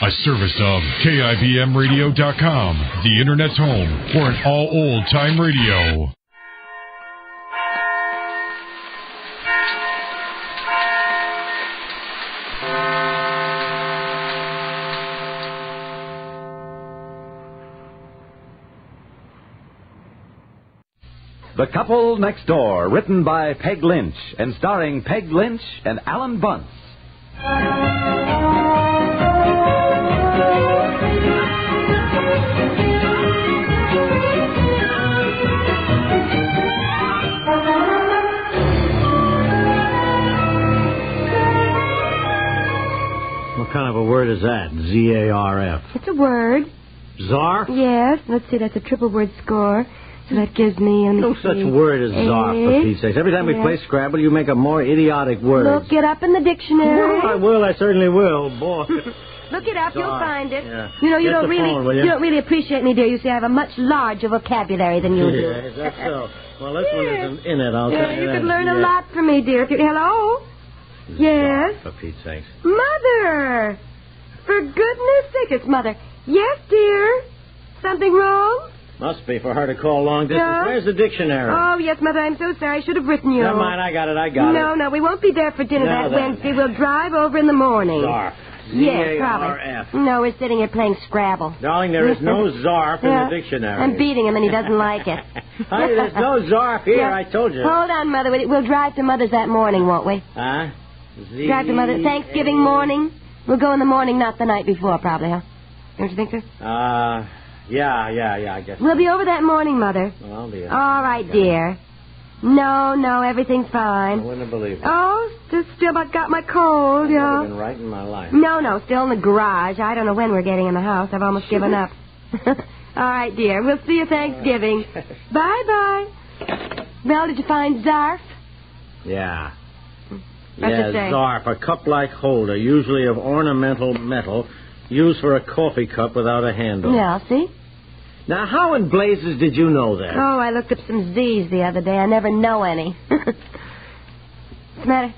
A service of KIBMradio.com, the Internet's home for an all old-time radio. The Couple Next Door, written by Peg Lynch and starring Peg Lynch and Alan Bunce. What kind of a word is that? Z-A-R-F. It's a word. Zarf? Yes. Let's see, that's a triple word score. So that gives me... No such word as zarf, for Pete's sake. Every time we play Scrabble, you make a more idiotic word. Look it up in the dictionary. Well, I will. I certainly will. Boy. Look it up. You'll find it. Yeah. You know, you Get don't the phone, will you don't really appreciate me, dear. You see, I have a much larger vocabulary than you do. Yes, that's so. Well, this one isn't in it, I'll tell you You that. could learn a lot from me, dear. Hello? Yes? For Pete's sake. Mother! For goodness sake, it's Mother. Yes, dear? Something wrong? Must be for her to call long distance. Yeah? Where's the dictionary? Oh, yes, Mother, I'm so sorry. I should have written you. Never mind, I got it. No, we won't be there for dinner No, that then. Wednesday. We'll drive over in the morning. Zarf. Yes, Z-A-R-F. probably. No, we're sitting here playing Scrabble. Darling, there is no zarf in the dictionary. I'm beating him, and he doesn't like it. Honey, there's no zarf here, Yeah. I told you. Hold on, Mother. We'll drive to Mother's that morning, won't we? Huh? Drive to Mother Thanksgiving morning. We'll go in the morning, not the night before, probably, huh? Don't you think so? Yeah, I guess. We'll be over that morning, Mother. Well, I'll be. All right, dear. No, everything's I fine. wouldn't have believed it. Oh, still got my cold, I've yeah. been right in my life. No, still in the garage. I don't know when we're getting in the house. I've almost given up. All right, dear. We'll see you Thanksgiving. Bye-bye. Well, did you find Zarf? Yeah. What's it say? Zarf, a cup-like holder, usually of ornamental metal, used for a coffee cup without a handle. Yeah, see? Now, how in blazes did you know that? Oh, I looked up some Z's the other day. I never know any. What's the matter?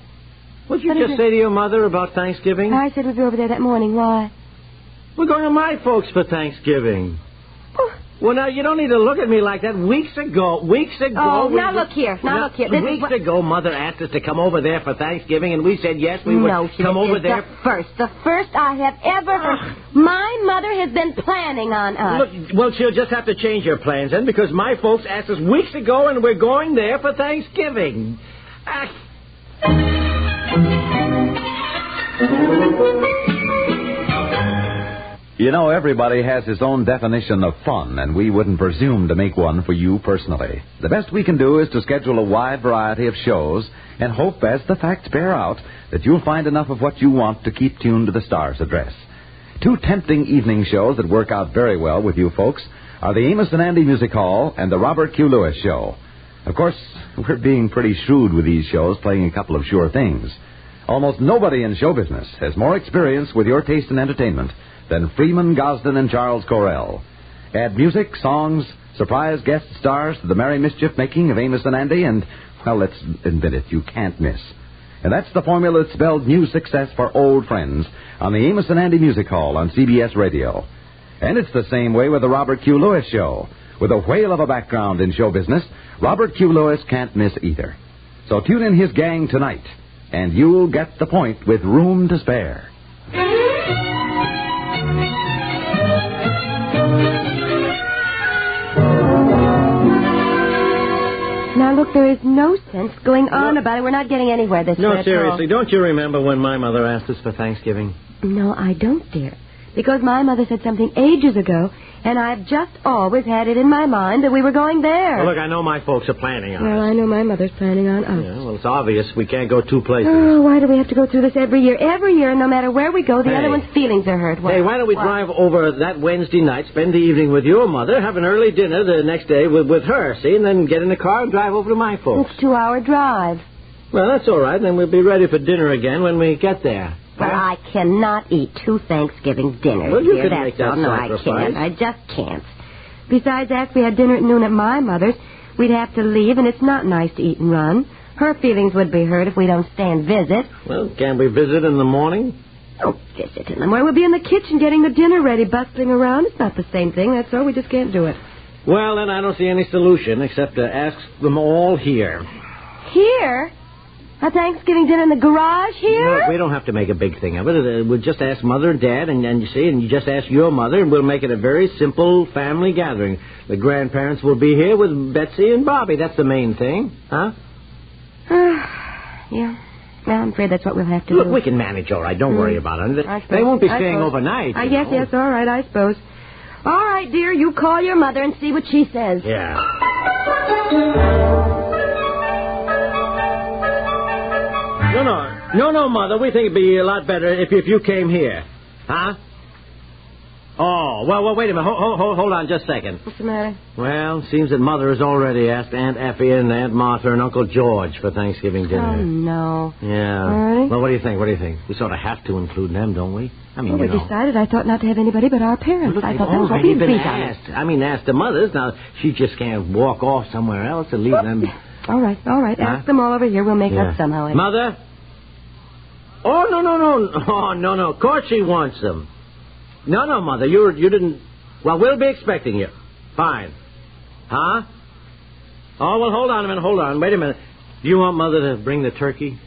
What'd you What just is say to your mother about Thanksgiving? I said we'd be over there that morning. Why? We're going to my folks for Thanksgiving. Well, now, you don't need to look at me like that. Weeks ago... Oh, now look here. This is weeks ago, Mother asked us to come over there for Thanksgiving, and we said yes, we would come over there. The first I have ever heard. My mother has been planning on us. Look, well, she'll just have to change her plans then, because my folks asked us weeks ago, and we're going there for Thanksgiving. You know, everybody has his own definition of fun, and we wouldn't presume to make one for you personally. The best we can do is to schedule a wide variety of shows and hope, as the facts bear out, that you'll find enough of what you want to keep tuned to the Star's address. Two tempting evening shows that work out very well with you folks are the Amos and Andy Music Hall and the Robert Q. Lewis Show. Of course, we're being pretty shrewd with these shows, playing a couple of sure things. Almost nobody in show business has more experience with your taste in entertainment than Freeman Gosden and Charles Correll. Add music, songs, surprise guest stars to the merry mischief-making of Amos and Andy, and, well, let's admit it, you can't miss. And that's the formula that spelled new success for old friends on the Amos and Andy Music Hall on CBS Radio. And it's the same way with the Robert Q. Lewis Show. With a whale of a background in show business, Robert Q. Lewis can't miss either. So tune in his gang tonight, and you'll get the point with room to spare. Now, look, there is no sense going on about it. We're not getting anywhere this way. No, seriously, don't you remember when my mother asked us for Thanksgiving? No, I don't, dear. Because my mother said something ages ago, and I've just always had it in my mind that we were going there. Well, look, I know my folks are planning on Well, it. I know my mother's planning on us. Yeah, well, it's obvious we can't go two places. Oh, why do we have to go through this every year? Every year, and no matter where we go, the other one's feelings are hurt. Hey, why don't we drive over that Wednesday night, spend the evening with your mother, have an early dinner the next day with her, see, and then get in the car and drive over to my folks. It's a 2-hour drive. Well, that's all right. Then we'll be ready for dinner again when we get there. Well, I cannot eat 2 Thanksgiving dinners, Well, you dear. can That's make that all. No, sacrifice. I can't. I just can't. Besides, after we had dinner at noon at my mother's, we'd have to leave, and it's not nice to eat and run. Her feelings would be hurt if we don't stay and visit. Well, can we visit in the morning? Oh, visit him. We'll be in the kitchen getting the dinner ready, bustling around. It's not the same thing, that's all. We just can't do it. Well, then I don't see any solution except to ask them all here. Here? A Thanksgiving dinner in the garage here? No, we don't have to make a big thing of it. We'll just ask Mother and Dad, and you just ask your mother, and we'll make it a very simple family gathering. The grandparents will be here with Betsy and Bobby. That's the main thing, huh? Yeah. Well, I'm afraid that's what we'll have to Look, do. we can manage all right. Don't worry about it. They won't be staying overnight. Yes, all right, I suppose. All right, dear, you call your mother and see what she says. Yeah. No, Mother. We think it'd be a lot better if you came here. Huh? Oh, well, wait a minute. Hold on just a second. What's the matter? Well, it seems that Mother has already asked Aunt Effie and Aunt Martha and Uncle George for Thanksgiving dinner. Oh, no. Yeah. Really? Well, what do you think? We sort of have to include them, don't we? I mean, we decided I thought not to have anybody but our parents. I thought that was what we agreed on. Ask the mothers. Now, she just can't walk off somewhere else and leave them. All right. Huh? Ask them all over here. We'll make up somehow. Mother? Oh, no. Oh, no. Of course she wants them. No, Mother. You didn't... Well, we'll be expecting you. Fine. Huh? Oh, well, hold on a minute. Wait a minute. Do you want Mother to bring the turkey?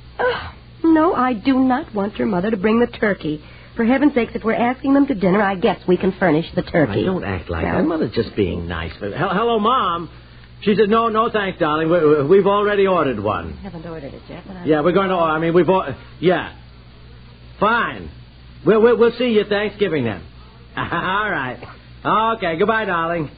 No, I do not want your mother to bring the turkey. For heaven's sakes, if we're asking them to dinner, I guess we can furnish the turkey. Don't act like that. Mother's just being nice. Hello, Mom. She said, no, thanks, darling. We've already ordered one. I haven't ordered it yet. Yeah, we're going to... I mean, we've... Yeah. Fine. We'll see you Thanksgiving then. All right. Okay, goodbye, darling.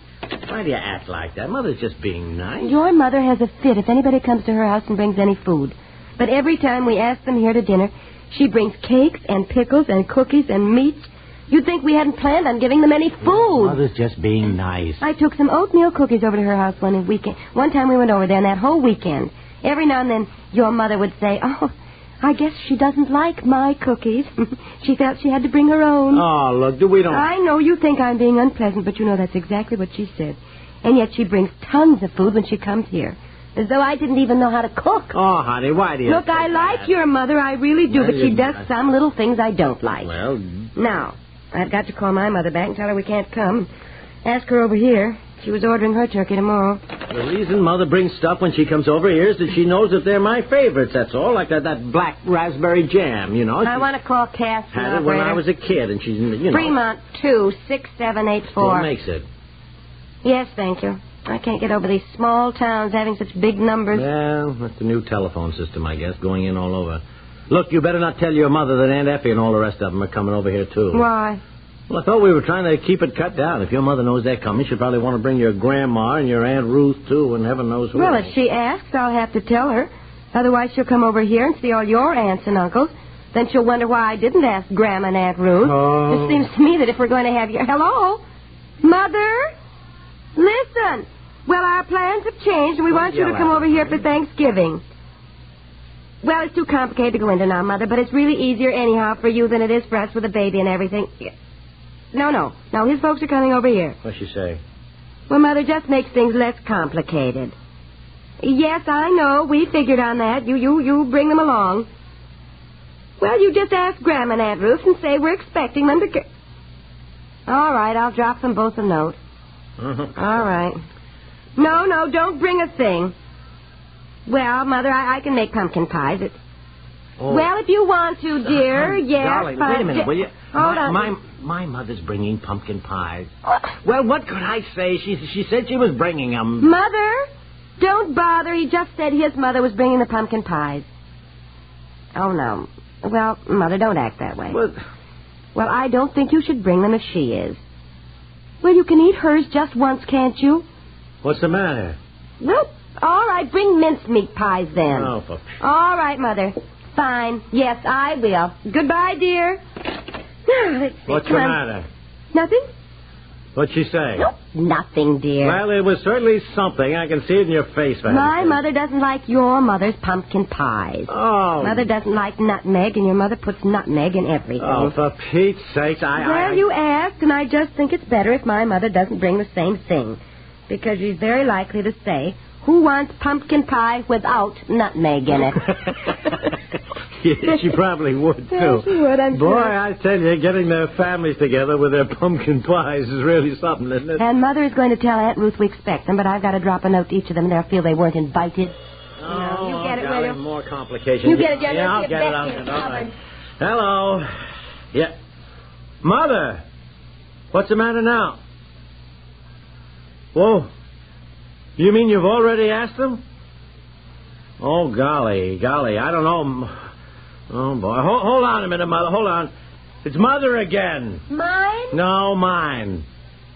Why do you act like that? Mother's just being nice. Your mother has a fit if anybody comes to her house and brings any food. But every time we ask them here to dinner, she brings cakes and pickles and cookies and meats. You'd think we hadn't planned on giving them any food. Mother's just being nice. I took some oatmeal cookies over to her house one weekend. One time we went over there, and that whole weekend, every now and then your mother would say, "Oh, I guess she doesn't like my cookies." She felt she had to bring her own. Oh, look, we don't... I know you think I'm being unpleasant, but you know that's exactly what she said. And yet she brings tons of food when she comes here. As though I didn't even know how to cook. Oh, honey, why do you... Look, I like your mother, I really do, but she does some little things I don't like. Well... Now, I've got to call my mother back and tell her we can't come. Ask her over here. She was ordering her turkey tomorrow. The reason Mother brings stuff when she comes over here is that she knows that they're my favorites, that's all. Like that black raspberry jam, you know. I want to call Cass. Had it when I was a kid, and she's, you know... Fremont 26784. What makes it? Yes, thank you. I can't get over these small towns having such big numbers. Well, that's the new telephone system, I guess, going in all over. Look, you better not tell your mother that Aunt Effie and all the rest of them are coming over here, too. Why? Well, I thought we were trying to keep it cut down. If your mother knows they're coming, she'll probably want to bring your grandma and your Aunt Ruth, too, and heaven knows who. Well, if she asks, I'll have to tell her. Otherwise, she'll come over here and see all your aunts and uncles. Then she'll wonder why I didn't ask Grandma and Aunt Ruth. Oh. It seems to me that if we're going to have your... Hello? Mother? Listen. Well, our plans have changed, and we want you to come over here for Thanksgiving. Well, it's too complicated to go into now, Mother, but it's really easier anyhow for you than it is for us with a baby and everything. No, his folks are coming over here. What's she say? Well, Mother, just makes things less complicated. Yes, I know. We figured on that. You bring them along. Well, you just ask Grandma and Aunt Ruth and say we're expecting them to... All right, I'll drop them both a note. All right. No, don't bring a thing. Well, Mother, I can make pumpkin pies. Well, if you want to, dear, yes. Darling, wait a minute, will you? Hold on. My mother's bringing pumpkin pies. Well, what could I say? She said she was bringing them. Mother, don't bother. He just said his mother was bringing the pumpkin pies. Oh, no. Well, Mother, don't act that way. Well, I don't think you should bring them if she is. Well, you can eat hers just once, can't you? What's the matter? Well, all right, bring mincemeat pies then. Oh, all right, Mother. Fine. Yes, I will. Goodbye, dear. Let's see. What's the matter? Nothing? What'd she say? Nope, nothing, dear. Well, it was certainly something. I can see it in your face. My mother doesn't like your mother's pumpkin pies. Oh. Mother doesn't like nutmeg, and your mother puts nutmeg in everything. Oh, for Pete's sake, Well, you asked, and I just think it's better if my mother doesn't bring the same thing. Because she's very likely to say, who wants pumpkin pie without nutmeg in it? She probably would, too. Yeah, she would, I'm Boy, sure. I tell you, getting their families together with their pumpkin pies is really something, isn't it? And Mother is going to tell Aunt Ruth we expect them, but I've got to drop a note to each of them, and they'll feel they weren't invited. Oh, you get it, will you? More complications. You get it, Jen. Yeah, I'll Let's get it. Betsy All right. covered. Hello. Yeah. Mother, what's the matter now? Whoa. You mean you've already asked them? Oh, golly, I don't know. Oh, boy. Hold on a minute, Mother. Hold on. It's Mother again. Mine? No, mine.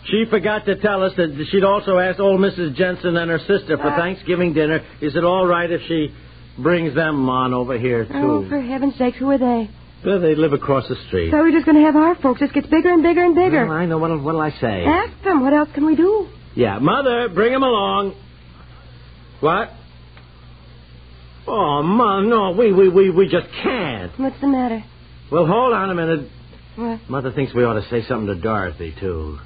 She forgot to tell us that she'd also asked old Mrs. Jensen and her sister for Thanksgiving dinner. Is it all right if she brings them on over here, too? Oh, for heaven's sakes, who are they? Well, they live across the street. So we're just going to have our folks. This gets bigger and bigger and bigger. Well, I know. What'll I say? Ask them. What else can we do? Yeah, Mother, bring them along. What? Oh, Mom, no, we just can't. What's the matter? Well, hold on a minute. What? Mother thinks we ought to say something to Dorothy, too.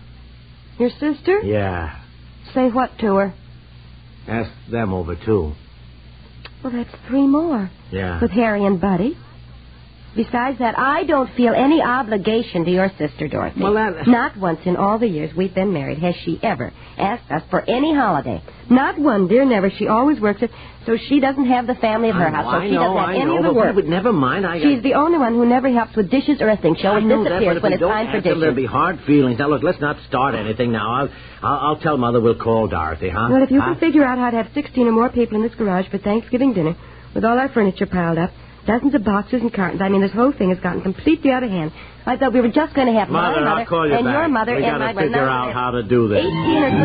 Your sister? Yeah. Say what to her? Ask them over, too. Well, that's 3 more. Yeah. With Harry and Buddy. Besides that, I don't feel any obligation to your sister, Dorothy. Well, that... Not once in all the years we've been married has she ever asked us for any holiday. Not one, dear, never. She always works it, so she doesn't have the family of her house, so she doesn't have any of the work. But never mind. She's the only one who never helps with dishes or a thing. She always disappears when it's time for dishes. There'll be hard feelings. Now, look, let's not start anything now. I'll tell Mother we'll call Dorothy, huh? Well, if you can figure out how to have 16 or more people in this garage for Thanksgiving dinner, with all our furniture piled up, dozens of boxes and cartons. I mean, this whole thing has gotten completely out of hand. I thought we were just going to have my mother I'll call you and back. your mother we and my gotta figure out how to do this. 18 or 20.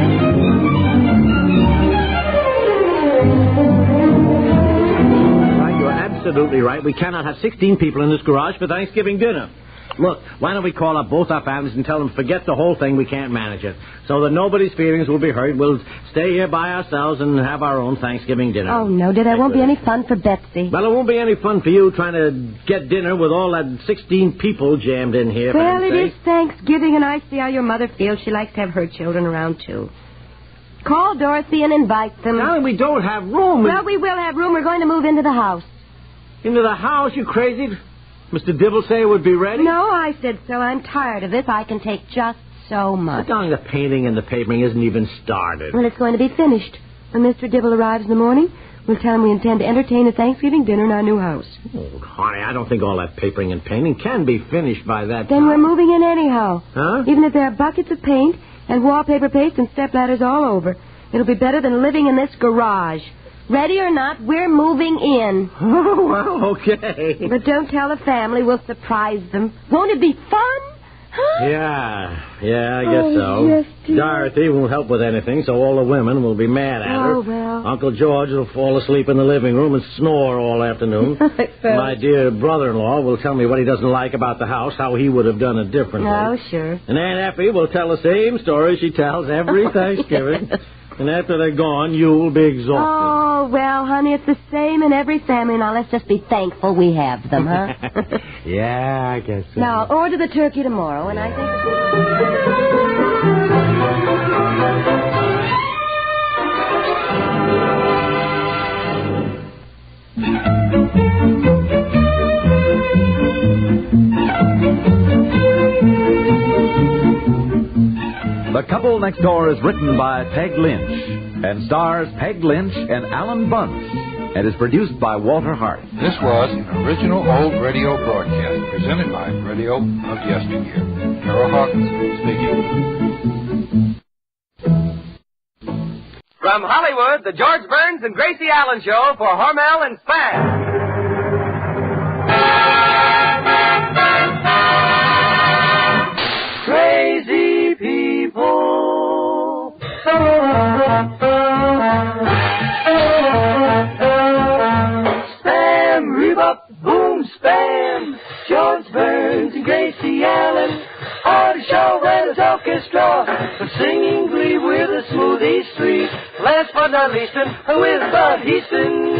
Right, you're absolutely right. We cannot have 16 people in this garage for Thanksgiving dinner. Look, why don't we call up both our families and tell them forget the whole thing, we can't manage it. So that nobody's feelings will be hurt. We'll stay here by ourselves and have our own Thanksgiving dinner. Oh, no, dear, that won't be any fun for Betsy. Well, it won't be any fun for you trying to get dinner with all that 16 people jammed in here. Well, it is Thanksgiving, and I see how your mother feels. She likes to have her children around, too. Call Dorothy and invite them. Darling, we don't have room. Well, we will have room. We're going to move into the house. Into the house? You crazy? Mr. Dibble say it would be ready? No, I said so. I'm tired of this. I can take just so much. Darling, the painting and the papering isn't even started. Well, it's going to be finished. When Mr. Dibble arrives in the morning, we'll tell him we intend to entertain a Thanksgiving dinner in our new house. Oh, honey, I don't think all that papering and painting can be finished by that Then time. we're moving in anyhow. Huh? Even if there are buckets of paint and wallpaper paste and stepladders all over, it'll be better than living in this garage. Ready or not, we're moving in. Oh, well, okay. But don't tell the family. We'll surprise them. Won't it be fun? Huh? Yeah, I guess so. Yes, dear. Dorothy won't help with anything, so all the women will be mad at her. Oh, well. Uncle George will fall asleep in the living room and snore all afternoon. My dear brother-in-law will tell me what he doesn't like about the house, how he would have done it differently. Oh, sure. And Aunt Effie will tell the same story she tells every Thanksgiving. Yes. And after they're gone, you'll be exhausted. Oh, well, honey, it's the same in every family. Now, let's just be thankful we have them, huh? Yeah, I guess so. Now, I'll order the turkey tomorrow, and I The Couple Next Door is written by Peg Lynch and stars Peg Lynch and Alan Bunce and is produced by Walter Hart. This was an original old radio broadcast presented by Radio of Yesteryear. Carol Hawkins speaking. From Hollywood, the George Burns and Gracie Allen Show for Hormel and Spam. Crazy people. Spam, rebop, boom, spam. George Burns and Gracie Allen on a show where there's orchestra, singing glee with a smooth East Street. Last but not least, with Bud Heaston.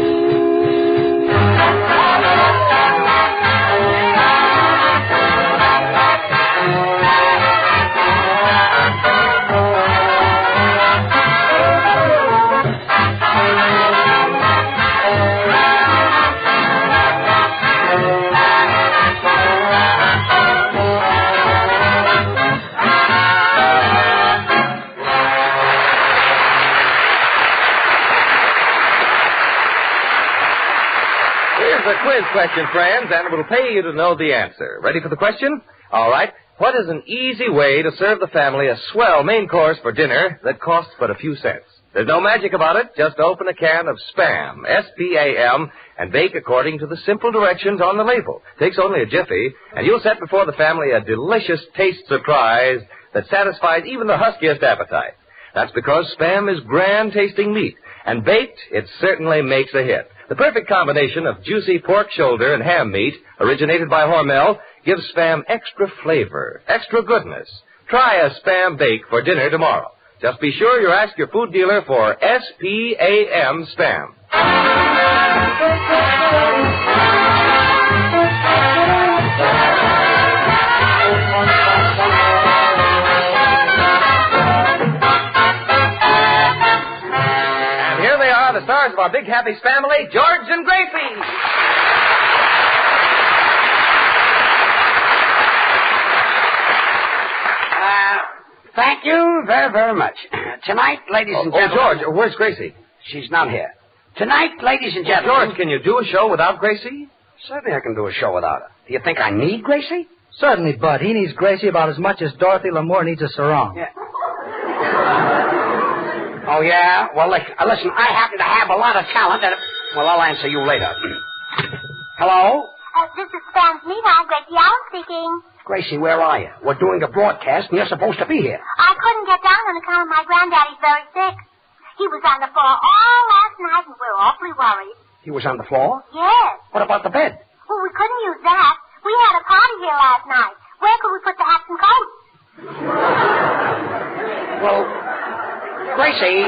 quiz question, friends, and it will pay you to know the answer. Ready for the question? All right. What is an easy way to serve the family a swell main course for dinner that costs but a few cents? There's no magic about it. Just open a can of Spam, S-P-A-M, and bake according to the simple directions on the label. Takes only a jiffy, and you'll set before the family a delicious taste surprise that satisfies even the huskiest appetite. That's because Spam is grand-tasting meat, and baked, it certainly makes a hit. The perfect combination of juicy pork shoulder and ham meat, originated by Hormel, gives Spam extra flavor, extra goodness. Try a Spam bake for dinner tomorrow. Just be sure you ask your food dealer for S-P-A-M Spam. And here they are, the stars of our Big Happy family, George and Gracie. Thank you very, very much. Tonight, ladies and gentlemen... Oh, George, where's Gracie? She's not here. Tonight, ladies and gentlemen... George, can you do a show without Gracie? Certainly I can do a show without her. Do you think I need Gracie? Certainly, Bud. He needs Gracie about as much as Dorothy Lamour needs a sarong. Yeah. Oh, yeah? Well, listen, I happen to have a lot of talent, and... Well, I'll answer you later. Hello? This is Spam's meet. I'm Gracie Allen speaking. Gracie, where are you? We're doing a broadcast, and you're supposed to be here. I couldn't get down on account of my granddaddy's very sick. He was on the floor all last night, and we're awfully worried. He was on the floor? Yes. What about the bed? Well, we couldn't use that. We had a party here last night. Where could we put the hats and coats? Well, Gracie,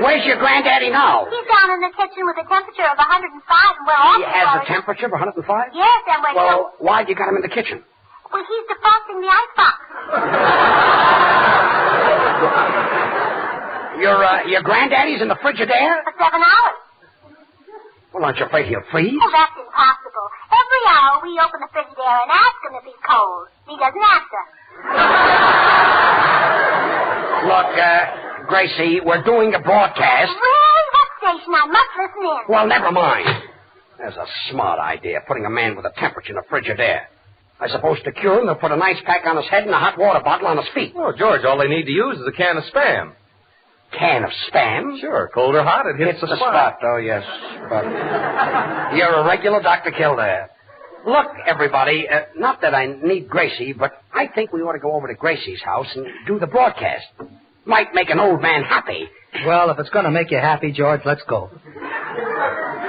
where's your granddaddy now? He's down in the kitchen with a temperature of 105, and we're awfully He has worried. a temperature of 105? Yes, and we're... Well, why'd you got him in the kitchen? Well, he's defrosting the icebox. Your granddaddy's in the Frigidaire? For 7 hours. Well, aren't you afraid he'll freeze? Oh, that's impossible. Every hour we open the Frigidaire and ask him if he's cold. He doesn't answer. Look, Gracie, we're doing a broadcast. Really? What station? I must listen in. Well, never mind. There's a smart idea, putting a man with a temperature in a Frigidaire. I suppose to cure him, they'll put an ice pack on his head and a hot water bottle on his feet. Oh, George, all they need to use is a can of Spam. Can of Spam? Sure, cold or hot, it hits the spot. Oh, yes. But you're a regular Dr. Kildare. Look, everybody, not that I need Gracie, but I think we ought to go over to Gracie's house and do the broadcast. Might make an old man happy. Well, if it's going to make you happy, George, let's go.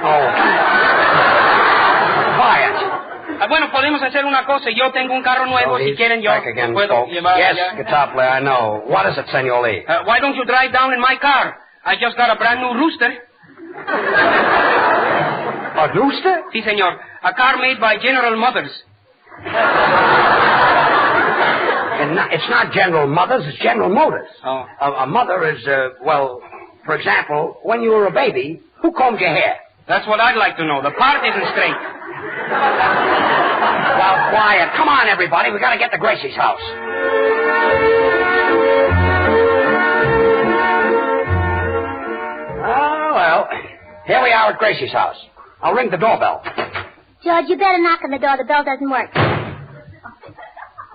Oh. Quiet. Bueno, podemos hacer una cosa. Yo tengo un carro nuevo. Si quieren, yo puedo llevar. Yes, guitar player, I know. What is it, Senor Lee? Why don't you drive down in my car? I just got a brand new rooster. A rooster? Si, senor. A car made by General Motors. And it's not General Motors, it's General Motors. Oh. A mother is, well, for example, when you were a baby, who combed your hair? That's what I'd like to know. The part isn't straight. Well, quiet. Come on, everybody. We got to get to Gracie's house. Oh, well, here we are at Gracie's house. I'll ring the doorbell. George, you better knock on the door. The bell doesn't work.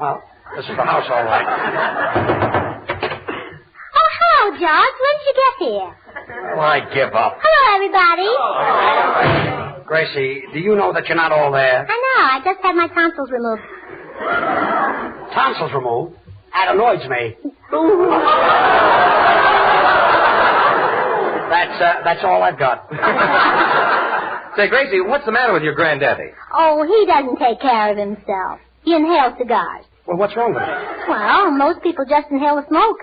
Well, this is the house, all right. Oh, hello, George. When did you get here? Well, I give up. Hello, everybody. Hello. Gracie, do you know that you're not all there? I know. I just had my tonsils removed. Tonsils removed? That annoys me. That's all I've got. Say, Gracie, what's the matter with your granddaddy? Oh, he doesn't take care of himself. He inhales cigars. Well, what's wrong with him? Well, most people just inhale the smoke.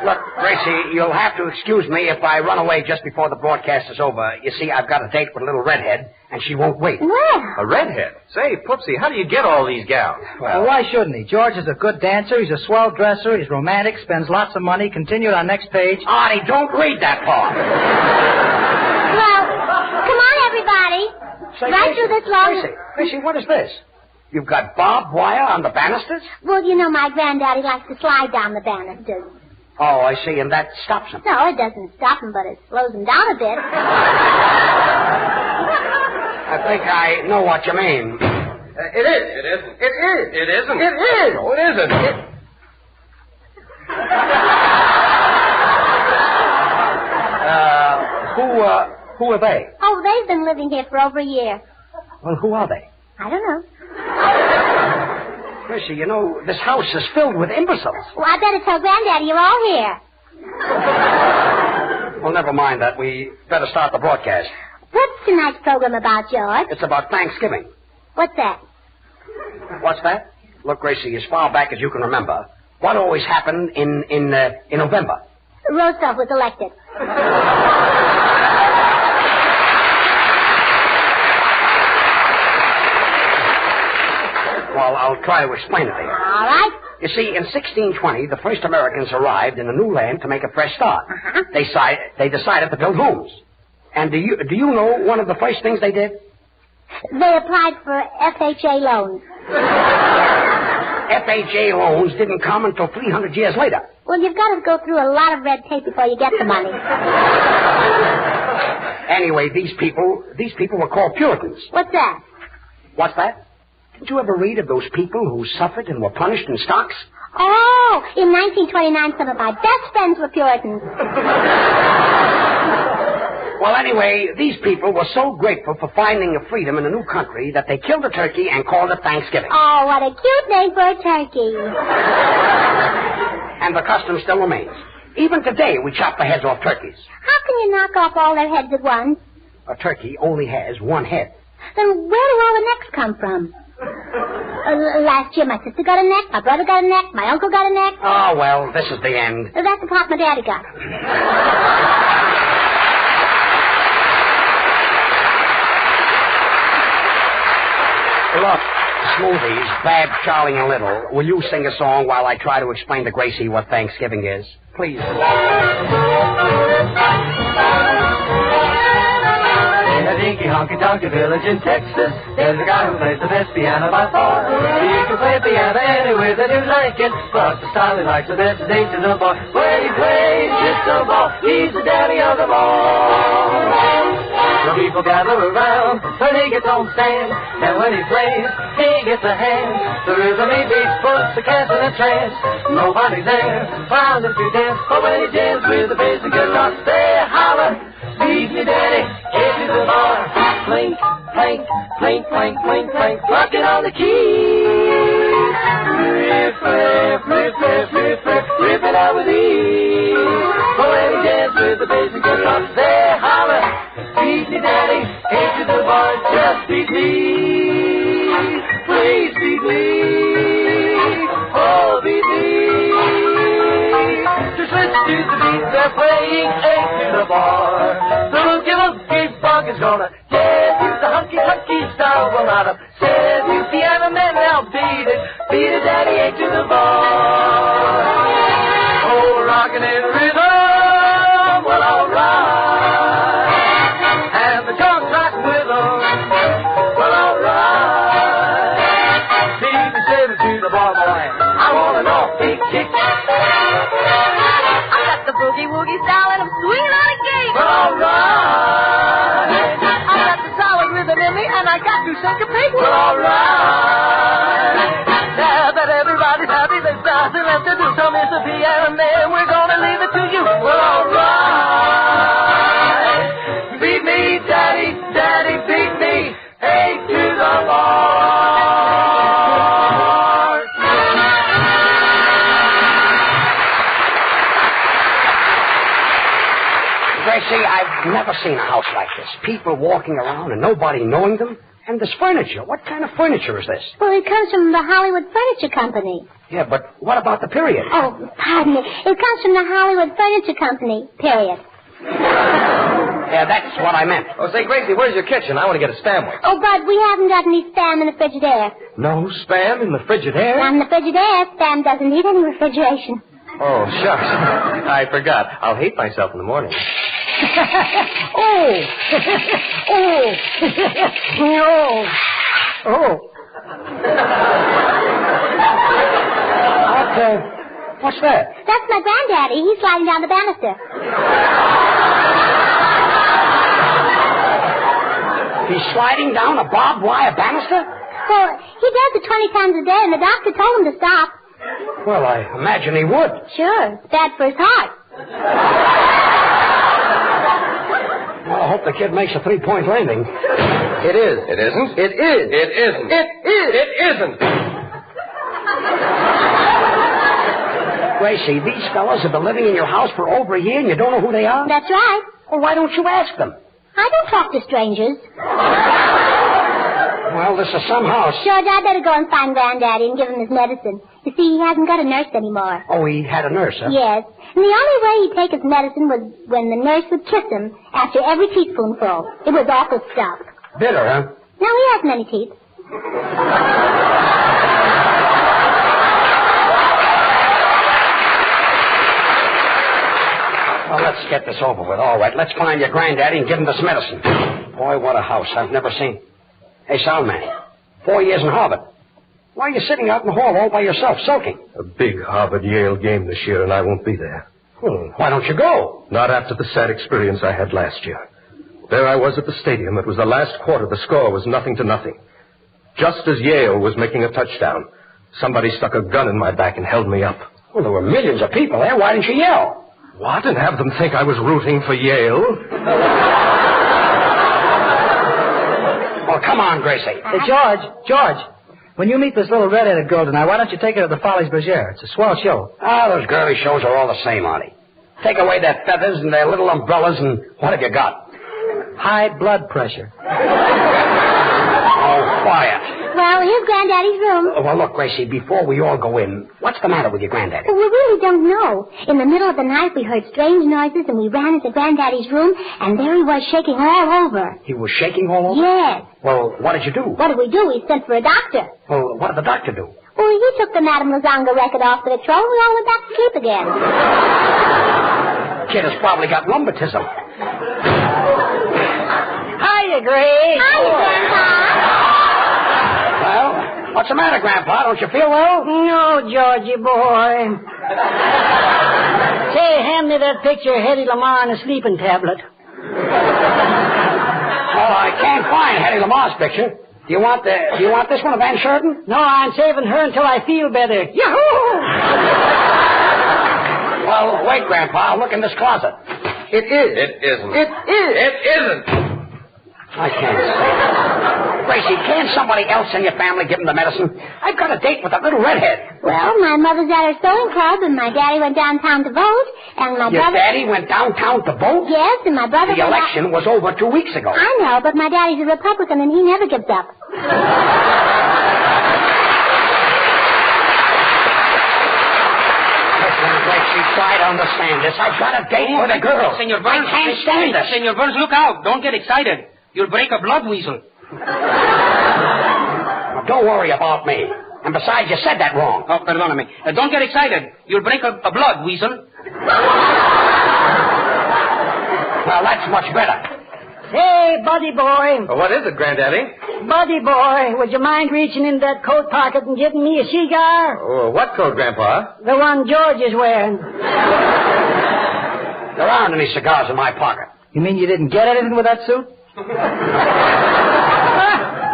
Look, Gracie, you'll have to excuse me if I run away just before the broadcast is over. You see, I've got a date with a little redhead, and she won't wait. Well. A redhead? Say, Poopsie, how do you get all these gals? Well, why shouldn't he? George is a good dancer, he's a swell dresser, he's romantic, spends lots of money. Continued on next page. Artie, don't read that part. Well, come on, everybody. Say, Right through this long... Gracie, what is this? You've got barbed wire on the banisters? Well, you know my granddaddy likes to slide down the banisters. Oh, I see, and that stops him. No, it doesn't stop him, but it slows him down a bit. I think I know what you mean. It is. It isn't. It is. It isn't. It is. No, it isn't. Who are they? Oh, they've been living here for over a year. Well, who are they? I don't know. Gracie, you know, this house is filled with imbeciles. Well, I better tell Granddaddy you're all here. Well, never mind that. We better start the broadcast. What's tonight's program about, George? It's about Thanksgiving. What's that? What's that? Look, Gracie, as far back as you can remember, what always happened in November? Roosevelt was elected. Well, I'll try to explain it to you. All right. You see, in 1620, the first Americans arrived in a new land to make a fresh start. Uh-huh. They decided to build homes. And do you know one of the first things they did? They applied for FHA loans. FHA loans didn't come until 300 years later. Well, you've got to go through a lot of red tape before you get the money. Anyway, these people were called Puritans. What's that? What's that? Did you ever read of those people who suffered and were punished in stocks? Oh, in 1929, some of my best friends were Puritans. Well, anyway, these people were so grateful for finding a freedom in a new country that they killed a turkey and called it Thanksgiving. Oh, what a cute name for a turkey. And the custom still remains. Even today, we chop the heads off turkeys. How can you knock off all their heads at once? A turkey only has one head. Then where do all the necks come from? Last year, my sister got a neck, my brother got a neck, my uncle got a neck. Oh, well, this is the end. That's the part my daddy got. Look, Smoothies, Bab, Charlie, and Little, will you sing a song while I try to explain to Gracie what Thanksgiving is? Please. In a dinky honky-tonky village in Texas, there's a guy who plays the best piano by far. He can play piano anywhere that you like it, but the style he likes the best is eight to the bar. When he plays disco ball, he's the daddy of them all. The people gather around when he gets on stand, and when he plays, he gets a hand. The rhythm he beats puts the cats in a trance. Nobody's there, while if you dance, but when he jams with the bass and guitar, they holler, beat me daddy, get to the bar. Clink, clank, clink, clank, clink, clank, rocking on the keys. Riff, riff, riff, riff, riff, riff, rip it out with ease. But when he jams with the bass and guitar, they holler, beat me daddy, get to the bar, just beat me. Please beat me. Oh, beat me. Just listen to the beat they're playing, eight to the bar. The looky bug is gonna get you the hunky style rollout. Said you piano man, now beat it, daddy, eight to the bar. Oh, rockin' in rhythm, well, alright. And the junk rock with them, well, alright. Lead me seven to the bar, boy. I want an off-beat kick. The boogie-woogie style and I'm swinging on a gate. Well, alright. I got the solid rhythm in me and I got to syncopate. Well, alright. Now that everybody's happy, there's nothing left to do. So, Mr. Piano Man, we're gonna leave it to you. Well, alright. Beat me, daddy, daddy, beat me. Eight to the bar. Gracie, I've never seen a house like this. People walking around and nobody knowing them. And this furniture. What kind of furniture is this? Well, it comes from the Hollywood Furniture Company. Yeah, but what about the period? Oh, pardon me. It comes from the Hollywood Furniture Company, period. Yeah, that's what I meant. Oh, say, Gracie, where's your kitchen? I want to get a sandwich. Oh, Bud, we haven't got any Spam in the Frigidaire. No spam in the Frigidaire? Not in the Frigidaire. Spam doesn't need any refrigeration. Oh, shucks. I forgot. I'll hate myself in the morning. Oh! What's that? That's my granddaddy. He's sliding down the banister. He's sliding down a barbed wire banister? Well, he does it 20 times a day, and the doctor told him to stop. Well, I imagine he would. Sure. It's bad for his heart. Well, I hope the kid makes a 3-point landing. It is. It isn't. It is. It isn't. It is. It isn't. Gracie, these fellas have been living in your house for over a year and you don't know who they are? That's right. Well, why don't you ask them? I don't talk to strangers. Well, this is some house. George, I better go and find Granddaddy and give him his medicine. You see, he hasn't got a nurse anymore. Oh, he had a nurse, huh? Yes. And the only way he'd take his medicine was when the nurse would kiss him after every teaspoonful. It was awful stuff. Bitter, huh? No, he hasn't any teeth. Well, let's get this over with. All right, let's find your granddaddy and give him this medicine. Boy, what a house. I've never seen. Hey, Soundman, 4 years in Harvard. Why are you sitting out in the hall all by yourself, sulking? A big Harvard-Yale game this year, and I won't be there. Well, why don't you go? Not after the sad experience I had last year. There I was at the stadium. It was the last quarter. The score was 0-0. Just as Yale was making a touchdown, somebody stuck a gun in my back and held me up. Well, there were millions of people there. Why didn't you yell? What? And have them think I was rooting for Yale? Well, come on, Gracie. Hey, George. When you meet this little red-headed girl tonight, why don't you take her to the Follies Bergère? It's a swell show. Ah, those girly shows are all the same, Artie. Take away their feathers and their little umbrellas, and what have you got? High blood pressure. Oh, quiet. Well, here's Granddaddy's room. Well, look, Gracie, before we all go in, what's the matter with your granddaddy? Well, we really don't know. In the middle of the night, we heard strange noises, and we ran into Granddaddy's room, and there he was shaking all over. He was shaking all over? Yes. Well, what did you do? What did we do? We sent for a doctor. Well, what did the doctor do? Well, he took the Madame Lazanga record off the control, and we all went back to sleep again. Kid has probably got rheumatism. Hiya, Grace. Hiya, Grandpa. Well, what's the matter, Grandpa? Don't you feel well? No, Georgie boy. Say, hand me that picture of Hetty Lamar on a sleeping tablet. Oh, I can't find Hetty Lamar's picture. Do you want this one of Van Sheridan? No, I'm saving her until I feel better. Yahoo! Well, wait, Grandpa. I'll look in this closet. It is. It isn't. It is. It isn't. I can't say. Gracie, can't somebody else in your family give him the medicine? I've got a date with that little redhead. Well, my mother's at her sewing club, and my daddy went downtown to vote, and my Your brother... daddy went downtown to vote? Yes, and my brother... The election was over 2 weeks ago. I know, but my daddy's a Republican, and he never gives up. Try to understand this. I've got a date with a girl. Senor Burns, I can't stand this. Senor Burns, look out. Don't get excited. You'll break a blood weasel. Now, don't worry about me. And besides, you said that wrong. Oh, perdóname. Don't get excited. You'll break a blood weasel. Well, that's much better. Hey, buddy boy. What is it, Granddaddy? Buddy boy, would you mind reaching in that coat pocket and getting me a cigar? Oh, what coat, Grandpa? The one George is wearing. There aren't any cigars in my pocket. You mean you didn't get anything with that suit?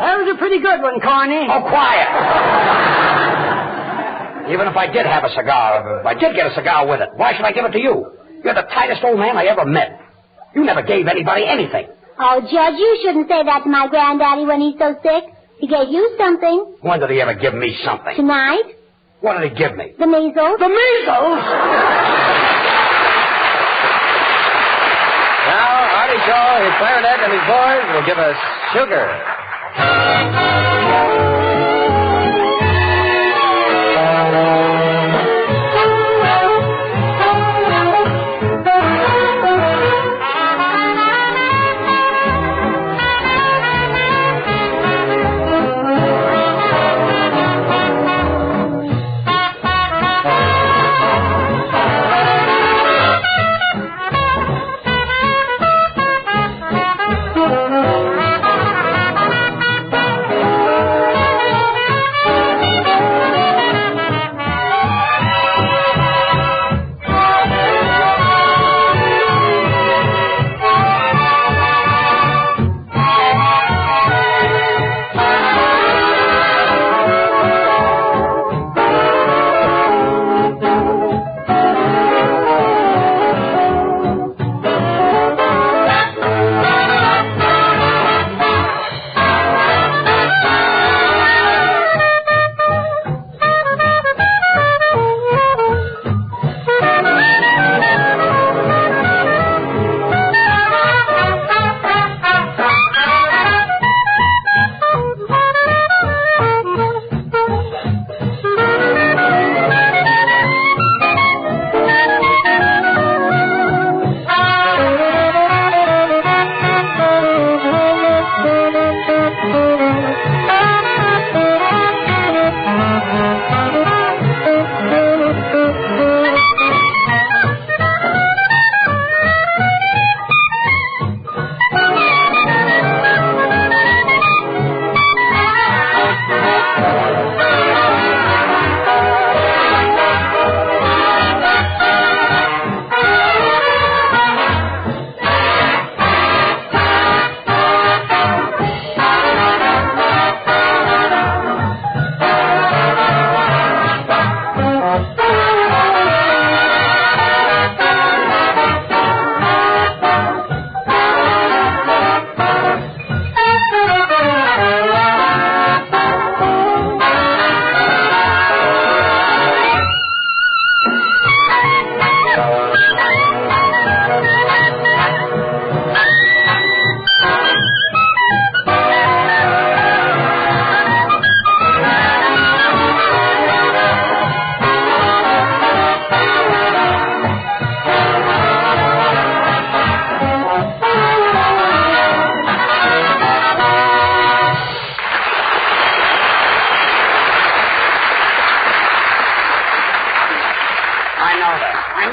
That was a pretty good one, Corny. Oh, quiet. Even if I did have a cigar, if I did get a cigar with it, why should I give it to you? You're the tightest old man I ever met. You never gave anybody anything. Oh, Judge, you shouldn't say that to my granddaddy when he's so sick. He gave you something. When did he ever give me something? Tonight. What did he give me? The measles. The measles? Now, Artie Shaw, his clarinet, and his boys will give us Sugar.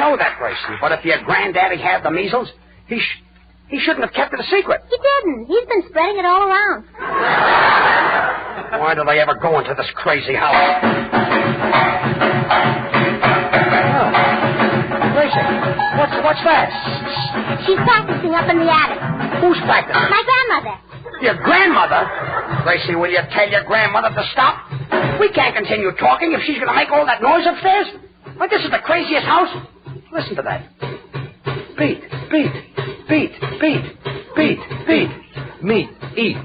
know that, Gracie. But if your granddaddy had the measles, he shouldn't have kept it a secret. He didn't. He's been spreading it all around. Why do they ever go into this crazy house? Gracie, what's that? She's practicing up in the attic. Who's practicing? My grandmother. Your grandmother? Gracie, will you tell your grandmother to stop? We can't continue talking if she's going to make all that noise upstairs. Why, this is the craziest house. Listen to that. Beat, beat, beat, beat, beat, beat. Meat, eat,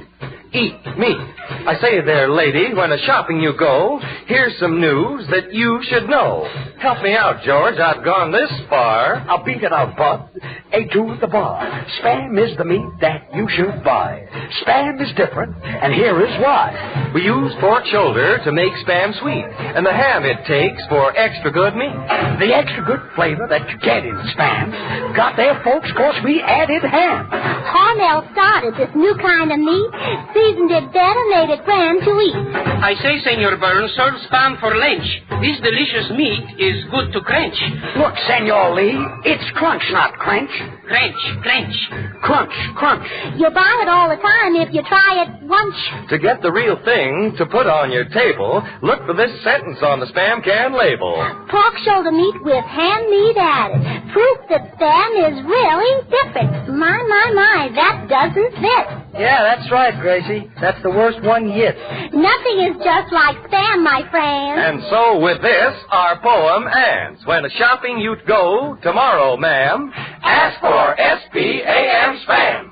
meat. I say there, lady, when a-shopping you go, here's some news that you should know. Help me out, George. I've gone this far. I'll beat it out, bud. A2 at the bar. Spam is the meat that you should buy. Spam is different, and here is why. We use pork shoulder to make Spam sweet, and the ham it takes for extra good meat. The extra good flavor that you get in Spam got there, folks, 'cause we added ham. Hormel started this new kind of meat, seasoned it better, made it grand to eat. I say, Senor Burns, serve Spam for lunch. This delicious meat is good to crunch. Look, Senor Lee, it's crunch, not crunch. Crunch, crunch. Crunch, crunch. You'll buy it all the time if you try it once. To get the real thing to put on your table, look for this sentence on the Spam can label. Pork shoulder meat with ham meat added. Proof that Spam is really different. My, that doesn't fit. Yeah, that's right, Gracie. That's the worst one yet. Nothing is just like Spam, my friend. And so with this, our poem ends. When a-shopping you'd go tomorrow, ma'am, ask for S-P-A-M Spam.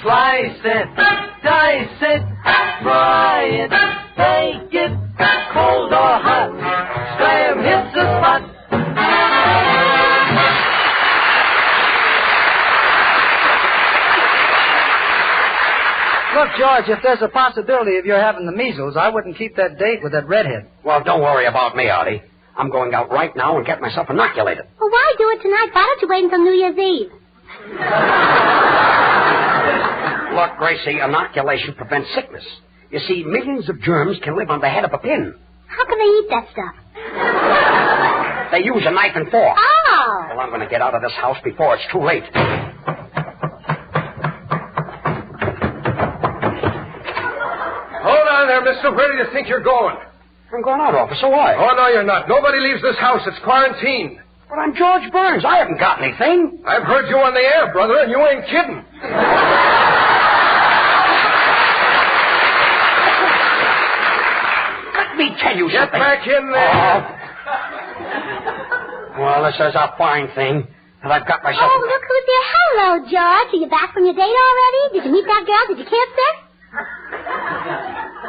Slice it, dice it, fry it, bake it, cold or hot. Spam hits the spot. Look, George, if there's a possibility of your having the measles, I wouldn't keep that date with that redhead. Well, don't worry about me, Artie. I'm going out right now and get myself inoculated. Well, why do it tonight? Why don't you wait until New Year's Eve? Look, Gracie, inoculation prevents sickness. You see, millions of germs can live on the head of a pin. How can they eat that stuff? They use a knife and fork. Oh! Well, I'm going to get out of this house before it's too late. Hold on there, mister. Where do you think you're going? I'm going out, officer. Why? Oh, no, you're not. Nobody leaves this house. It's quarantined. But I'm George Burns. I haven't got anything. I've heard you on the air, brother, and you ain't kidding. Let me tell you Get something. back in there. Well, this is a fine thing. And I've got myself... Oh, look who's here. Hello, George. Are you back from your date already? Did you meet that girl? Did you kiss her?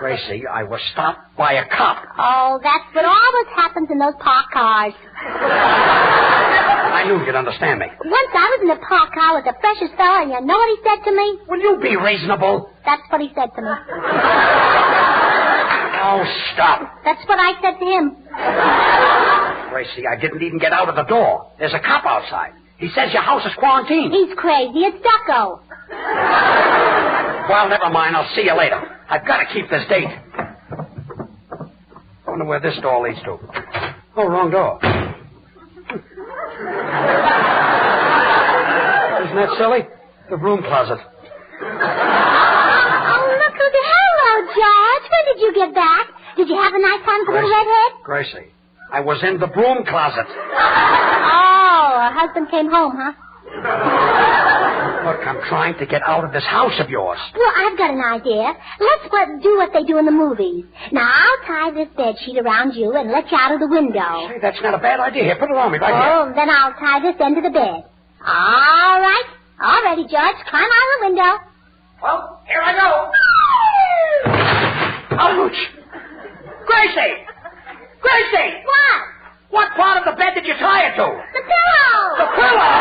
Gracie, I was stopped by a cop. Oh, that's what always happens in those parked cars. I knew you'd understand me. Once I was in a parked car with the freshest fella, and you know what he said to me? Will you be reasonable? That's what he said to me. Oh, stop. That's what I said to him. Gracie, I didn't even get out of the door. There's a cop outside. He says your house is quarantined. He's crazy. It's Ducko. Well, never mind. I'll see you later. I've got to keep this date. Wonder where this door leads to. Oh, wrong door. Isn't that silly? The broom closet. Oh, look who's here. Hello, George. When did you get back? Did you have a nice time with the little redhead? Gracie, I was in the broom closet. Oh, her husband came home, huh? Look, I'm trying to get out of this house of yours. Well, I've got an idea. Let's do what they do in the movies. Now, I'll tie this bed sheet around you and let you out of the window. Say, that's not a bad idea. Here, put it on me right here. Oh, then I'll tie this end of the bed. All right. All ready, George. Climb out of the window. Well, here I go. Ouch! Gracie! Gracie! What? What part of the bed did you tie it to? The pillow! The pillow?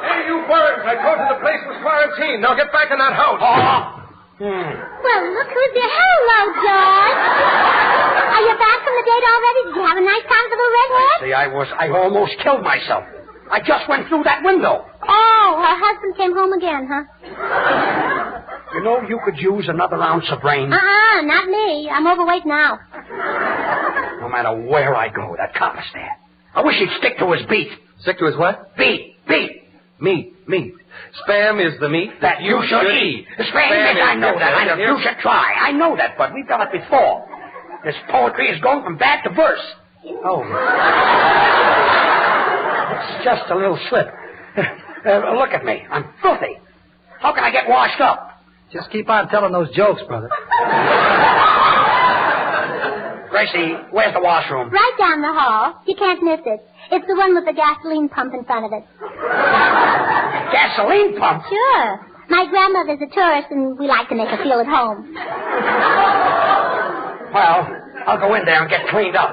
Hey, you Burns, I told you the place was quarantined. Now get back in that house. Well, look who's there. Hello, George. Are you back from the date already? Did you have a nice time with the little redhead? See, I almost killed myself. I just went through that window. Oh, her husband came home again, huh? You know, you could use another ounce of brain. Not me. I'm overweight now. Well, matter where I go, that cop is there. I wish he'd stick to his beat. Stick to his what? Beat. Meat. Spam is the meat that you should eat. Spam is, I know that. I know. You should try. I know that, but we've done it before. This poetry is going from bad to verse. Oh. It's just a little slip. Look at me. I'm filthy. How can I get washed up? Just keep on telling those jokes, brother. Gracie, where's the washroom? Right down the hall. You can't miss it. It's the one with the gasoline pump in front of it. Gasoline pump? Sure. My grandmother's a tourist, and we like to make her feel at home. Well, I'll go in there and get cleaned up.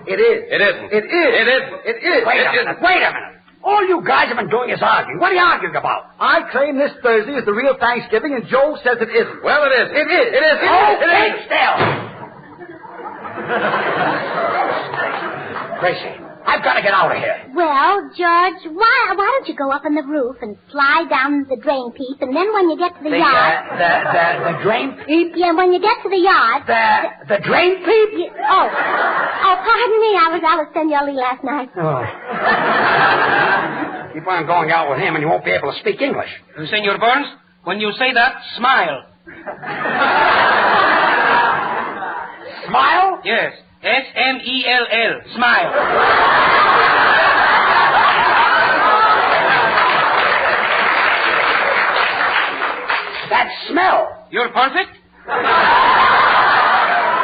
It is. It isn't. It is. It isn't. It is. Wait a minute. All you guys have been doing is arguing. What are you arguing about? I claim this Thursday is the real Thanksgiving, and Joe says it isn't. Well, it is. It is. It is. Okay, still. Gracie, I've got to get out of here. Well, George, why don't you go up on the roof and slide down the drain pipe, and then when you get to the yard... The drain pipe? Yeah, when you get to the yard... The drain pipe? Oh, pardon me. I was Senor last night. Oh. Keep on going out with him and you won't be able to speak English. Senor Burns, when you say that, smile. Smile? Yes. S-M-E-L-L. Smile. That smell. You're perfect?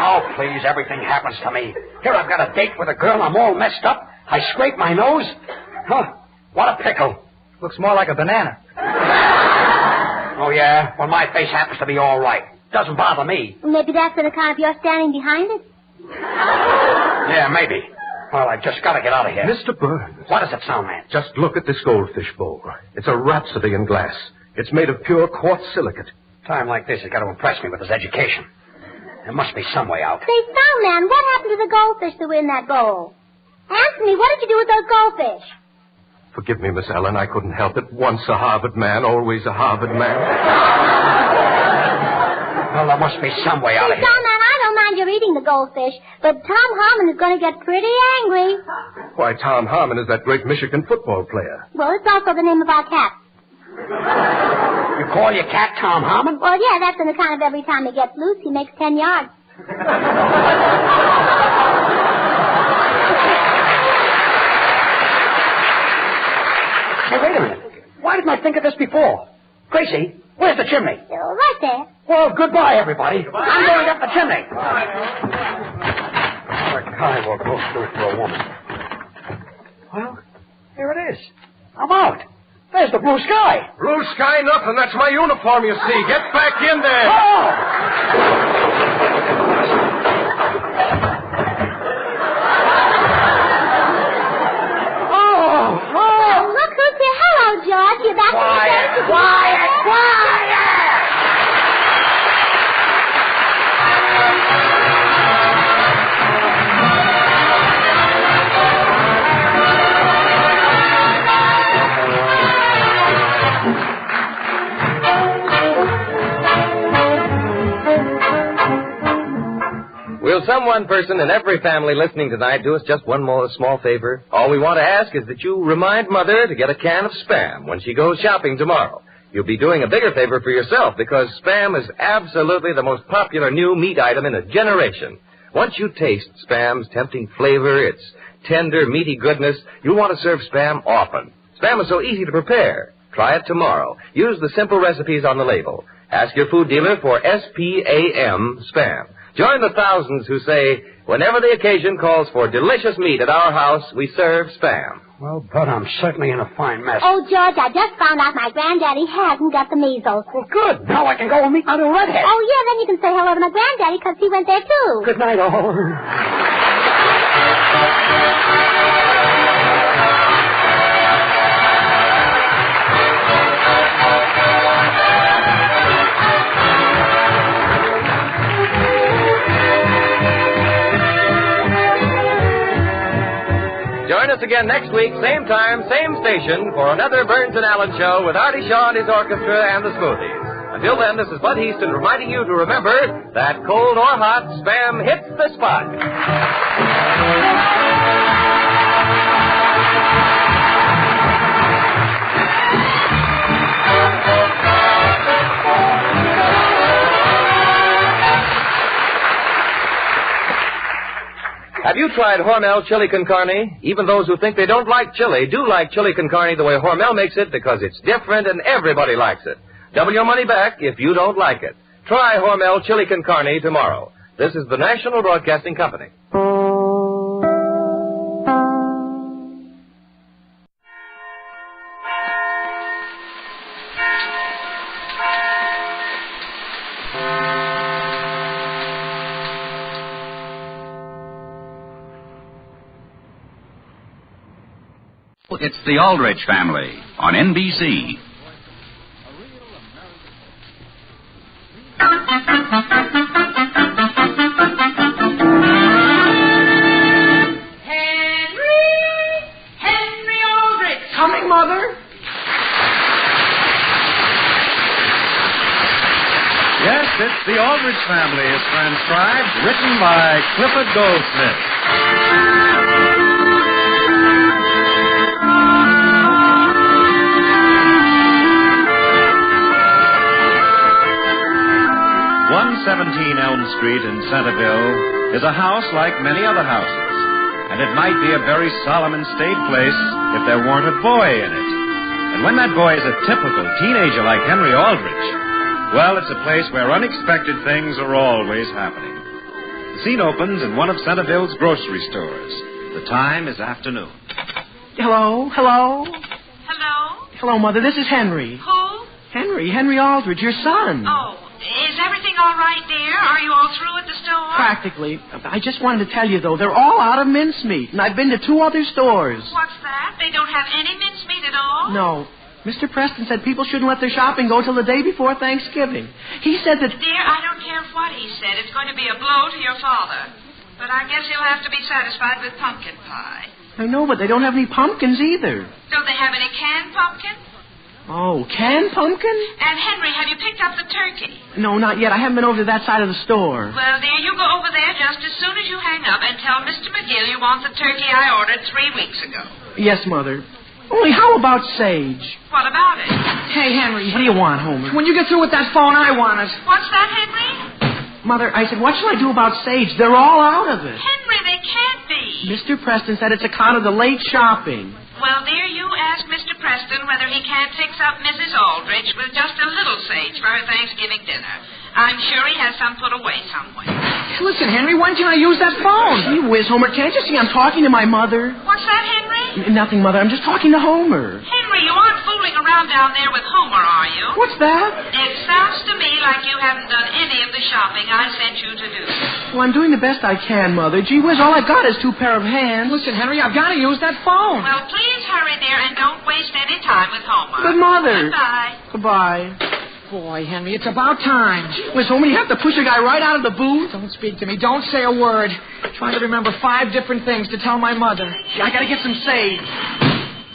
Oh, please, everything happens to me. Here I've got a date with a girl, I'm all messed up. I scrape my nose. Huh, what a pickle. Looks more like a banana. Oh, yeah? Well, my face happens to be all right. Doesn't bother me. Maybe that's on account of your standing behind it? Yeah, maybe. Well, I just got to get out of here. Mr. Burns. What does it sound, man? Just look at this goldfish bowl. It's a rhapsody in glass. It's made of pure quartz silicate. Time like this, he's got to impress me with his education. There must be some way out. Say, Soundman, what happened to the goldfish that were in that bowl? Answer me, what did you do with those goldfish? Forgive me, Miss Ellen, I couldn't help it. Once a Harvard man, always a Harvard man. Well, there must be some way out of here. Soundman, I don't mind you eating the goldfish, but Tom Harmon is going to get pretty angry. Why, Tom Harmon is that great Michigan football player. Well, it's also the name of our cat. You call your cat Tom Harmon? Well, yeah, that's on account of every time he gets loose, he makes 10 yards. Hey, wait a minute. Why didn't I think of this before? Gracie, where's the chimney? Right there. Well, goodbye, everybody. Goodbye. I'm going up the chimney. A guy will go through it for a woman. Well, here it is. I'm out. There's the blue sky. Blue sky nothing. That's my uniform, you see. Get back in there. Oh! Look who's here. Hello, George. You back in the Quiet! Will some one person in every family listening tonight do us just one more small favor? All we want to ask is that you remind Mother to get a can of Spam when she goes shopping tomorrow. You'll be doing a bigger favor for yourself because Spam is absolutely the most popular new meat item in a generation. Once you taste Spam's tempting flavor, its tender, meaty goodness, you'll want to serve Spam often. Spam is so easy to prepare. Try it tomorrow. Use the simple recipes on the label. Ask your food dealer for S-P-A-M, Spam. Join the thousands who say, whenever the occasion calls for delicious meat at our house, we serve Spam. Well, but I'm certainly in a fine mess. Oh, George, I just found out my granddaddy hasn't got the measles. Well, good. Now I can go and meet my little redhead. Oh, yeah, then you can say hello to my granddaddy because he went there, too. Good night, all. Join us again next week, same time, same station, for another Burns and Allen show with Artie Shaw and his orchestra and the Smoothies. Until then, this is Bud Easton reminding you to remember that cold or hot, Spam hits the spot. Have you tried Hormel chili con carne? Even those who think they don't like chili do like chili con carne the way Hormel makes it because it's different and everybody likes it. Double your money back if you don't like it. Try Hormel chili con carne tomorrow. This is the National Broadcasting Company. It's the Aldrich Family on NBC. Henry Aldrich! Coming, Mother? Yes, it's The Aldrich Family is transcribed, written by Clifford Goldsmith. 117 Elm Street in Centerville is a house like many other houses, and it might be a very solemn and staid place if there weren't a boy in it. And when that boy is a typical teenager like Henry Aldrich, well, it's a place where unexpected things are always happening. The scene opens in one of Centerville's grocery stores. The time is afternoon. Hello? Hello? Hello? Hello, Mother. This is Henry. Who? Henry Aldrich, your son. Oh, is everything all right, dear? Are you all through at the store? Practically. I just wanted to tell you, though, they're all out of mincemeat, and I've been to 2 other stores. What's that? They don't have any mincemeat at all? No. Mr. Preston said people shouldn't let their shopping go till the day before Thanksgiving. He said that... Dear, I don't care what he said. It's going to be a blow to your father. But I guess he'll have to be satisfied with pumpkin pie. I know, but they don't have any pumpkins either. Don't they have any canned pumpkin? Oh, canned pumpkin? And, Henry, have you picked up the turkey? No, not yet. I haven't been over to that side of the store. Well, dear, you go over there just as soon as you hang up and tell Mr. McGill you want the turkey I ordered 3 weeks ago. Yes, Mother. Only how about Sage? What about it? Hey, Henry. What do you want, Homer? When you get through with that phone, I want it. What's that, Henry? Mother, I said, what shall I do about Sage? They're all out of it. Henry, they can't be. Mr. Preston said it's account of the late shopping. Well, dear, you ask Mr. Preston whether he can't fix up Mrs. Aldrich with just a little sage for her Thanksgiving dinner. I'm sure he has some put away somewhere. Listen, Henry, when can I use that phone? Gee whiz, Homer, can't you see I'm talking to my mother? What's that, Henry? Nothing, Mother. I'm just talking to Homer. Henry, you aren't fooling around down there with Homer, are you? What's that? It sounds to me like you haven't done any of the shopping I sent you to do. Well, I'm doing the best I can, Mother. Gee whiz, all I've got is 2 pair of hands. Listen, Henry, I've got to use that phone. Well, please hurry, dear, and don't waste any time with Homer. But, Mother. Goodbye. Goodbye. Boy, Henry, it's about time. Was Homer, you have to push a guy right out of the booth? Don't speak to me. Don't say a word. Trying to remember 5 different things to tell my mother. I gotta get some sage.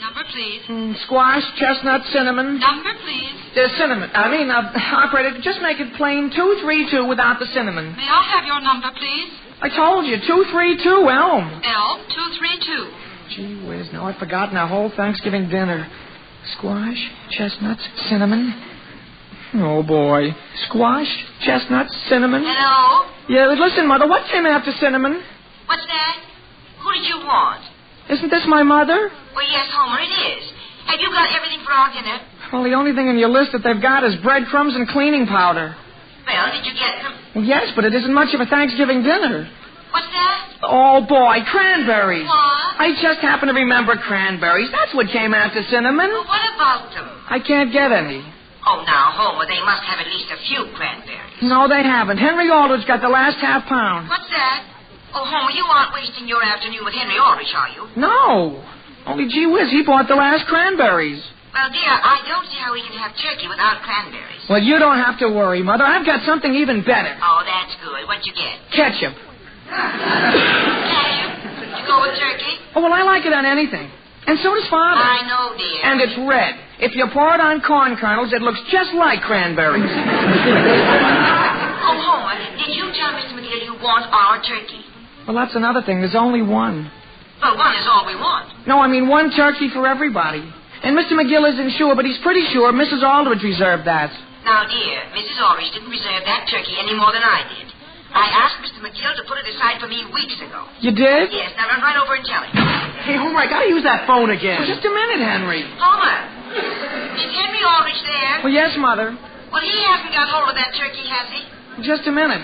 Number, please. Squash, chestnut, cinnamon. Number, please. Cinnamon. Operator, just make it plain 232 without the cinnamon. May I have your number, please? I told you, 232, Elm. Elm, 232. Gee whiz, now I've forgotten our whole Thanksgiving dinner. Squash, chestnuts, cinnamon. Oh, boy. Squash, chestnuts, cinnamon. Hello? Yeah, listen, Mother, what came after cinnamon? What's that? Who did you want? Isn't this my mother? Well, yes, Homer, it is. Have you got everything for our dinner? Well, the only thing in your list that they've got is breadcrumbs and cleaning powder. Well, did you get them? Well, yes, but it isn't much of a Thanksgiving dinner. What's that? Oh, boy, cranberries. What? I just happen to remember cranberries. That's what came after cinnamon. Well, what about them? I can't get any. Oh, now, Homer, they must have at least a few cranberries. No, they haven't. Henry Aldrich got the last half pound. What's that? Oh, Homer, you aren't wasting your afternoon with Henry Aldrich, are you? No. Only gee whiz, he bought the last cranberries. Well, dear, I don't see how we can have turkey without cranberries. Well, you don't have to worry, Mother. I've got something even better. Oh, that's good. What'd you get? Ketchup. Ketchup? Did you go with turkey? Oh, well, I like it on anything. And so does Father. I know, dear. And it's red. If you pour it on corn kernels, it looks just like cranberries. Oh, Homer, did you tell Mr. McGill you want our turkey? Well, that's another thing. There's only one. Well, one is all we want. No, I mean one turkey for everybody. And Mr. McGill isn't sure, but he's pretty sure Mrs. Aldrich reserved that. Now, dear, Mrs. Aldrich didn't reserve that turkey any more than I did. I asked Mr. McGill to put it aside for me weeks ago. You did? Yes, now run right over and tell him. Hey, Homer, I gotta use that phone again. Well, just a minute, Henry. Homer, is Henry Aldrich there? Well, yes, Mother. Well, he hasn't got hold of that turkey, has he? Just a minute.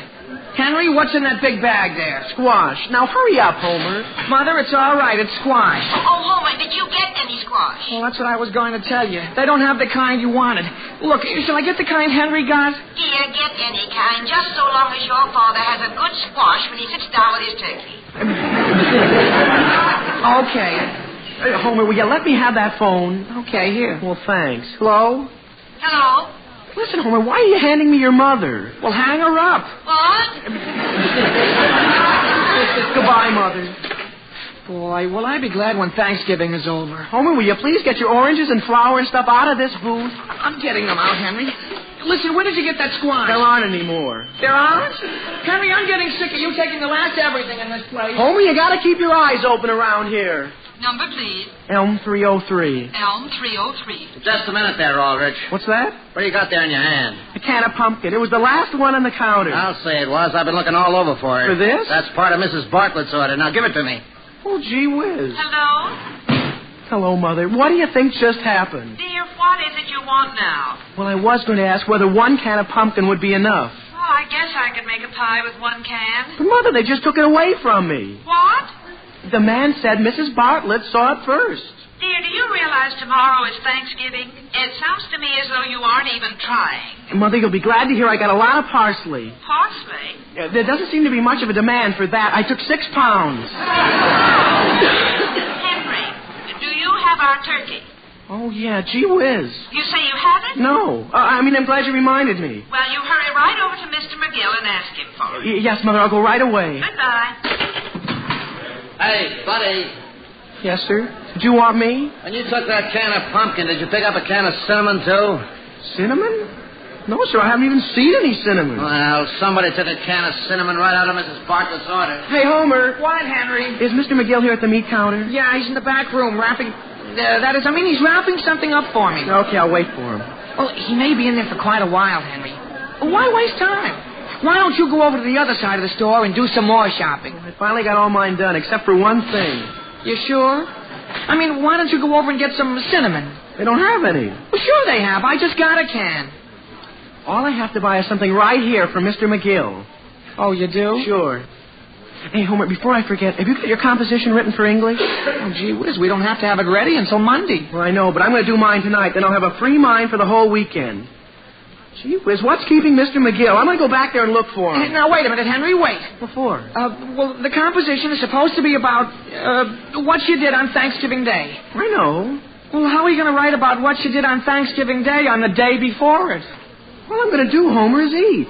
Henry, what's in that big bag there? Squash. Now, hurry up, Homer. Mother, it's all right. It's squash. Oh, Homer, did you get any squash? Well, that's what I was going to tell you. They don't have the kind you wanted. Look, shall I get the kind Henry got? Dear, get any kind, just so long as your father has a good squash when he sits down with his turkey. Okay. Hey, Homer, will you let me have that phone? Okay, here. Well, thanks. Hello? Hello? Listen, Homer, why are you handing me your mother? Well, hang her up. What? Goodbye, Mother. Boy, will I be glad when Thanksgiving is over. Homer, will you please get your oranges and flour and stuff out of this booth? I'm getting them out, Henry. Listen, where did you get that squash? There aren't any more. There aren't? Henry, I'm getting sick of you taking the last everything in this place. Homer, you gotta keep your eyes open around here. Number, please. Elm 303. Elm 303. Just a minute there, Aldrich. What's that? What do you got there in your hand? A can of pumpkin. It was the last one on the counter. I'll say it was. I've been looking all over for it. For this? That's part of Mrs. Bartlett's order. Now give it to me. Oh, gee whiz. Hello? Hello, Mother. What do you think just happened? Dear, what is it you want now? Well, I was going to ask whether one can of pumpkin would be enough. Well, I guess I could make a pie with one can. But, Mother, they just took it away from me. What? The man said Mrs. Bartlett saw it first. Dear, do you realize tomorrow is Thanksgiving? It sounds to me as though you aren't even trying. Mother, you'll be glad to hear I got a lot of parsley. Parsley? There doesn't seem to be much of a demand for that. I took 6 pounds. Henry, do you have our turkey? Oh, yeah, gee whiz. You say you haven't? No. I'm glad you reminded me. Well, you hurry right over to Mr. McGill and ask him for it. Yes, Mother, I'll go right away. Goodbye. Hey, buddy. Yes, sir? Did you want me? When you took that can of pumpkin, did you pick up a can of cinnamon, too? Cinnamon? No, sir, I haven't even seen any cinnamon. Well, somebody took a can of cinnamon right out of Mrs. Bartlett's order. Hey, Homer. What, Henry? Is Mr. McGill here at the meat counter? Yeah, he's in the back room wrapping... he's wrapping something up for me. Okay, I'll wait for him. Well, he may be in there for quite a while, Henry. Why waste time? Why don't you go over to the other side of the store and do some more shopping? I finally got all mine done, except for one thing. You sure? I mean, why don't you go over and get some cinnamon? They don't have any. Well, sure they have. I just got a can. All I have to buy is something right here from Mr. McGill. Oh, you do? Sure. Hey, Homer, before I forget, have you got your composition written for English? Oh, gee whiz, we don't have to have it ready until Monday. Well, I know, but I'm going to do mine tonight. Then I'll have a free mind for the whole weekend. Gee whiz, what's keeping Mr. McGill? I'm going to go back there and look for him. Now, wait a minute, Henry, wait. What for? Well, the composition is supposed to be about what you did on Thanksgiving Day. I know. Well, how are you going to write about what you did on Thanksgiving Day on the day before it? All I'm going to do, Homer, is eat.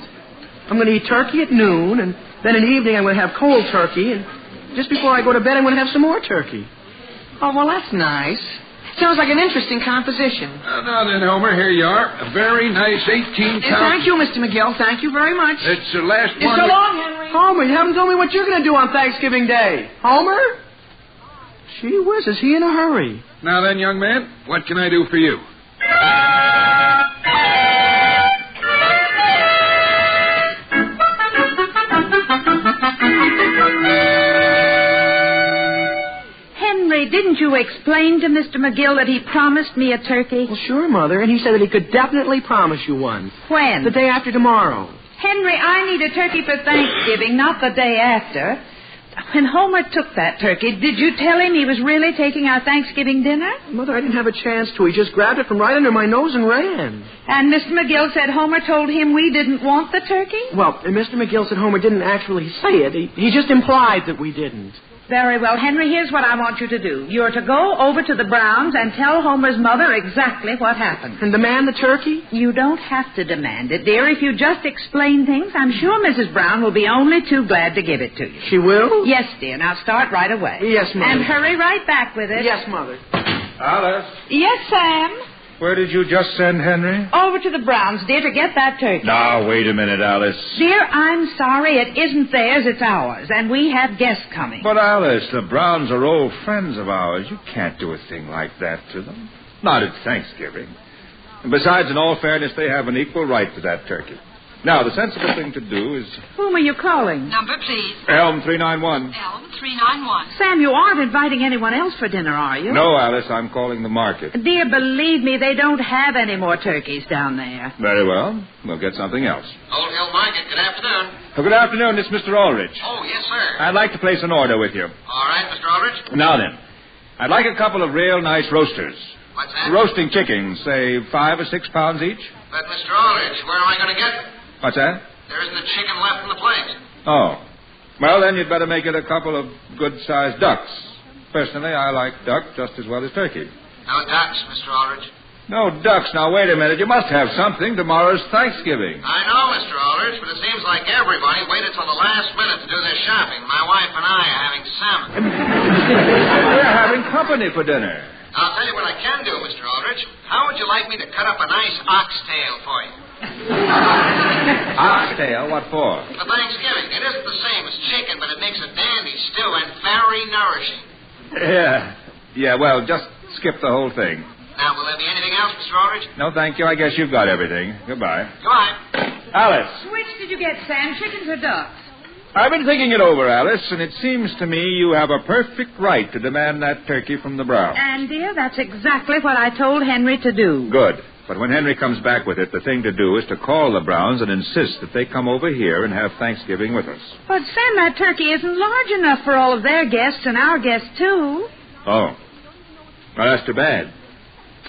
I'm going to eat turkey at noon, and then in the evening I'm going to have cold turkey, and just before I go to bed I'm going to have some more turkey. Oh, well, that's nice. Sounds like an interesting composition. Now then, Homer, here you are. A very nice 18-count... Thank you, Mr. McGill. Thank you very much. It's the last one... So long, Henry. Homer, you haven't told me what you're going to do on Thanksgiving Day. Homer? Gee whiz, is he in a hurry? Now then, young man, what can I do for you? Didn't you explain to Mr. McGill that he promised me a turkey? Well, sure, Mother, and he said that he could definitely promise you one. When? The day after tomorrow. Henry, I need a turkey for Thanksgiving, not the day after. When Homer took that turkey, did you tell him he was really taking our Thanksgiving dinner? Mother, I didn't have a chance to. He just grabbed it from right under my nose and ran. And Mr. McGill said Homer told him we didn't want the turkey? Well, Mr. McGill said Homer didn't actually say it. He just implied that we didn't. Very well, Henry, here's what I want you to do. You're to go over to the Browns and tell Homer's mother exactly what happened. And demand the turkey? You don't have to demand it, dear. If you just explain things, I'm sure Mrs. Brown will be only too glad to give it to you. She will? Yes, dear. Now start right away. Yes, Mother. And hurry right back with it. Yes, Mother. Alice? Yes, Sam? Where did you just send Henry? Over to the Browns, dear, to get that turkey. Now, wait a minute, Alice. Dear, I'm sorry. It isn't theirs, it's ours. And we have guests coming. But, Alice, the Browns are old friends of ours. You can't do a thing like that to them. Not at Thanksgiving. And besides, in all fairness, they have an equal right to that turkey. Now, the sensible thing to do is... Whom are you calling? Number, please. Elm 391. Elm 391. Sam, you aren't inviting anyone else for dinner, are you? No, Alice, I'm calling the market. Dear, believe me, they don't have any more turkeys down there. Very well. We'll get something else. Old Hill Market, good afternoon. Good afternoon. It's Mr. Aldrich. Oh, yes, sir. I'd like to place an order with you. All right, Mr. Aldrich. Now then, I'd like a couple of real nice roasters. What's that? Roasting chickens, say 5 or 6 pounds each. But, Mr. Aldrich, where am I going to get them? What's that? There isn't a chicken left in the place. Oh. Well, then you'd better make it a couple of good-sized ducks. Personally, I like duck just as well as turkey. No ducks, Mr. Aldrich. No ducks. Now, wait a minute. You must have something. Tomorrow's Thanksgiving. I know, Mr. Aldrich, but it seems like everybody waited till the last minute to do their shopping. My wife and I are having salmon. We're having company for dinner. I'll tell you what I can do, Mr. Aldrich. How would you like me to cut up a nice oxtail for you? Oxtail? What for? For Thanksgiving. It isn't the same as chicken, but it makes a dandy stew and very nourishing. Yeah, well, just skip the whole thing. Now, will there be anything else, Mr. Aldrich? No, thank you. I guess you've got everything. Goodbye. Goodbye. Alice. Which did you get, Sam, chickens or ducks? I've been thinking it over, Alice, and it seems to me you have a perfect right to demand that turkey from the Browns. And, dear, that's exactly what I told Henry to do. Good. But when Henry comes back with it, the thing to do is to call the Browns and insist that they come over here and have Thanksgiving with us. But, Sam, that turkey isn't large enough for all of their guests and our guests, too. Oh. Well, that's too bad.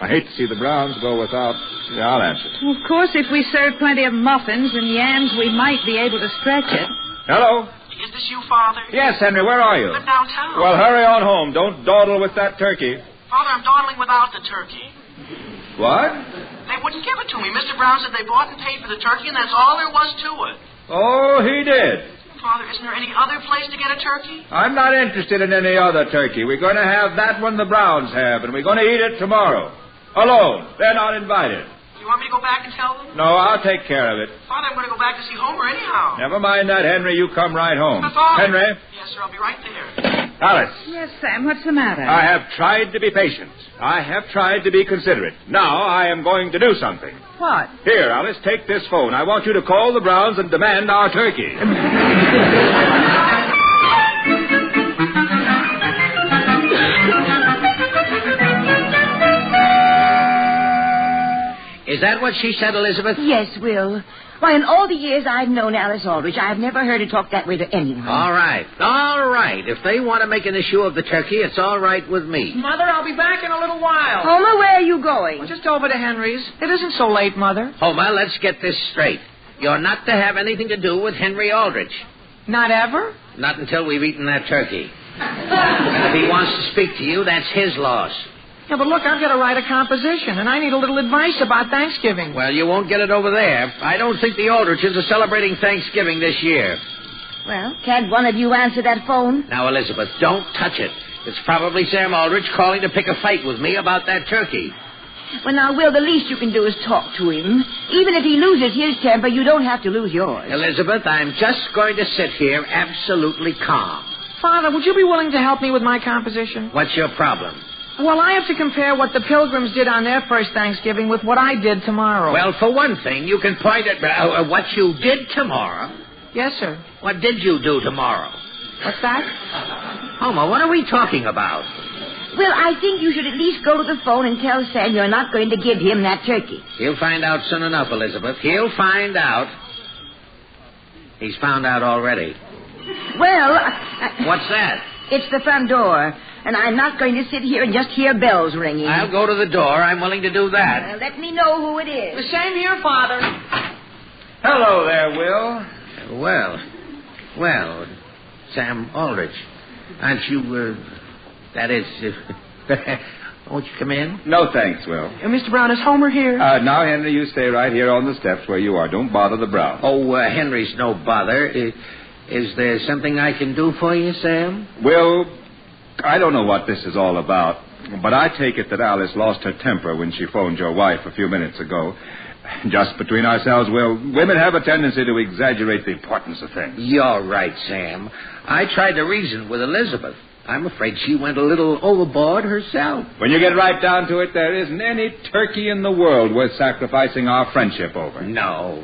I hate to see the Browns go without... Yeah, I'll answer. Of course, if we serve plenty of muffins and yams, we might be able to stretch it. Hello? Is this you, Father? Yes, Henry, where are you? I'm downtown. Well, hurry on home. Don't dawdle with that turkey. Father, I'm dawdling without the turkey. What? They wouldn't give it to me. Mr. Brown said they bought and paid for the turkey, and that's all there was to it. Oh, he did. Father, isn't there any other place to get a turkey? I'm not interested in any other turkey. We're going to have that one the Browns have, and we're going to eat it tomorrow. Alone. They're not invited. You want me to go back and tell them? No, I'll take care of it. Father, I'm going to go back to see Homer anyhow. Never mind that, Henry. You come right home. But Father... Henry? Yes, sir, I'll be right there. Alice. Yes, Sam, what's the matter? I have tried to be patient. I have tried to be considerate. Now I am going to do something. What? Here, Alice, take this phone. I want you to call the Browns and demand our turkey. Is that what she said, Elizabeth? Yes, Will. Why, in all the years I've known Alice Aldrich, I've never heard her talk that way to anyone. All right. If they want to make an issue of the turkey, it's all right with me. Mother, I'll be back in a little while. Homer, where are you going? Just over to Henry's. It isn't so late, Mother. Homer, let's get this straight. You're not to have anything to do with Henry Aldrich. Not ever? Not until we've eaten that turkey. And if he wants to speak to you, that's his loss. Yeah, but look, I've got to write a composition, and I need a little advice about Thanksgiving. Well, you won't get it over there. I don't think the Aldriches are celebrating Thanksgiving this year. Well, can't one of you answer that phone? Now, Elizabeth, don't touch it. It's probably Sam Aldrich calling to pick a fight with me about that turkey. Well, now, Will, the least you can do is talk to him. Even if he loses his temper, you don't have to lose yours. Elizabeth, I'm just going to sit here absolutely calm. Father, would you be willing to help me with my composition? What's your problem? Well, I have to compare what the Pilgrims did on their first Thanksgiving with what I did tomorrow. Well, for one thing, you can point at what you did tomorrow. Yes, sir. What did you do tomorrow? What's that? Homer, what are we talking about? Well, I think you should at least go to the phone and tell Sam you're not going to give him that turkey. He'll find out soon enough, Elizabeth. He'll find out. He's found out already. Well... What's that? It's the front door. And I'm not going to sit here and just hear bells ringing. I'll go to the door. I'm willing to do that. Well, let me know who it is. The same here, Father. Hello there, Will. Well, Sam Aldrich. Aren't you, that is... won't you come in? No, thanks, Will. Mr. Brown, is Homer here? Now, Henry, you stay right here on the steps where you are. Don't bother the Browns. Oh, Henry's no bother. Is there something I can do for you, Sam? Will... I don't know what this is all about. But I take it that Alice lost her temper when she phoned your wife a few minutes ago. Just between ourselves, Will, women have a tendency to exaggerate the importance of things. You're right, Sam. I tried to reason with Elizabeth. I'm afraid she went a little overboard herself. When you get right down to it, there isn't any turkey in the world worth sacrificing our friendship over. No,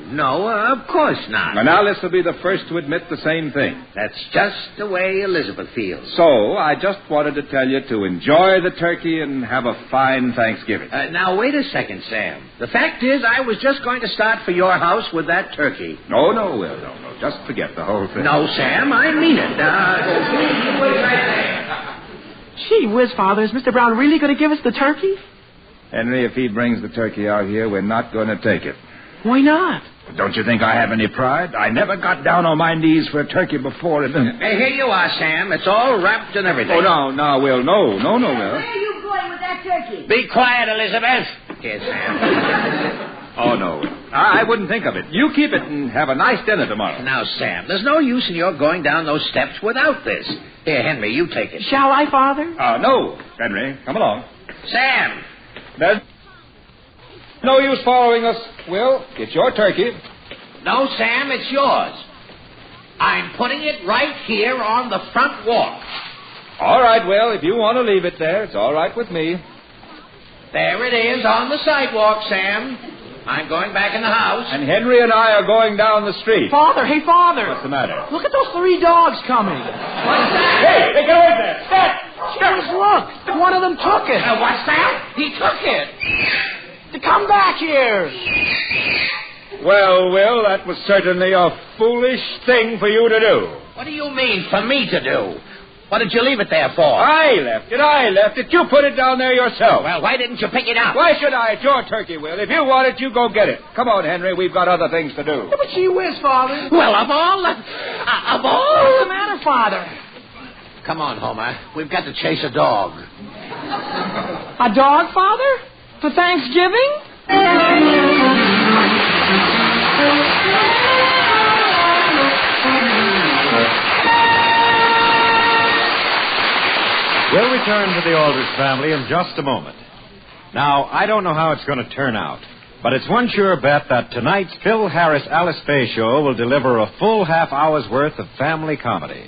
of course not. And Alice will be the first to admit the same thing. That's just the way Elizabeth feels. So, I just wanted to tell you to enjoy the turkey and have a fine Thanksgiving. Now, wait a second, Sam. The fact is, I was just going to start for your house with that turkey. No, Will, no. Just forget the whole thing. No, Sam, I mean it. Wait right there. Gee whiz, Father, is Mr. Brown really going to give us the turkey? Henry, if he brings the turkey out here, we're not going to take it. Why not? Don't you think I have any pride? I never got down on my knees for a turkey before. Hey, here you are, Sam. It's all wrapped and everything. Oh, no, Will. No, Will. Where are you going with that turkey? Be quiet, Elizabeth. Here, Sam. Oh, no. I wouldn't think of it. You keep it and have a nice dinner tomorrow. Now, Sam, there's no use in your going down those steps without this. Here, Henry, you take it. Shall I, Father? No, Henry. Come along. Sam! There's no use following us, Will. It's your turkey. No, Sam, it's yours. I'm putting it right here on the front walk. All right, Will. If you want to leave it there, it's all right with me. There it is on the sidewalk, Sam. I'm going back in the house. And Henry and I are going down the street. Father, hey, Father. What's the matter? Look at those 3 dogs coming. What's that? Hey, get away there. Stop. Jeez, look. One of them took it. What's that? He took it. To come back here. Well, Will, that was certainly a foolish thing for you to do. What do you mean, for me to do? What did you leave it there for? I left it. You put it down there yourself. Well, why didn't you pick it up? Why should I? It's your turkey, Will. If you want it, you go get it. Come on, Henry. We've got other things to do. But gee whiz, Father. Well, of all... What's the matter, Father? Come on, Homer. We've got to chase a dog. A dog, Father? For Thanksgiving? We'll return to the Aldrich family in just a moment. Now, I don't know how it's going to turn out, but it's one sure bet that tonight's Phil Harris Alice Faye show will deliver a full half hour's worth of family comedy.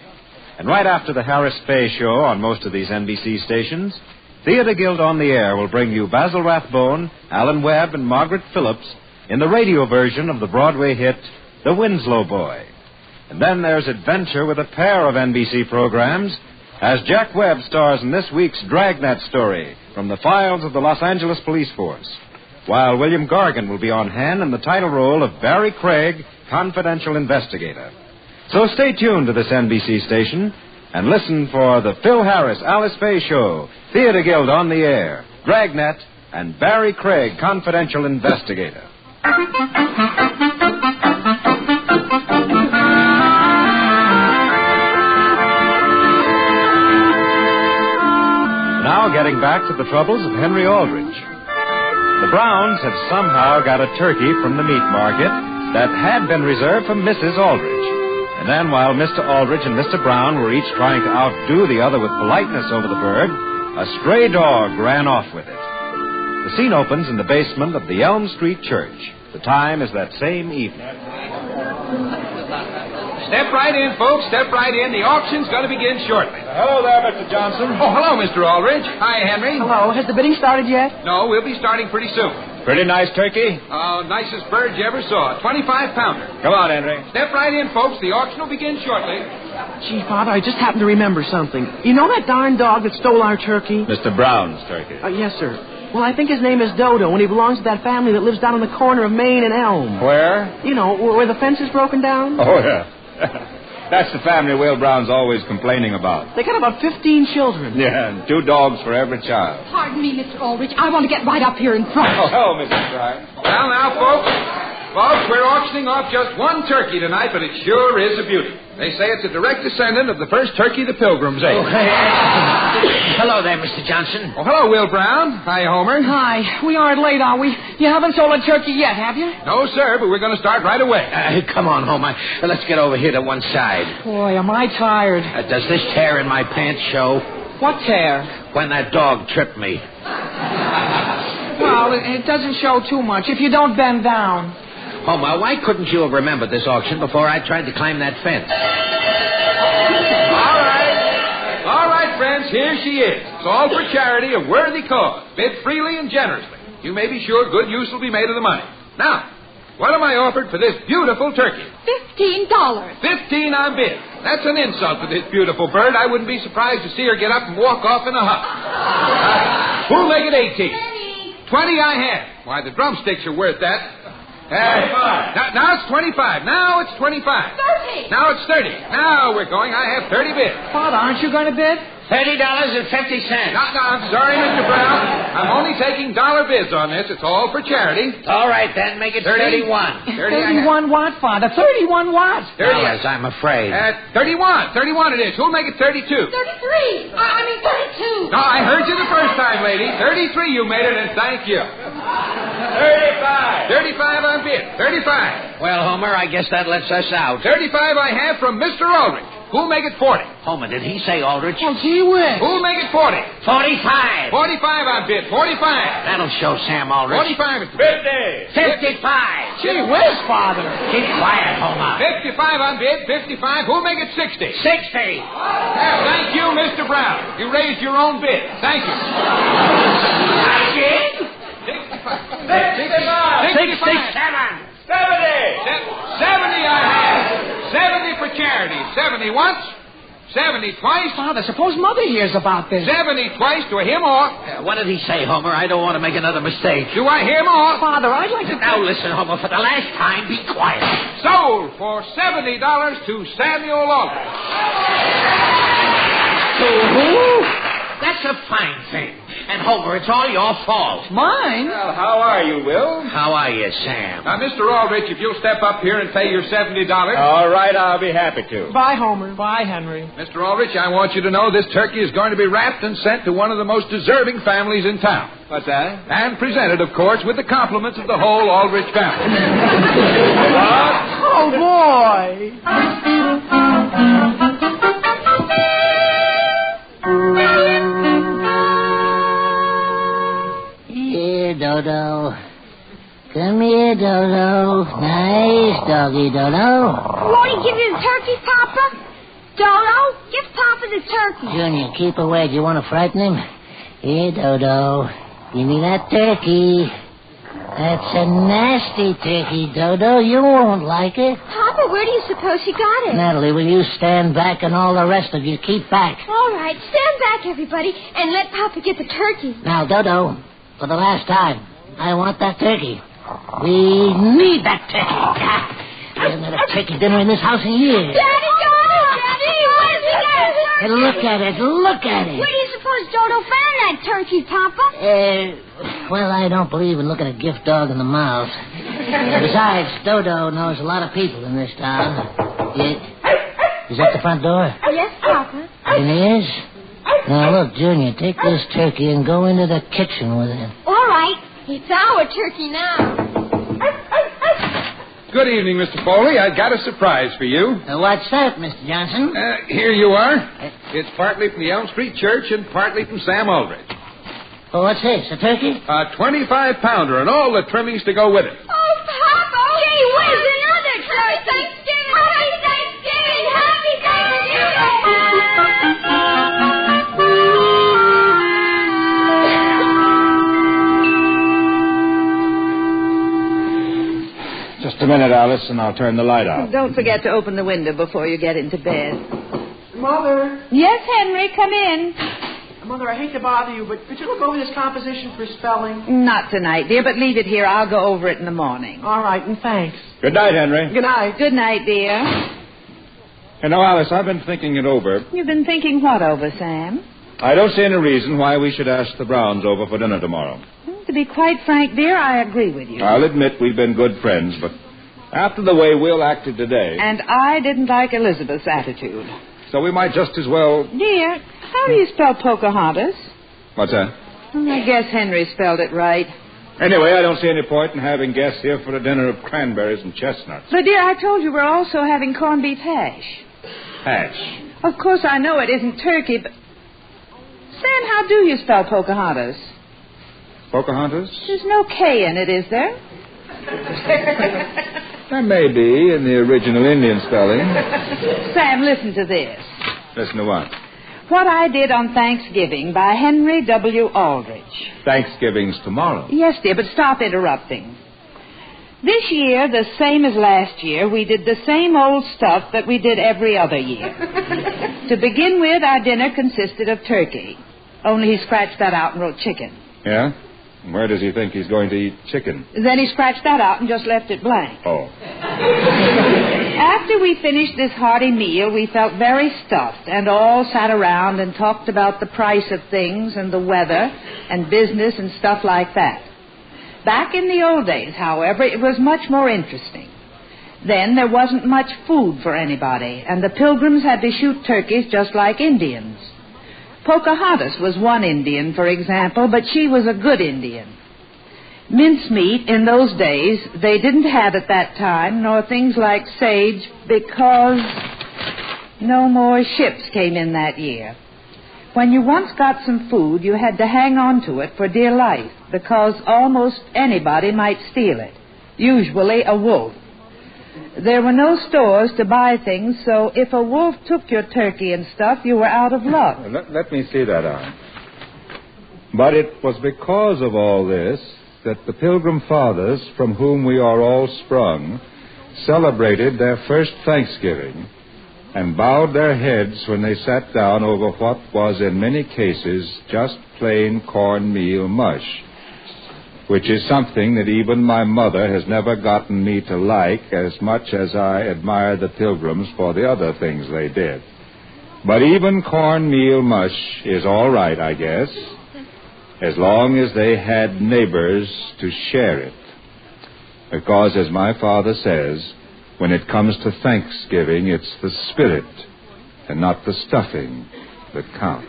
And right after the Harris Faye show on most of these NBC stations, Theater Guild on the Air will bring you Basil Rathbone, Alan Webb, and Margaret Phillips in the radio version of the Broadway hit, The Winslow Boy. And then there's adventure with a pair of NBC programs as Jack Webb stars in this week's Dragnet story from the files of the Los Angeles Police Force, while William Gargan will be on hand in the title role of Barry Craig, confidential investigator. So stay tuned to this NBC station and listen for the Phil Harris Alice Faye Show, Theater Guild on the Air, Dragnet, and Barry Craig, confidential investigator. Now getting back to the troubles of Henry Aldrich. The Browns had somehow got a turkey from the meat market that had been reserved for Mrs. Aldrich. And then while Mr. Aldrich and Mr. Brown were each trying to outdo the other with politeness over the bird, a stray dog ran off with it. The scene opens in the basement of the Elm Street Church. The time is that same evening. Step right in, folks. Step right in. The auction's going to begin shortly. Hello there, Mr. Johnson. Oh, hello, Mr. Aldrich. Hi, Henry. Hello. Has the bidding started yet? No, we'll be starting pretty soon. Pretty nice turkey. Nicest bird you ever saw. 25-pounder. Come on, Henry. Step right in, folks. The auction will begin shortly. Gee, Father, I just happened to remember something. You know that darn dog that stole our turkey? Mr. Brown's turkey. Yes, sir. Well, I think his name is Dodo, and he belongs to that family that lives down on the corner of Main and Elm. Where? You know, where the fence is broken down. Oh, yeah. That's the family Will Brown's always complaining about. They got about 15 children. Yeah, and 2 dogs for every child. Pardon me, Mr. Aldrich. I want to get right up here in front. Oh, hello, Mrs. Fry. Well, now, folks, we're auctioning off just one turkey tonight, but it sure is a beauty. They say it's a direct descendant of the first turkey the Pilgrims ate. Oh, hey. Hello there, Mr. Johnson. Oh, hello, Will Brown. Hi, Homer. Hi. We aren't late, are we? You haven't sold a turkey yet, have you? No, sir, but we're going to start right away. Come on, Homer. Let's get over here to one side. Boy, am I tired. Does this tear in my pants show? What tear? when that dog tripped me. Well, it doesn't show too much if you don't bend down. Homer, why couldn't you have remembered this auction before I tried to climb that fence? All right, friends, here she is. It's all for charity, a worthy cause. Bid freely and generously. You may be sure good use will be made of the money. Now, what am I offered for this beautiful turkey? $15. 15 on bid. That's an insult to this beautiful bird. I wouldn't be surprised to see her get up and walk off in a huff. Who'll make it 18? 20 I have. Why, the drumsticks are worth that. 25. Now it's 25. Now it's 25. 30. Now it's 30. Now we're going. I have 30 bids. Father, aren't you going to bid? $30.50. No, I'm sorry, Mr. Brown. I'm only taking dollar bids on this. It's all for charity. All right, then, make it 31. 31 what, Father? 31 what? 30. Yes, I'm afraid. 31. 31 it is. Who'll make it 32? 33. I mean 32. No, I heard you the first time, lady. 33 you made it, and thank you. 35. 35 on bid. 35. Well, Homer, I guess that lets us out. 35 I have from Mr. Aldrich. Who'll make it 40? Homer, did he say Aldrich? Oh, gee whiz. Who'll make it 40? 45. 45 on bid. 45. That'll show Sam Aldrich. 45. 55. Gee whiz, Father. Keep quiet, Homer. 55 on bid. 55. Who'll make it 60? 60. Thank you, Mr. Brown. You raised your own bid. Thank you. I did? 65. 67. 70 I have. 70 for charity. 70 once. 70 twice. Father, suppose Mother hears about this. 70 twice. Do I hear more? What did he say, Homer? I don't want to make another mistake. Do I hear more? Father, I'd like to... Now listen, Homer, for the last time, be quiet. Sold for $70 to Samuel Aldrich. To who? That's a fine thing. And, Homer, it's all your fault. Mine? Well, how are you, Will? How are you, Sam? Now, Mr. Aldrich, if you'll step up here and pay your $70. All right, I'll be happy to. Bye, Homer. Bye, Henry. Mr. Aldrich, I want you to know this turkey is going to be wrapped and sent to one of the most deserving families in town. What's that? And presented, of course, with the compliments of the whole Aldrich family. Oh, boy. Here, Dodo. Come here, Dodo. Nice doggy, Dodo. Won't he give you the turkey, Papa? Dodo, give Papa the turkey. Junior, keep away. Do you want to frighten him? Here, Dodo. Give me that turkey. That's a nasty turkey, Dodo. You won't like it. Papa, where do you suppose he got it? Natalie, will you stand back and all the rest of you keep back? All right, stand back, everybody, and let Papa get the turkey. Now, Dodo, for the last time, I want that turkey. We need that turkey. I haven't had a turkey dinner in this house in years. Daddy, Dodo! Daddy, where's he got a turkey? Hey, look at it, look at it. Where do you suppose Dodo found that turkey, Papa? Well, I don't believe in looking a gift dog in the mouth. Besides, Dodo knows a lot of people in this town. Is that the front door? Yes, Papa. It is? Now, look, Junior, take this turkey and go into the kitchen with it. All right. It's our turkey now. Good evening, Mr. Foley. I've got a surprise for you. What's that, Mr. Johnson? Here you are. It's partly from the Elm Street Church and partly from Sam Aldrich. Oh, what's this, a turkey? A 25-pounder and all the trimmings to go with it. Oh, Papa! Gee whiz, another turkey! Thanksgiving! Happy Thanksgiving! Happy Thanksgiving! Just a minute, Alice, and I'll turn the light out. Don't forget to open the window before you get into bed. Mother. Yes, Henry, come in. Mother, I hate to bother you, but could you look over this composition for spelling? Not tonight, dear, but leave it here. I'll go over it in the morning. All right, and thanks. Good night, Henry. Good night. Good night, dear. You know, Alice, I've been thinking it over. You've been thinking what over, Sam? I don't see any reason why we should ask the Browns over for dinner tomorrow. To be quite frank, dear, I agree with you. I'll admit we've been good friends, but after the way Will acted today... And I didn't like Elizabeth's attitude. So we might just as well... Dear, how do you spell Pocahontas? What's that? I guess Henry spelled it right. Anyway, I don't see any point in having guests here for a dinner of cranberries and chestnuts. But, dear, I told you we're also having corned beef hash. Hash. Of course, I know it isn't turkey, but... Sam, how do you spell Pocahontas? Pocahontas? There's no K in it, is there? There may be in the original Indian spelling. Sam, listen to this. Listen to what? What I Did on Thanksgiving by Henry W. Aldrich. Thanksgiving's tomorrow. Yes, dear, but stop interrupting. This year, the same as last year, we did the same old stuff that we did every other year. To begin with, our dinner consisted of turkey. Only he scratched that out and wrote chicken. Yeah? Where does he think he's going to eat chicken? Then he scratched that out and just left it blank. Oh. After we finished this hearty meal, we felt very stuffed and all sat around and talked about the price of things and the weather and business and stuff like that. Back in the old days, however, it was much more interesting. Then there wasn't much food for anybody, and the pilgrims had to shoot turkeys just like Indians. Pocahontas was one Indian, for example, but she was a good Indian. Mincemeat in those days they didn't have at that time, nor things like sage, because no more ships came in that year. When you once got some food, you had to hang on to it for dear life, because almost anybody might steal it, usually a wolf. There were no stores to buy things, so if a wolf took your turkey and stuff, you were out of luck. Let me see that, Aunt. But it was because of all this that the Pilgrim Fathers, from whom we are all sprung, celebrated their first Thanksgiving and bowed their heads when they sat down over what was in many cases just plain cornmeal mush, which is something that even my mother has never gotten me to like as much as I admire the Pilgrims for the other things they did. But even cornmeal mush is all right, I guess, as long as they had neighbors to share it. Because, as my father says, when it comes to Thanksgiving, it's the spirit and not the stuffing that counts.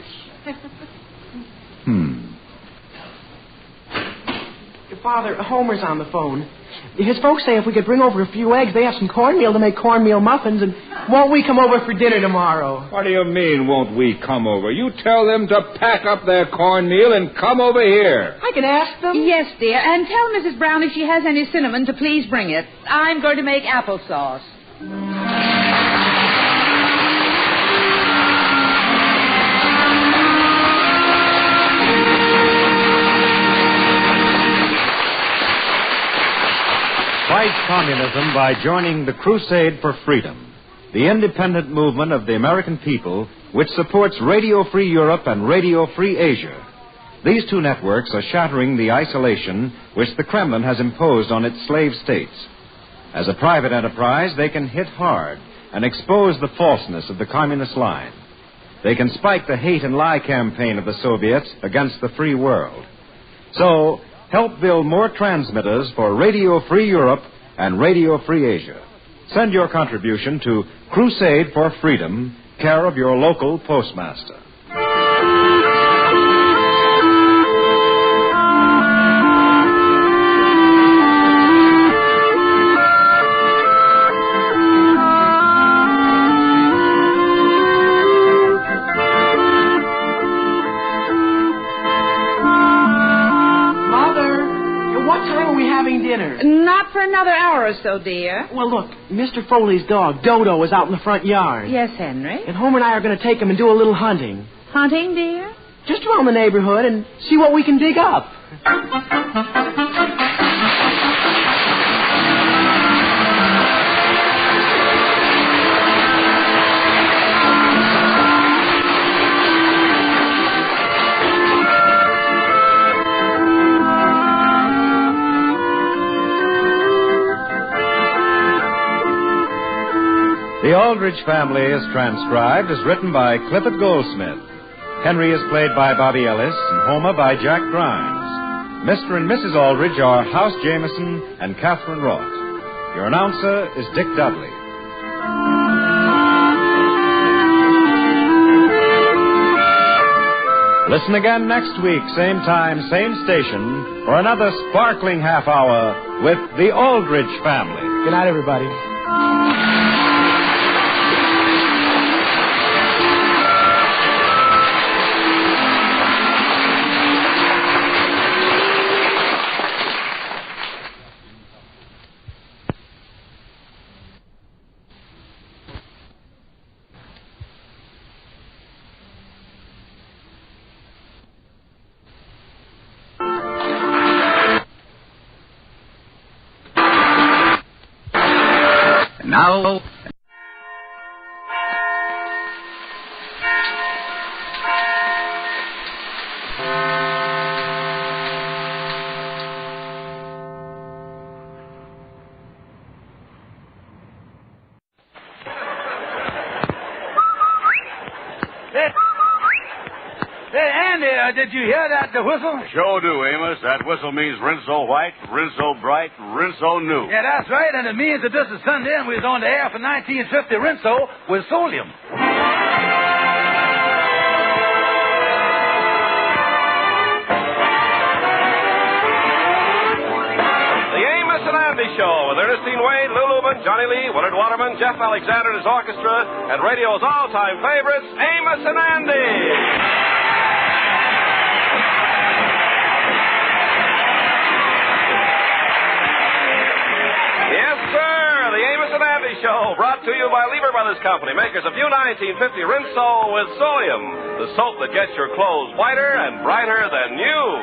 Father, Homer's on the phone. His folks say if we could bring over a few eggs, they have some cornmeal to make cornmeal muffins, and won't we come over for dinner tomorrow? What do you mean, won't we come over? You tell them to pack up their cornmeal and come over here. I can ask them. Yes, dear, and tell Mrs. Brown if she has any cinnamon to please bring it. I'm going to make applesauce. Fight communism by joining the Crusade for Freedom, the independent movement of the American people which supports Radio Free Europe and Radio Free Asia. These two networks are shattering the isolation which the Kremlin has imposed on its slave states. As a private enterprise, they can hit hard and expose the falseness of the communist line. They can spike the hate and lie campaign of the Soviets against the free world. So, help build more transmitters for Radio Free Europe and Radio Free Asia. Send your contribution to Crusade for Freedom, care of your local postmaster. Not for another hour or so, dear. Well, look, Mr. Foley's dog, Dodo, is out in the front yard. Yes, Henry? And Homer and I are going to take him and do a little hunting. Hunting, dear? Just around the neighborhood and see what we can dig up. The Aldrich Family is transcribed as written by Clifford Goldsmith. Henry is played by Bobby Ellis and Homer by Jack Grimes. Mr. and Mrs. Aldrich are House Jameson and Catherine Roth. Your announcer is Dick Dudley. Listen again next week, same time, same station, for another sparkling half hour with the Aldrich Family. Good night, everybody. Now... Did you hear that, the whistle? Sure do, Amos. That whistle means Rinso white, Rinso bright, Rinso new. Yeah, that's right, and it means that this is Sunday and we was on the air for 1950 Rinso with Solium. The Amos and Andy Show with Ernestine Wade, Lou Lubin, Johnny Lee, Willard Waterman, Jeff Alexander and his orchestra, and radio's all-time favorites, Amos and Andy. Show brought to you by Lever Brothers Company, makers of U1950 Rinso with Solium, the soap that gets your clothes whiter and brighter than new.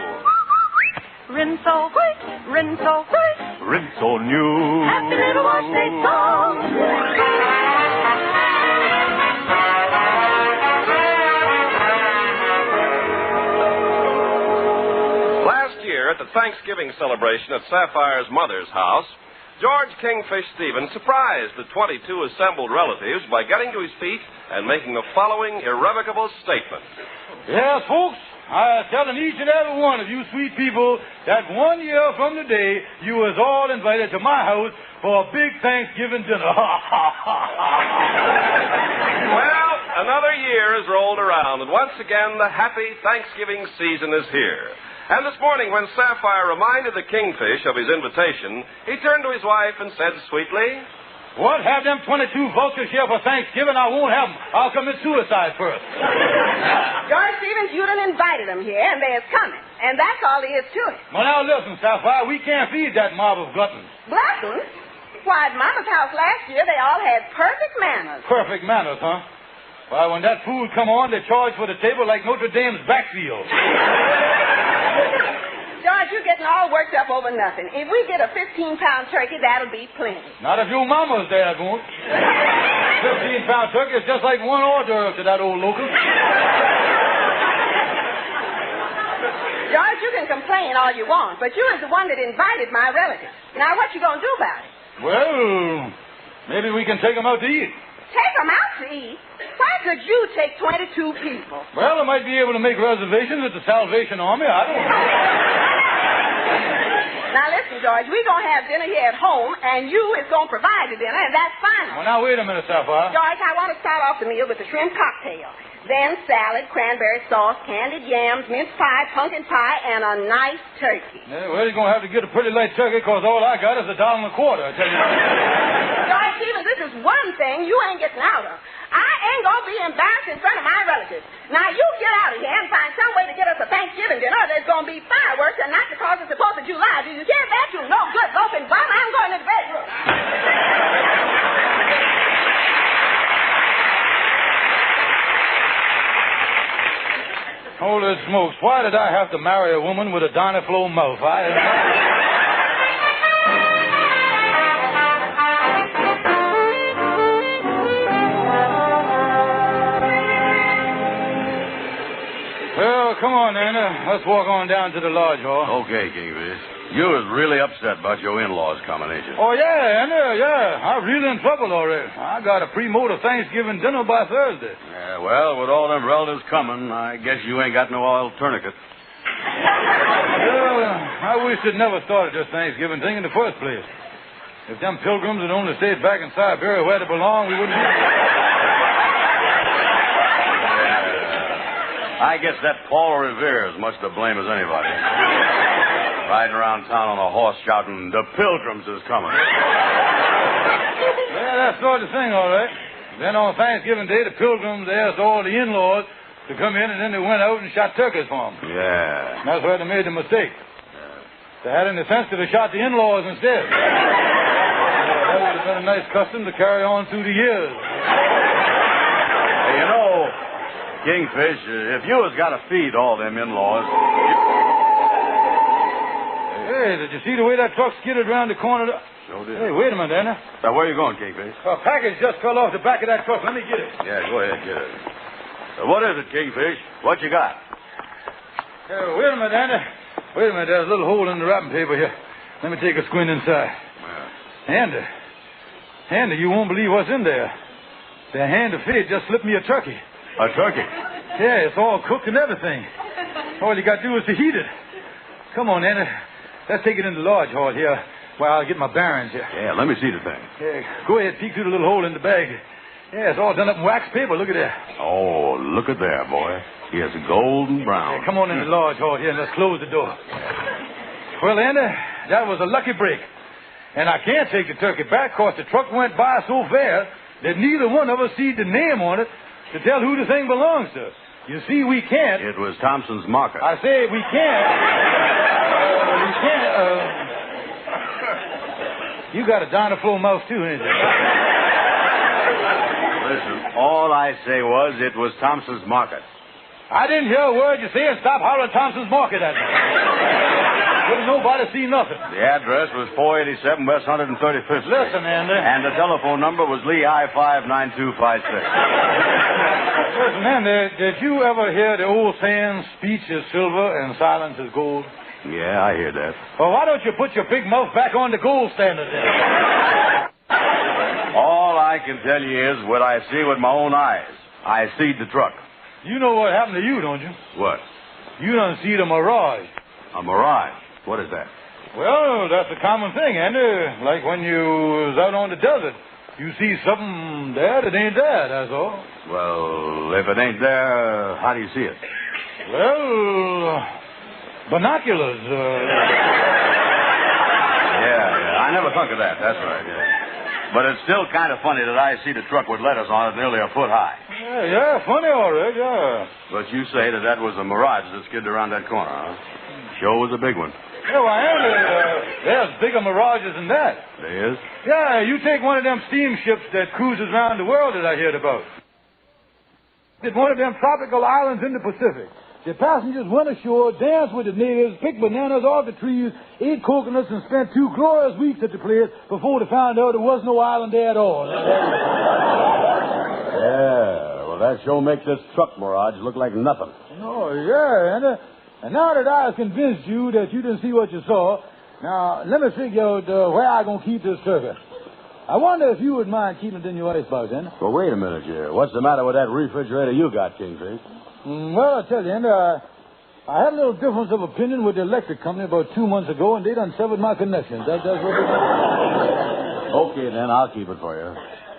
Rinso white, Rinso white, Rinso new. Happy little wash day song. Last year at the Thanksgiving celebration at Sapphire's mother's house, George Kingfish Stevens surprised the 22 assembled relatives by getting to his feet and making the following irrevocable statement. Yes, folks, I'm telling each and every one of you sweet people that 1 year from today, you is all invited to my house for a big Thanksgiving dinner. Well, another year has rolled around, and once again the happy Thanksgiving season is here. And this morning, when Sapphire reminded the Kingfish of his invitation, he turned to his wife and said sweetly, "What, have them 22 vultures here for Thanksgiving? I won't have them. I'll commit suicide first." George Stevens, you done invited them here, and they're coming. And that's all there is to it. Well, now listen, Sapphire, we can't feed that mob of gluttons. Gluttons? Why, at Mama's house last year, they all had perfect manners. Perfect manners, huh? Why, when that food come on, they charge for the table like Notre Dame's backfield. George, you're getting all worked up over nothing. If we get a 15-pound turkey, that'll be plenty. Not if your mama's there, it won't. 15-pound turkey is just like one hors d'oeuvre to that old local. George, you can complain all you want, but you is the one that invited my relatives. Now, what you gonna do about it? Well, maybe we can take them out to eat. Take them out to eat? Why could you take 22 people? Well, I might be able to make reservations at the Salvation Army. I don't know. Now, listen, George, we're going to have dinner here at home, and you is going to provide the dinner, and that's final. Well, now, wait a minute, Sapphire. George, I want to start off the meal with the shrimp cocktail. Then salad, cranberry sauce, candied yams, mince pie, pumpkin pie, and a nice turkey. Yeah, well, you're going to have to get a pretty light turkey, because all I got is $1.25, I tell you. George Stevens, this is one thing you ain't getting out of. I ain't going to be embarrassed in front of my relatives. Now, you get out of here and find some way to get us a Thanksgiving dinner. There's going to be fireworks, and not because it's the 4th of July. Do you hear that, you no good loafing bum? I'm going to the bedroom. Holy smokes, why did I have to marry a woman with a Dynaflow mouth? Well, come on, Anna. Let's walk on down to the lodge hall. Okay, Kingfish. You was really upset about your in-laws coming, ain't you? Oh, yeah, Anna, yeah. I'm really in trouble already. I got a pre-motor Thanksgiving dinner by Thursday. Yeah, well, with all them relatives coming, I guess you ain't got no oil tourniquet. Well, I wish they'd never started this Thanksgiving thing in the first place. If them pilgrims had only stayed back in Siberia where they belong, we wouldn't be... I guess that Paul Revere is much to blame as anybody. Riding around town on a horse shouting, "The Pilgrims is coming." Yeah, that's sort of thing, all right. Then on Thanksgiving Day, the Pilgrims asked all the in-laws to come in, and then they went out and shot turkeys for them. Yeah. That's where they made the mistake. They had any sense to have shot the in-laws instead. That would have been a nice custom to carry on through the years. Hey, you know, Kingfish, if you was got to feed all them in-laws... Hey, did you see the way that truck skidded around the corner? No deal. Hey, wait a minute, Anna. Now, where are you going, Kingfish? A package just fell off the back of that truck. Let me get it. Yeah, go ahead, get it. What is it, Kingfish? What you got? Wait a minute, Anna. Wait a minute. There's a little hole in the wrapping paper here. Let me take a squint inside. Andy, you won't believe what's in there. The hand of fate just slipped me a turkey. A turkey? Yeah, it's all cooked and everything. All you got to do is to heat it. Come on, Andy. Let's take it in the lodge hall here while I get my bearings here. Yeah, let me see the thing. Yeah, go ahead, peek through the little hole in the bag. Yeah, it's all done up in wax paper. Look at that. Oh, look at there, boy. Yes, golden brown. Yeah, come on in the lodge hall here and let's close the door. Well, Andy, that was a lucky break. And I can't take the turkey back because the truck went by so fast that neither one of us see the name on it to tell who the thing belongs to. You see, we can't. It was Thompson's market. I say we can't. We can't. You got a dynaflow mouth, too, ain't you? Listen, all I say was it was Thompson's market. I didn't hear a word you say and stop hollering Thompson's market at me. Couldn't nobody see nothing. The address was 487 West 135th Street. Listen, Andy. And the telephone number was Lehigh 59256. Listen, Andy, did you ever hear the old saying, speech is silver and silence is gold? Yeah, I hear that. Well, why don't you put your big mouth back on the gold standard then? All I can tell you is what I see with my own eyes. I seed the truck. You know what happened to you, don't you? What? You done see the mirage. A mirage? What is that? Well, that's a common thing, Andy. Like when you was out on the desert. You see something there that ain't there, that's all. Well, if it ain't there, how do you see it? Well, binoculars. Yeah, I never thought of that. That's right, yeah. But it's still kind of funny that I see the truck with letters on it nearly a foot high. Yeah, funny, all right, yeah. But you say that was a mirage that skidded around that corner, huh? Sure was a big one. Yeah, well, Andy, there's bigger mirages than that. There is? Yeah, you take one of them steamships that cruises around the world that I heard about. It's one of them tropical islands in the Pacific. The passengers went ashore, danced with the natives, picked bananas off the trees, ate coconuts, and spent 2 glorious weeks at the place before they found out there was no island there at all. Yeah, well, that sure makes this truck mirage look like nothing. Oh, yeah, and now that I have convinced you that you didn't see what you saw, now let me figure out where I'm going to keep this turkey. I wonder if you would mind keeping it in your icebox, then. Well, wait a minute, here. What's the matter with that refrigerator you got, Kingfish? Well, I'll tell you, Andy, I had a little difference of opinion with the electric company about 2 months ago, and they done severed my connections. That's what they did. Okay, then, I'll keep it for you.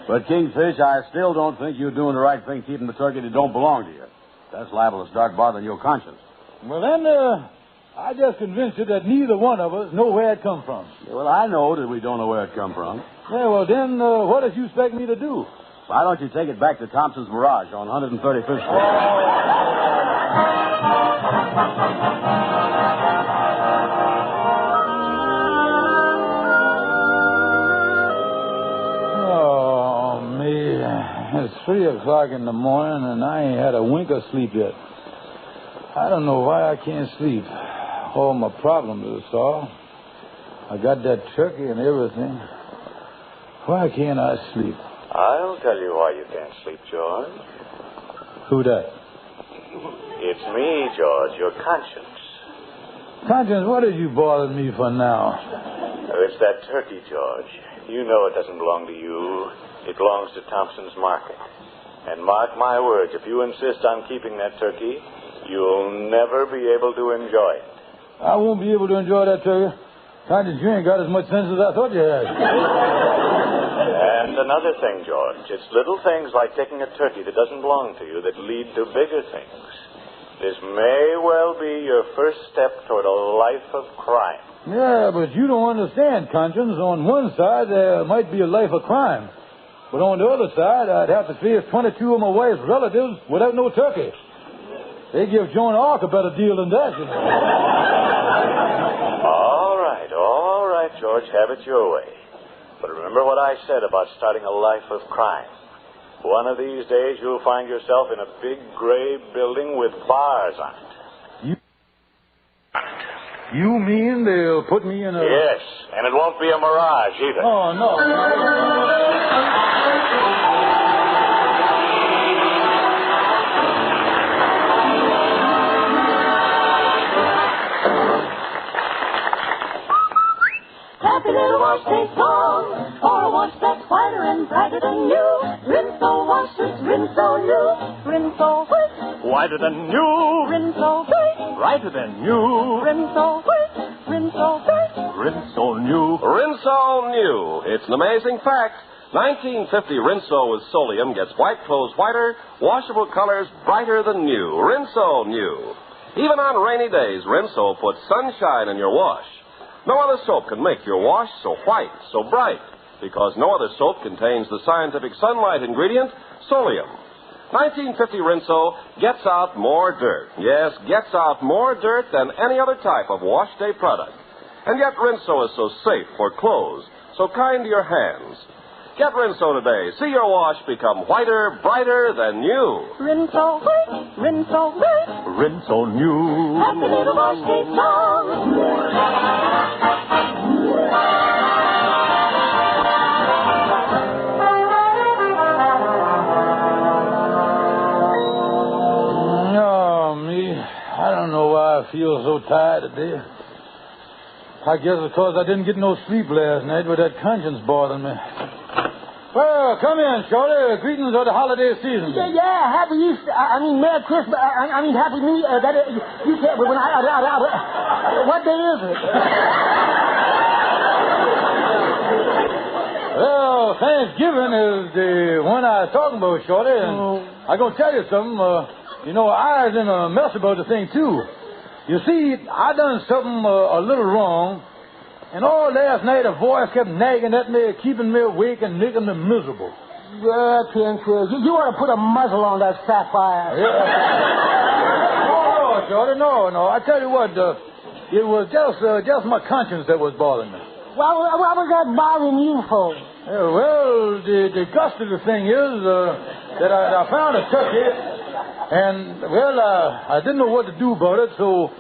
But, Kingfish, I still don't think you're doing the right thing keeping the turkey that don't belong to you. That's liable to start bothering your conscience. Well, then, I just convinced you that neither one of us know where it come from. Yeah, well, I know that we don't know where it come from. Yeah, well, then, what does you expect me to do? Why don't you take it back to Thompson's Mirage on 135th Street? Oh, man. It's 3 o'clock in the morning, and I ain't had a wink of sleep yet. I don't know why I can't sleep. All my problems are solved. I got that turkey and everything. Why can't I sleep? I'll tell you why you can't sleep, George. Who that? It's me, George, your conscience. Conscience, what are you bothering me for now? Oh, it's that turkey, George. You know it doesn't belong to you. It belongs to Thompson's Market. And mark my words, if you insist on keeping that turkey, you'll never be able to enjoy it. I won't be able to enjoy that turkey. Conscience, you ain't got as much sense as I thought you had. And another thing, George, it's little things like taking a turkey that doesn't belong to you that lead to bigger things. This may well be your first step toward a life of crime. Yeah, but you don't understand, Conscience. On one side, there might be a life of crime. But on the other side, I'd have to face 22 of my wife's relatives without no turkey. They give Joan of Arc a better deal than that, you know. All right, George, have it your way. But remember what I said about starting a life of crime. One of these days, you'll find yourself in a big gray building with bars on it. You mean they'll put me in a... Yes, and it won't be a mirage either. Oh, no. Happy little wash day song, for a wash that's whiter and brighter than new. Rinso washes, Rinso new, Rinso white. Whiter than new. Rinso bright. Brighter than new. Rinso white. Rinso bright. Rinso new. Rinso new. It's an amazing fact. 1950 Rinso with Solium gets white clothes whiter, washable colors brighter than new. Rinso new. Even on rainy days, Rinso puts sunshine in your wash. No other soap can make your wash so white, so bright, because no other soap contains the scientific sunlight ingredient, Solium. 1950 Rinso gets out more dirt. Yes, gets out more dirt than any other type of wash day product. And yet Rinso is so safe for clothes, so kind to your hands. Get Rinso today. See your wash become whiter, brighter than new. Rinso white. Rinso bright. Rinso new. Happy little wash day song. I don't know why I feel so tired today. I guess because I didn't get no sleep last night with that conscience bothering me. Well, come in, Shorty. Greetings of the holiday season. Yeah, Happy Easter. Merry Christmas. Happy New Year. You can't, when what day is it? Well, Thanksgiving is the one I was talking about, Shorty, and I'm going to tell you something. I was in a mess about the thing, too. You see, I done something a little wrong, and all last night a voice kept nagging at me, keeping me awake and making me miserable. Yeah, Kingsfield, you ought to put a muzzle on that sapphire. Yeah. No, Shorty, no. I tell you what, it was just my conscience that was bothering me. What was that bothering you for? Well, the gust of the thing is that I found a turkey. And, I didn't know what to do about it, so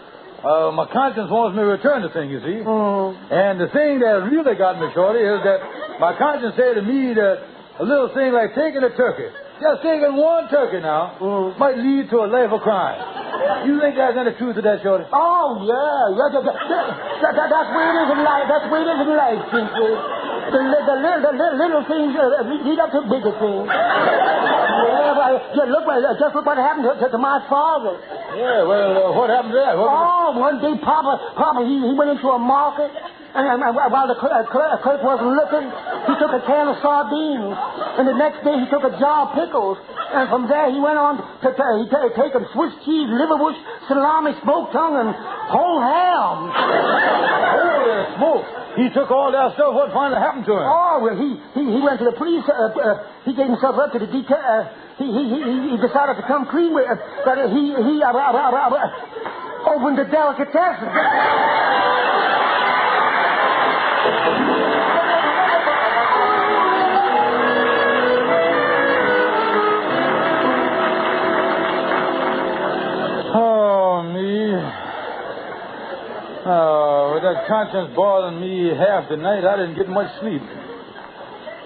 my conscience wants me to return the thing, you see. And the thing that really got me, Shorty, is that my conscience said to me that a little thing like taking a turkey, just taking one turkey now, might lead to a life of crime. You think there's any truth to that, Shorty? Oh, yeah. That's where it is in life. That's where it is in life, Kingsfield. The little things lead up to bigger things. Look what happened to my father. Yeah, what happened there? One day Papa, he went into a market, and while the clerk wasn't looking, he took a can of sardines, and the next day he took a jar of pickles, and from there he went on to take Swiss cheese, liverwurst, salami, smoked tongue, and whole ham. Holy smoke! He took all that stuff. What finally happened to him? Oh, well, he went to the police. He gave himself up to the detail. He decided to come clean with it. But he opened the delicatessen. Oh, me. With that conscience bothering me half the night, I didn't get much sleep.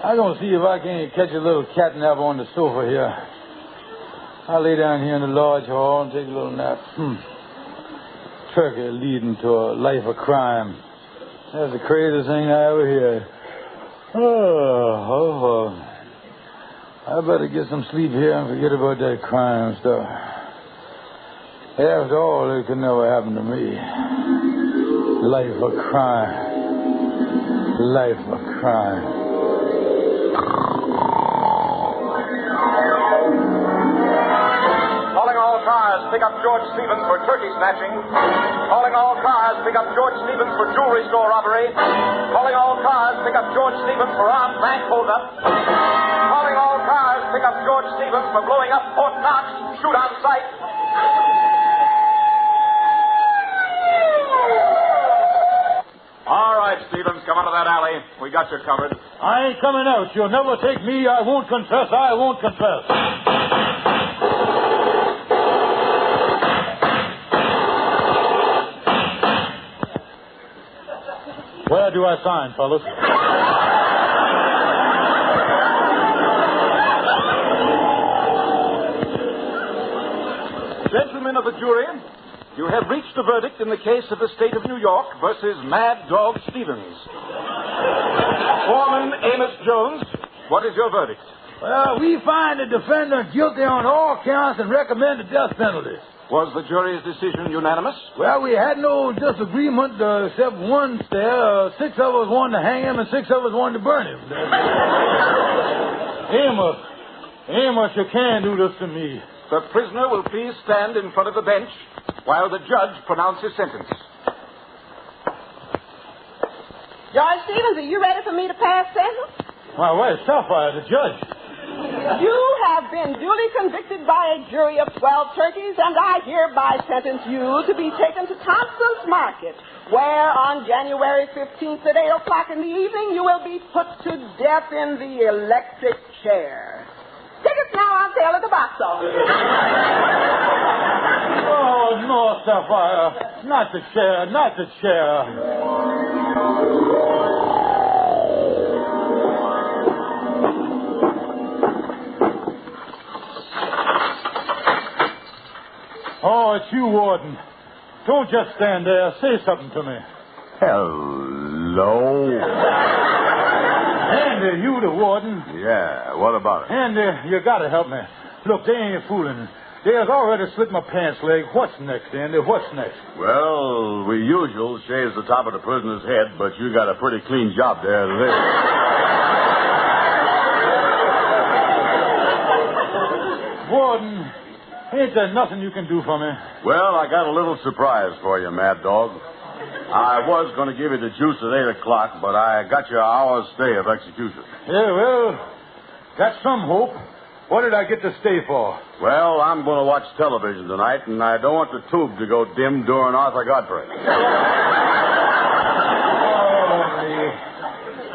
I'm going to see if I can't catch a little catnap on the sofa here. I'll lay down here in the lodge hall and take a little nap. Turkey leading to a life of crime. That's the craziest thing I ever heard. I better get some sleep here and forget about that crime stuff. After all, it could never happen to me. Life of crime. Life of crime. Calling all cars, pick up George Stevens for turkey snatching. Calling all cars, pick up George Stevens for jewelry store robbery. Calling all cars, pick up George Stevens for armed bank holdup. Calling all cars, pick up George Stevens for blowing up Fort Knox. Shoot on sight. All right, Stevens, come out of that alley. We got you covered. I ain't coming out. You'll never take me. I won't confess. I won't confess. Where do I sign, fellas? Gentlemen of the jury, you have reached a verdict in the case of the State of New York versus Mad Dog Stevens. Foreman Amos Jones, what is your verdict? Well, we find the defendant guilty on all counts and recommend the death penalty. Was the jury's decision unanimous? Well, we had no disagreement except one there. 6 of us wanted to hang him and 6 of us wanted to burn him. Amos, you can't do this to me. The prisoner will please stand in front of the bench while the judge pronounces sentence. George Stevens, are you ready for me to pass sentence? Why, where's Sapphire, the judge? You have been duly convicted by a jury of 12 turkeys, and I hereby sentence you to be taken to Thompson's Market, where on January 15th at 8 o'clock in the evening you will be put to death in the electric chair. Tickets now on sale at the box office. Oh, no, Sapphire. Not the chair, not the chair. Oh, it's you, Warden. Don't just stand there. Say something to me. Hello. Andy, you the warden? Yeah, what about it? Andy, you gotta help me. Look, they ain't fooling. They has already slit my pants leg. What's next, Andy? What's next? Well, we usual shaves the top of the prisoner's head, but you got a pretty clean job there as it is. Warden, ain't there nothing you can do for me? Well, I got a little surprise for you, Mad Dog. I was going to give you the juice at 8 o'clock, but I got you an hour's stay of execution. Yeah, well, got some hope. What did I get to stay for? Well, I'm going to watch television tonight, and I don't want the tube to go dim during Arthur Godfrey. Oh, me.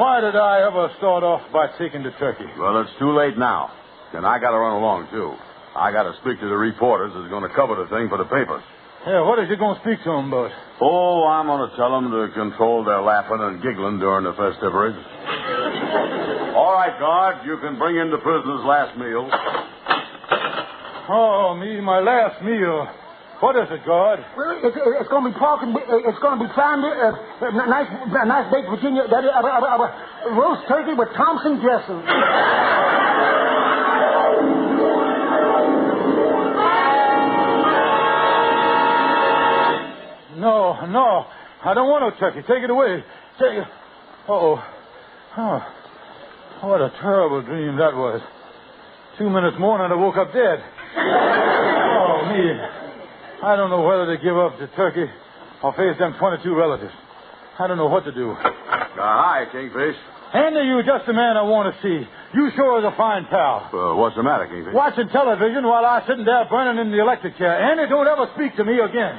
Why did I ever start off by taking the turkey? Well, it's too late now. And I got to run along, too. I got to speak to the reporters who's going to cover the thing for the papers. Yeah, what is you going to speak to them about? Oh, I'm going to tell them to control their laughing and giggling during the festivities. All right, guard, you can bring in the prisoner's last meal. Oh, me, my last meal. What is it, guard? Well, it's going to be pork and it's going to be prime, nice baked Virginia, roast turkey with Thompson dressing. No, I don't want no turkey. Take it away. Take it. Oh, what a terrible dream that was. 2 minutes more and I woke up dead. Oh, me. I don't know whether to give up the turkey or face them 22 relatives. I don't know what to do. Hi, Kingfish. Andy, you just the man I want to see. You sure is a fine pal. What's the matter, Kingfish? Watching television while I'm sitting there burning in the electric chair. Andy, don't ever speak to me again.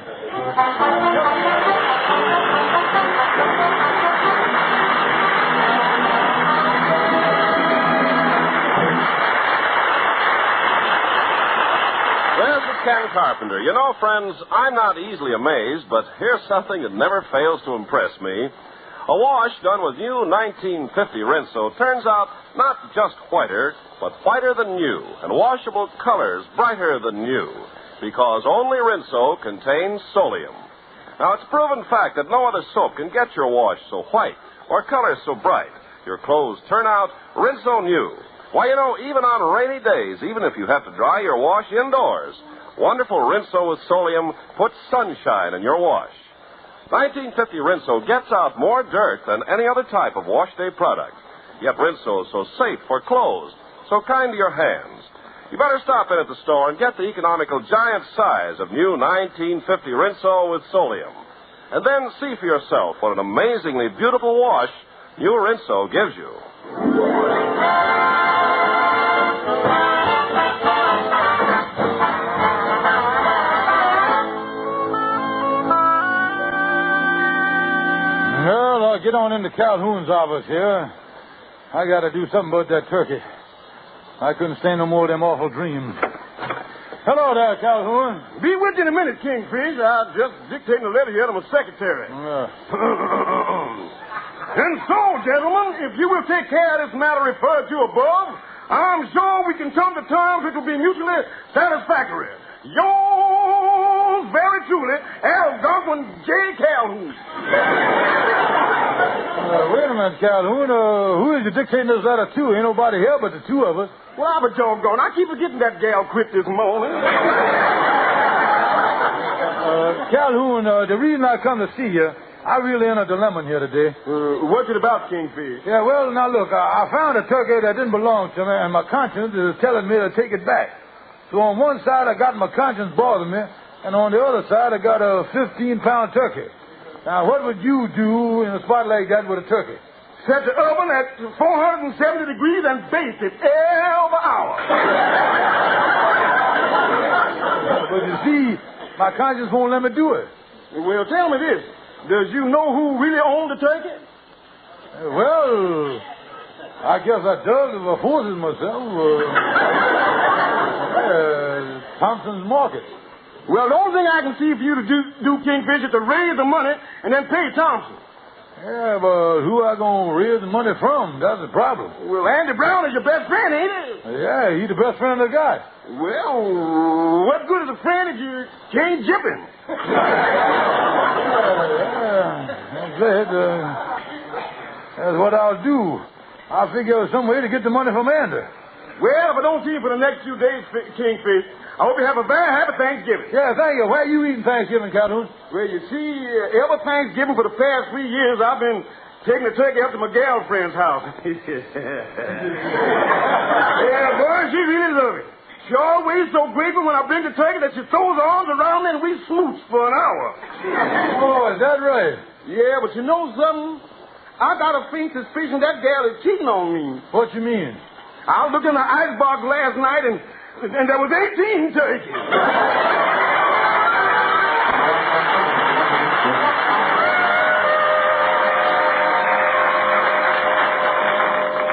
There's the Ken Carpenter. You know, friends, I'm not easily amazed, but here's something that never fails to impress me. A wash done with new 1950 Rinso turns out not just whiter, but whiter than new, and washable colors brighter than new, because only Rinso contains Solium. Now, it's a proven fact that no other soap can get your wash so white or color so bright. Your clothes turn out Rinso new. Why, you know, even on rainy days, even if you have to dry your wash indoors, wonderful Rinso with Solium puts sunshine in your wash. 1950 Rinso gets out more dirt than any other type of wash day product. Yet Rinso is so safe for clothes, so kind to your hands. You better stop in at the store and get the economical giant size of new 1950 Rinso with Solium. And then see for yourself what an amazingly beautiful wash new Rinso gives you. Well, I'll get on into Calhoun's office here. I got to do something about that turkey. I couldn't stand no more of them awful dreams. Hello there, Calhoun. Be with you in a minute, Kingfish. I'm just dictating a letter here to my secretary. And so, gentlemen, if you will take care of this matter referred to above, I'm sure we can come to terms which will be mutually satisfactory. Yours very truly, Al Godwin J. Calhoun. Wait a minute, Calhoun. Who is you dictating this letter to? Ain't nobody here but the two of us. Well, I'm a doggone. I keep forgetting that gal quit this morning. Calhoun, the reason I come to see you, I really in a dilemma here today. What's it about, Kingfish? Yeah, well, now look, I found a turkey that didn't belong to me, and my conscience is telling me to take it back. So on one side, I got my conscience bothering me, and on the other side, I got a 15-pound turkey. Now, what would you do in a spot like that with a turkey? Set the oven at 470 degrees and baste it every hour. But you see, my conscience won't let me do it. Well, tell me this. Does you know who really owned the turkey? Well, I guess I does if I forces myself. Thompson's Market. Well, the only thing I can see for you to do Kingfish, is to raise the money and then pay Thompson. Yeah, but who I gonna raise the money from? That's the problem. Well, Andy Brown is your best friend, ain't he? Yeah, he's the best friend I got. Well, what good is a friend if you can't jip him? That's what I'll do. I'll figure out some way to get the money from Andy. Well, if I don't see you for the next few days, Kingfish, I hope you have a very happy Thanksgiving. Yeah, thank you. Where are you eating Thanksgiving, Calhoun? Well, you see, every Thanksgiving for the past 3 years, I've been taking the turkey up to my gal friend's house. Yeah, boy, she really loves it. She always so grateful when I bring the turkey that she throws her arms around me and we smooch for an hour. Oh, is that right? Yeah, but you know something? I got a faint suspicion that gal is cheating on me. What you mean? I looked in the icebox last night and there was 18 turkeys.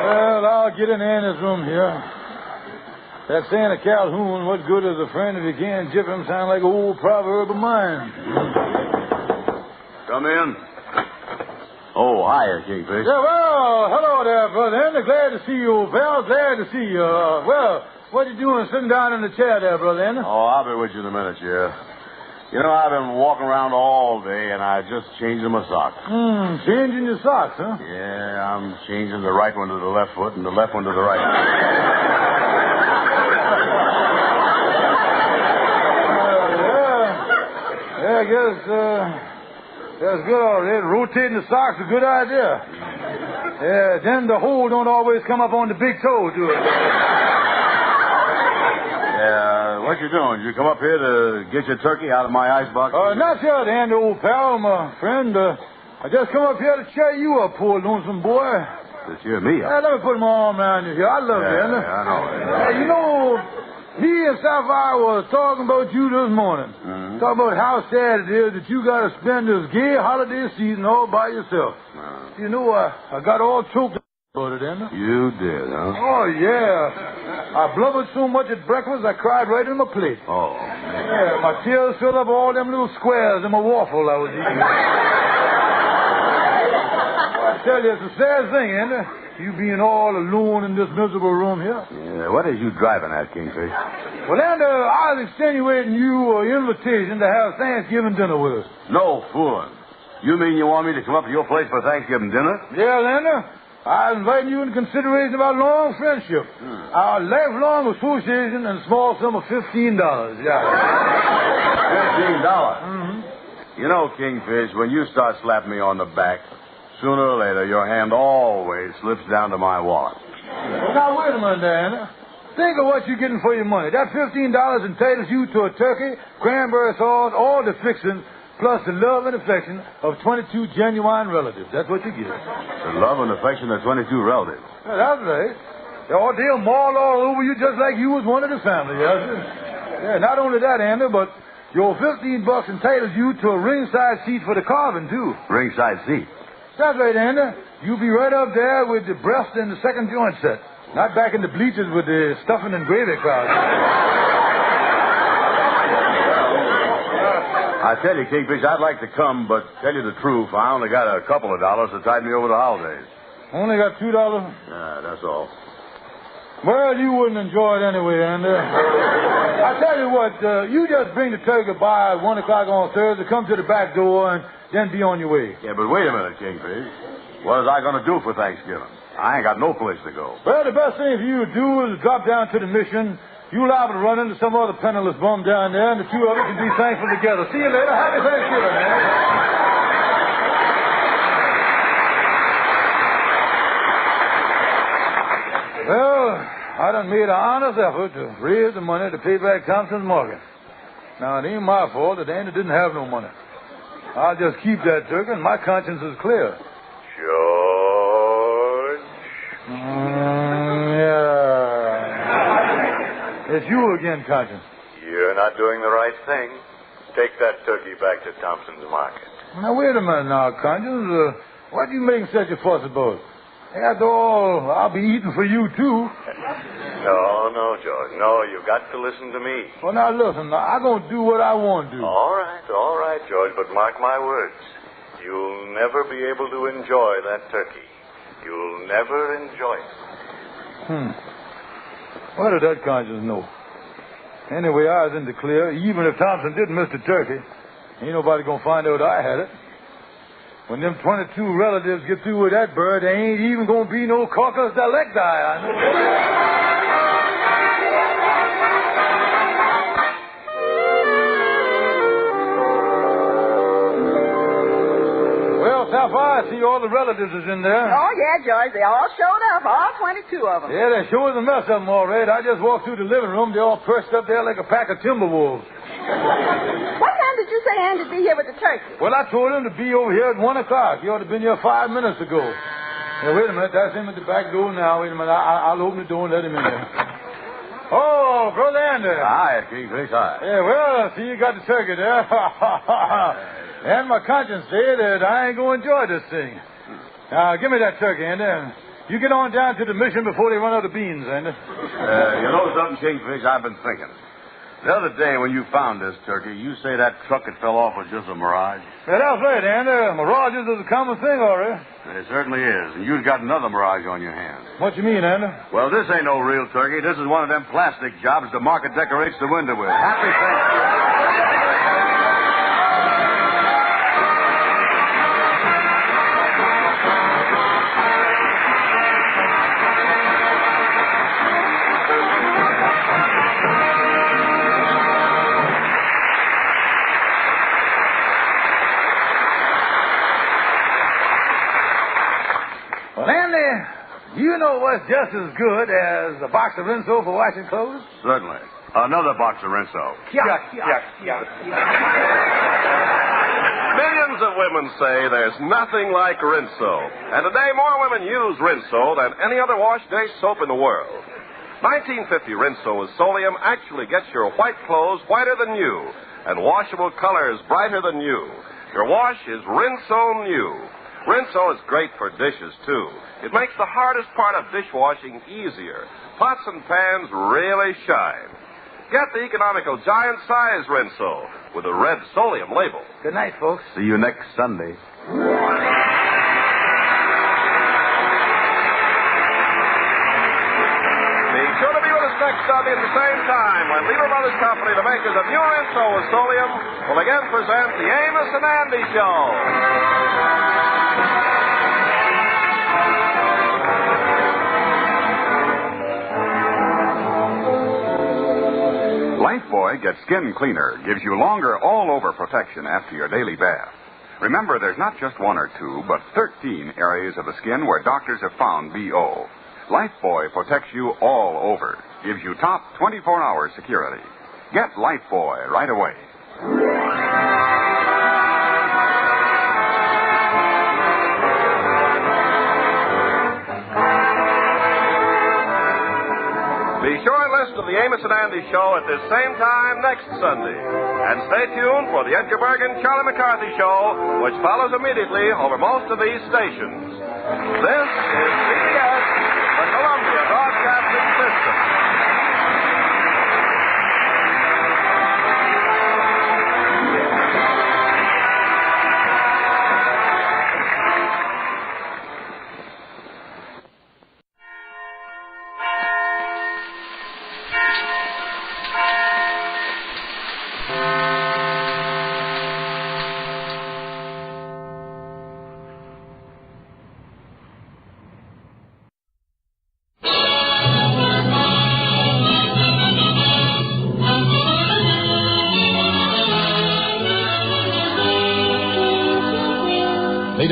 Well, I'll get in Anna's room here. That saying of Calhoun, what good is a friend if you can't jip him, sound like an old proverb of mine. Come in. Oh, hiya, Kingfish. Yeah, well, hello there, brother. Andy. Glad to see you, old pal. Glad to see you. Well, what you doing sitting down in the chair there, brother Andy? Oh, I'll be with you in a minute, yeah. You know, I've been walking around all day, and I just changed my socks. Changing your socks, huh? Yeah, I'm changing the right one to the left foot and the left one to the right. Yeah, I guess, that's good all right. Rotating the socks is a good idea. Yeah, then the hole don't always come up on the big toe, do it? Yeah, what you doing? You come up here to get your turkey out of my icebox? Not yet, Andy, old pal, my friend. I just come up here to cheer you up, poor lonesome boy. To cheer me up? Yeah, let me put my arm around you here. I love you, Andy. Yeah, I know. You know, me and Sapphire was talking about you this morning. Mm-hmm. Talking about how sad it is that you got to spend this gay holiday season all by yourself. You know, I got all choked about it, Andy. You did, huh? Oh, yeah. I blubbered so much at breakfast, I cried right in my plate. Oh. Yeah, my tears filled up all them little squares in my waffle I was eating. I tell you, it's a sad thing, Andy. You being all alone in this miserable room here. Yeah, what is you driving at, Kingfish? Well, Andy, I was extenuating you an invitation to have Thanksgiving dinner with us. No fooling. You mean you want me to come up to your place for Thanksgiving dinner? Yeah, Andy. I'm inviting you in consideration of our long friendship, our lifelong association, and a small sum of $15. Yeah. $15? Mm-hmm. You know, Kingfish, when you start slapping me on the back, sooner or later, your hand always slips down to my wallet. Well, now, wait a minute, Andy. Think of what you're getting for your money. That $15 entitles you to a turkey, cranberry sauce, all the fixings, plus the love and affection of 22 genuine relatives. That's what you get. The love and affection of 22 relatives. Yeah, that's right. They'll maul all over you just like you was one of the family. Yeah, not only that, Andy, but your $15 entitles you to a ringside seat for the carving, too. Ringside seat? That's right, Andy. You'll be right up there with the breast and the second joint set. Not back in the bleachers with the stuffing and gravy crowd. I tell you, Kingfish, I'd like to come, but tell you the truth, I only got a couple of dollars to tide me over the holidays. Only got $2? Yeah, that's all. Well, you wouldn't enjoy it anyway, Andy. I tell you what, you just bring the turkey by at 1 o'clock on Thursday, come to the back door, and then be on your way. Yeah, but wait a minute, Kingfish. What was I going to do for Thanksgiving? I ain't got no place to go. Well, the best thing for you to do is drop down to the mission. You liable to run into some other penniless bum down there, and the two of you can be thankful together. See you later. Happy Thanksgiving, man. Well, I done made an honest effort to raise the money to pay back Thompson's mortgage. Now, it ain't my fault that Andy didn't have no money. I'll just keep that turkey, and my conscience is clear. George? Yeah. It's you again, Conscience. You're not doing the right thing. Take that turkey back to Thompson's market. Now, wait a minute now, Conscience. What are you making such a fuss about? After all, I'll be eating for you, too. No, George. No, you've got to listen to me. Well, now, listen. I'm going to do what I want to do. All right, George, but mark my words. You'll never be able to enjoy that turkey. You'll never enjoy it. What did that Conscience know? Anyway, I was in the clear. Even if Thompson did miss the turkey, ain't nobody going to find out I had it. When them 22 relatives get through with that bird, there ain't even going to be no caucus delecti. I know. Well, Sapphire, I see all the relatives is in there. Oh, yeah, George. They all showed up, all 22 of them. Yeah, there sure is a mess of them, all right. I just walked through the living room. They all perched up there like a pack of timber wolves. What time did you say Andy'd be here with the turkey? Well, I told him to be over here at 1 o'clock. He ought to have been here 5 minutes ago. Now, wait a minute. That's him at the back door now. Wait a minute. I'll open the door and let him in there. Oh, Brother Andy. Hi, Kingfish. Hi. Yeah, well, I see you got the turkey there. And my conscience said that I ain't going to enjoy this thing. Now, give me that turkey, Andy. You get on down to the mission before they run out of beans, Andy. You know something, Kingfish? I've been thinking. The other day when you found this turkey, you say that truck that fell off was just a mirage? Yeah, that's right, Andy. Mirages is a common thing, all right. It certainly is. And you've got another mirage on your hands. What you mean, Andy? Well, this ain't no real turkey. This is one of them plastic jobs the market decorates the window with. Happy Thanksgiving. Well, Andy, you know what's just as good as a box of Rinso for washing clothes? Certainly. Another box of Rinso. Yuck. Millions of women say there's nothing like Rinso. And today more women use Rinso than any other wash day soap in the world. 1950 Rinso with Solium actually gets your white clothes whiter than new and washable colors brighter than new. Your wash is Rinso New. Rinso is great for dishes, too. It makes the hardest part of dishwashing easier. Pots and pans really shine. Get the economical giant size Rinso with a red Solium label. Good night, folks. See you next Sunday. Be sure to be with us next Sunday at the same time when Lever Brothers Company, the makers of new Rinso with Solium, will again present the Amos and Andy Show. Lifebuoy Get Skin Cleaner gives you longer all-over protection after your daily bath. Remember, there's not just one or two, but 13 areas of the skin where doctors have found BO. Lifebuoy protects you all over, gives you top 24-hour security. Get Lifebuoy right away. Be sure and listen to the Amos and Andy Show at this same time next Sunday. And stay tuned for the Edgar Bergen Charlie McCarthy Show, which follows immediately over most of these stations. This is CBS, the Columbia Broadcasting System.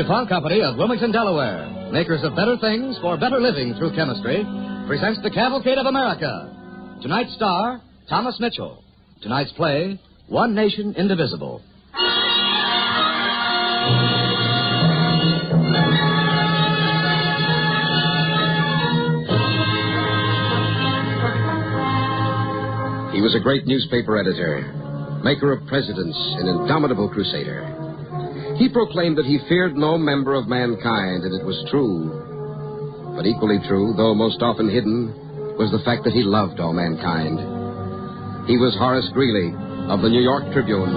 DuPont Company of Wilmington, Delaware, makers of better things for better living through chemistry, presents the Cavalcade of America. Tonight's star, Thomas Mitchell. Tonight's play, One Nation Indivisible. He was a great newspaper editor, maker of presidents, an indomitable crusader. He proclaimed that he feared no member of mankind, and it was true. But equally true, though most often hidden, was the fact that he loved all mankind. He was Horace Greeley of the New York Tribune.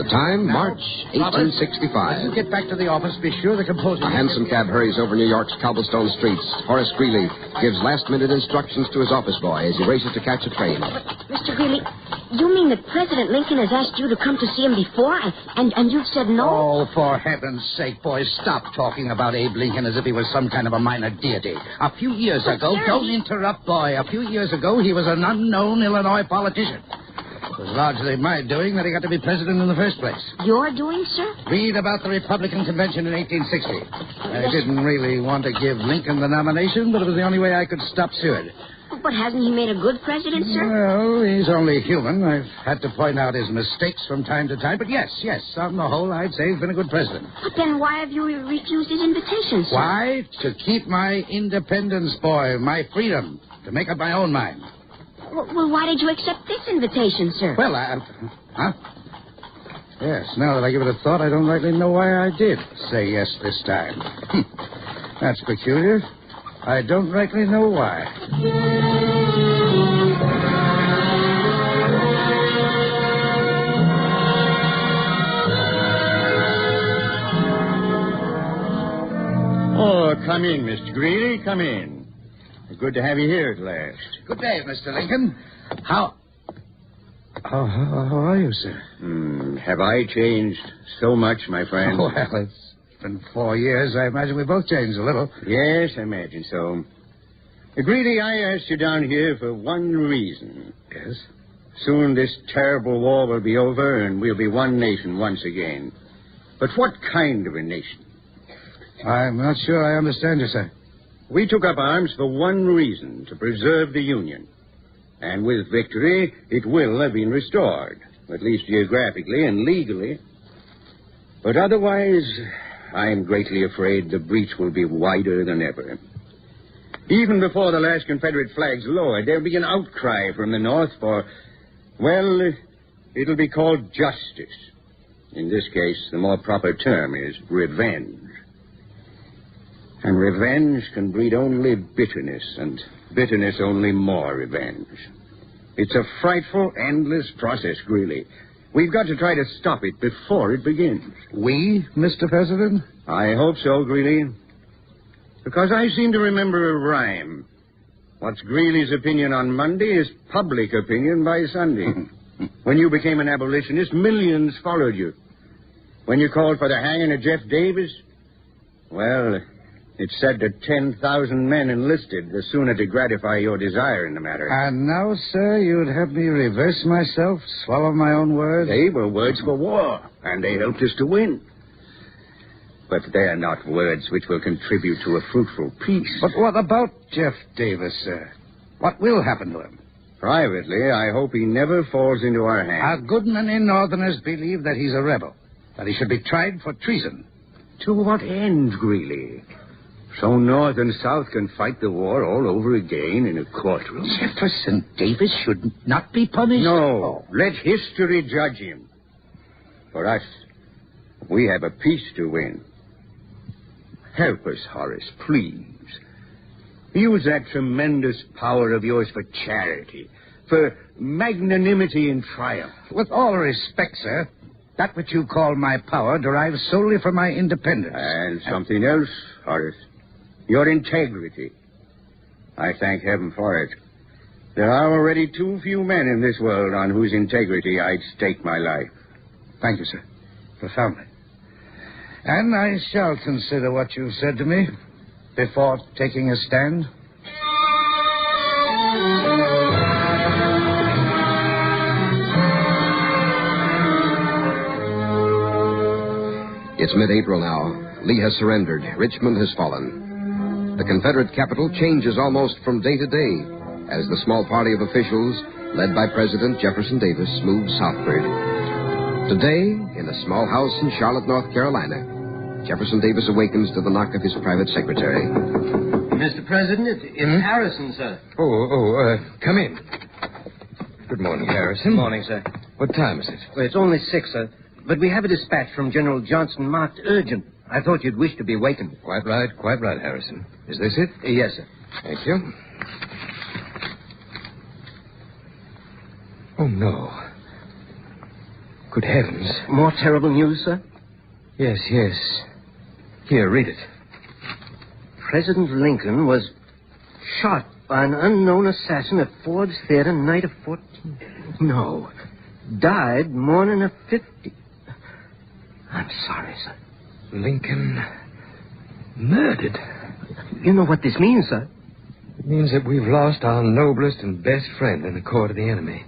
The time, March 1865. As you get back to the office, be sure the composer... A hansom cab hurries over New York's cobblestone streets. Horace Greeley gives last-minute instructions to his office boy as he races to catch a train. But, Mr. Greeley, you mean that President Lincoln has asked you to come to see him before, and you've said no? Oh, for heaven's sake, boys, stop talking about Abe Lincoln as if he was some kind of a minor deity. A few years ago... Don't interrupt, boy. A few years ago, he was an unknown Illinois politician. It was largely my doing that he got to be president in the first place. Your doing, sir? Read about the Republican Convention in 1860. I didn't really want to give Lincoln the nomination, but it was the only way I could stop Seward. But hasn't he made a good president, sir? Well, he's only human. I've had to point out his mistakes from time to time. But yes, on the whole, I'd say he's been a good president. But then why have you refused his invitation, sir? Why? To keep my independence, boy, my freedom, to make up my own mind. Well, why did you accept this invitation, sir? Well, Huh? Yes, now that I give it a thought, I don't rightly know why I did say yes this time. That's peculiar. I don't rightly know why. Oh, come in, Mr. Greeley, come in. Good to have you here at last. Good day, Mr. Lincoln. How are you, sir? Have I changed so much, my friend? Well, it's been 4 years. I imagine we both changed a little. Yes, I imagine so. Greeley, I asked you down here for one reason. Yes? Soon this terrible war will be over, and we'll be one nation once again. But what kind of a nation? I'm not sure I understand you, sir. We took up arms for one reason, to preserve the Union. And with victory, it will have been restored, at least geographically and legally. But otherwise, I'm greatly afraid the breach will be wider than ever. Even before the last Confederate flag's lowered, there'll be an outcry from the North for, well, it'll be called justice. In this case, the more proper term is revenge. And revenge can breed only bitterness, and bitterness only more revenge. It's a frightful, endless process, Greeley. We've got to try to stop it before it begins. We, Mr. President? I hope so, Greeley. Because I seem to remember a rhyme. What's Greeley's opinion on Monday is public opinion by Sunday. When you became an abolitionist, millions followed you. When you called for the hanging of Jeff Davis, well, it's said that 10,000 men enlisted the sooner to gratify your desire in the matter. And now, sir, you'd have me reverse myself, swallow my own words? They were words for war, and they helped us to win. But they're not words which will contribute to a fruitful peace. But what about Jeff Davis, sir? What will happen to him? Privately, I hope he never falls into our hands. A good many Northerners believe that he's a rebel, that he should be tried for treason. To what end, Greeley? So North and South can fight the war all over again in a courtroom. Jefferson Davis should not be punished? No. Let history judge him. For us, we have a peace to win. Help us, Horace, please. Use that tremendous power of yours for charity, for magnanimity and triumph. With all respect, sir, that which you call my power derives solely from my independence. And something else, Horace. Your integrity. I thank heaven for it. There are already too few men in this world on whose integrity I'd stake my life. Thank you, sir. Profoundly. And I shall consider what you've said to me before taking a stand. It's mid-April now. Lee has surrendered. Richmond has fallen. The Confederate capital changes almost from day to day as the small party of officials, led by President Jefferson Davis, moves southward. Today, in a small house in Charlotte, North Carolina, Jefferson Davis awakens to the knock of his private secretary. Mr. President, it's Harrison, sir. Come in. Good morning, Harrison. Good morning, sir. What time is it? Well, it's only 6, sir. But we have a dispatch from General Johnston marked urgent. I thought you'd wish to be wakened. Quite right, Harrison. Is this it? Yes, sir. Thank you. Oh, no. Good heavens. More terrible news, sir? Yes. Here, read it. President Lincoln was shot by an unknown assassin at Ford's Theater night of 14. No. Died morning of 50. I'm sorry, sir. Lincoln murdered. You know what this means, sir? It means that we've lost our noblest and best friend in the court of the enemy.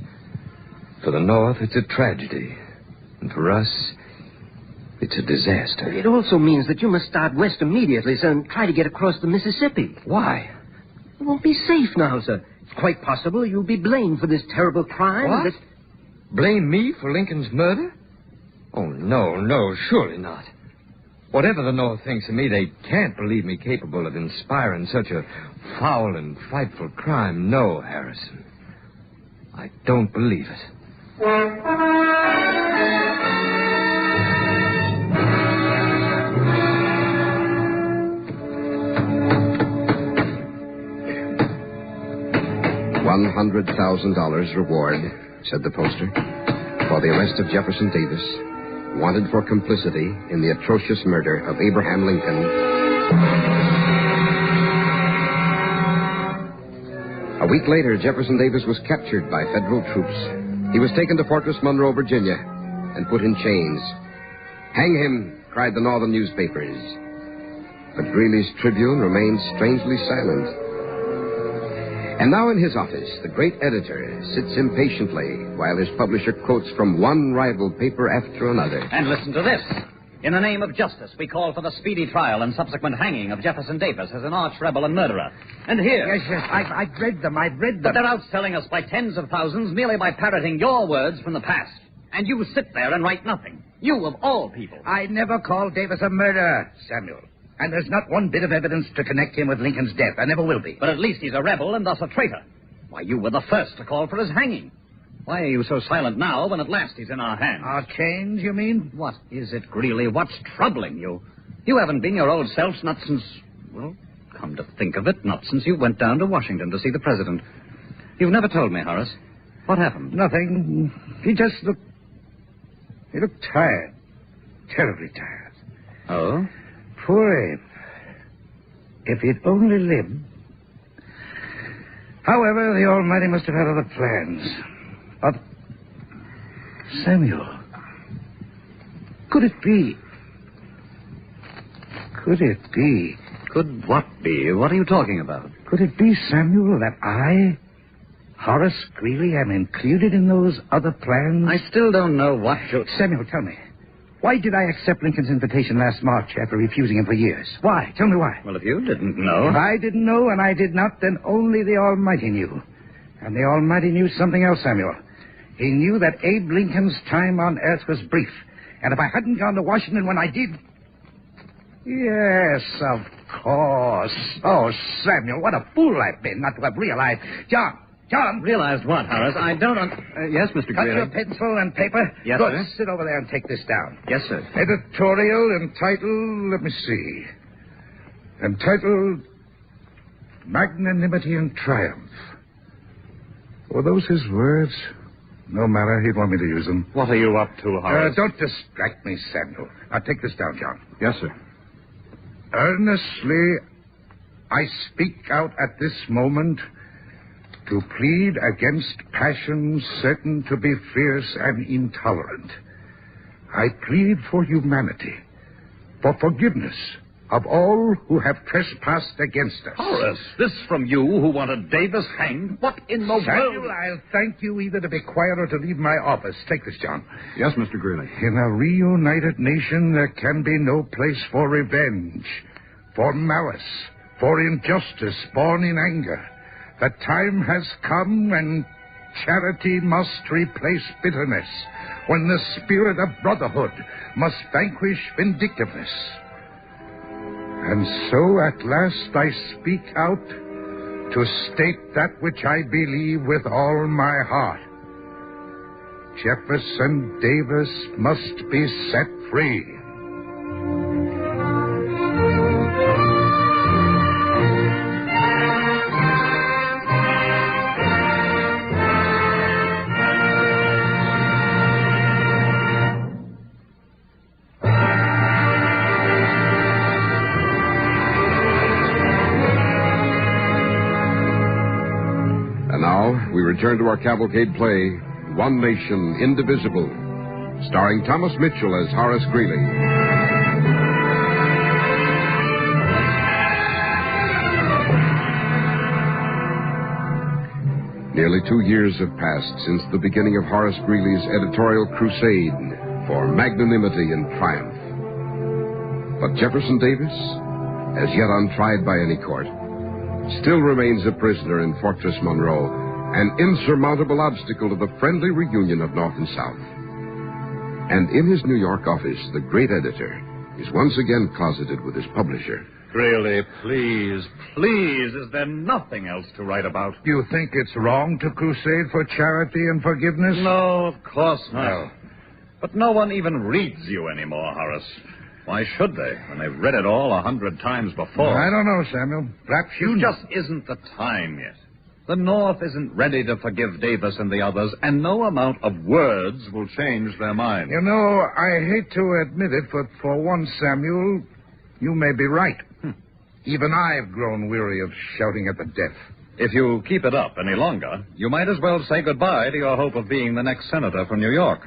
For the North, it's a tragedy. And for us, it's a disaster. It also means that you must start west immediately, sir, and try to get across the Mississippi. Why? You won't be safe now, sir. It's quite possible you'll be blamed for this terrible crime. What? Blame me for Lincoln's murder? Oh, no, surely not. Whatever the North thinks of me, they can't believe me capable of inspiring such a foul and frightful crime. No, Harrison. I don't believe it. $100,000 reward, said the poster, for the arrest of Jefferson Davis, wanted for complicity in the atrocious murder of Abraham Lincoln. A week later, Jefferson Davis was captured by federal troops. He was taken to Fortress Monroe, Virginia, and put in chains. Hang him, cried the northern newspapers. But Greeley's Tribune remained strangely silent. And now in his office, the great editor sits impatiently while his publisher quotes from one rival paper after another. And listen to this. In the name of justice, we call for the speedy trial and subsequent hanging of Jefferson Davis as an arch-rebel and murderer. And here... Yes, I've read them. But they're outselling us by tens of thousands merely by parroting your words from the past. And you sit there and write nothing. You, of all people. I never called Davis a murderer, Samuel. And there's not one bit of evidence to connect him with Lincoln's death. There never will be. But at least he's a rebel and thus a traitor. Why, you were the first to call for his hanging. Why are you so silent now when at last he's in our hands? Our change, you mean? What is it, Greeley? What's troubling you? You haven't been your old self not since... Well, come to think of it, not since you went down to Washington to see the president. You've never told me, Horace. What happened? Nothing. He just looked... He looked tired. Terribly tired. Oh? Poor Abe. If he'd only lived. However, the Almighty must have had other plans. But, Samuel, could it be? Could what be? What are you talking about? Could it be, Samuel, that I, Horace Greeley, am included in those other plans? I still don't know what to... Samuel, tell me. Why did I accept Lincoln's invitation last March after refusing him for years? Why? Tell me why. Well, if you didn't know... If I didn't know and I did not, then only the Almighty knew. And the Almighty knew something else, Samuel. He knew that Abe Lincoln's time on Earth was brief. And if I hadn't gone to Washington when I did... Yes, of course. Oh, Samuel, what a fool I've been not to have realized. John! Realized what, Horace? I don't... yes, Mr. Got Greeley. your pencil and paper? Yes, Good. sir. Sit over there and take this down. Yes, sir. Editorial entitled, let me see. Entitled Magnanimity and Triumph. Were those his words? No matter, he'd want me to use them. What are you up to, Horace? Don't distract me, Samuel. Now take this down, John. Yes, sir. Earnestly, I speak out at this moment to plead against passions certain to be fierce and intolerant. I plead for humanity, for forgiveness, of all who have trespassed against us. Horace, this from you who wanted Davis hanged? What in the Samuel, world? I'll thank you either to be quiet or to leave my office. Take this, John. Yes, Mr. Greeley. In a reunited nation, there can be no place for revenge, for malice, for injustice born in anger. The time has come when charity must replace bitterness, when the spirit of brotherhood must vanquish vindictiveness. And so at last I speak out to state that which I believe with all my heart. Jefferson Davis must be set free. We return to our cavalcade play, One Nation, Indivisible, starring Thomas Mitchell as Horace Greeley. Nearly 2 years have passed since the beginning of Horace Greeley's editorial crusade for magnanimity and triumph. But Jefferson Davis, as yet untried by any court, still remains a prisoner in Fortress Monroe, an insurmountable obstacle to the friendly reunion of North and South. And in his New York office, the great editor is once again closeted with his publisher. Greeley, please, is there nothing else to write about? You think it's wrong to crusade for charity and forgiveness? No, of course not. No. But no one even reads you anymore, Horace. Why should they, when they've read it all 100 times before? I don't know, Samuel. Perhaps you just isn't the time yet. The North isn't ready to forgive Davis and the others, and no amount of words will change their minds. You know, I hate to admit it, but for once, Samuel, you may be right. Even I've grown weary of shouting at the deaf. If you keep it up any longer, you might as well say goodbye to your hope of being the next senator from New York.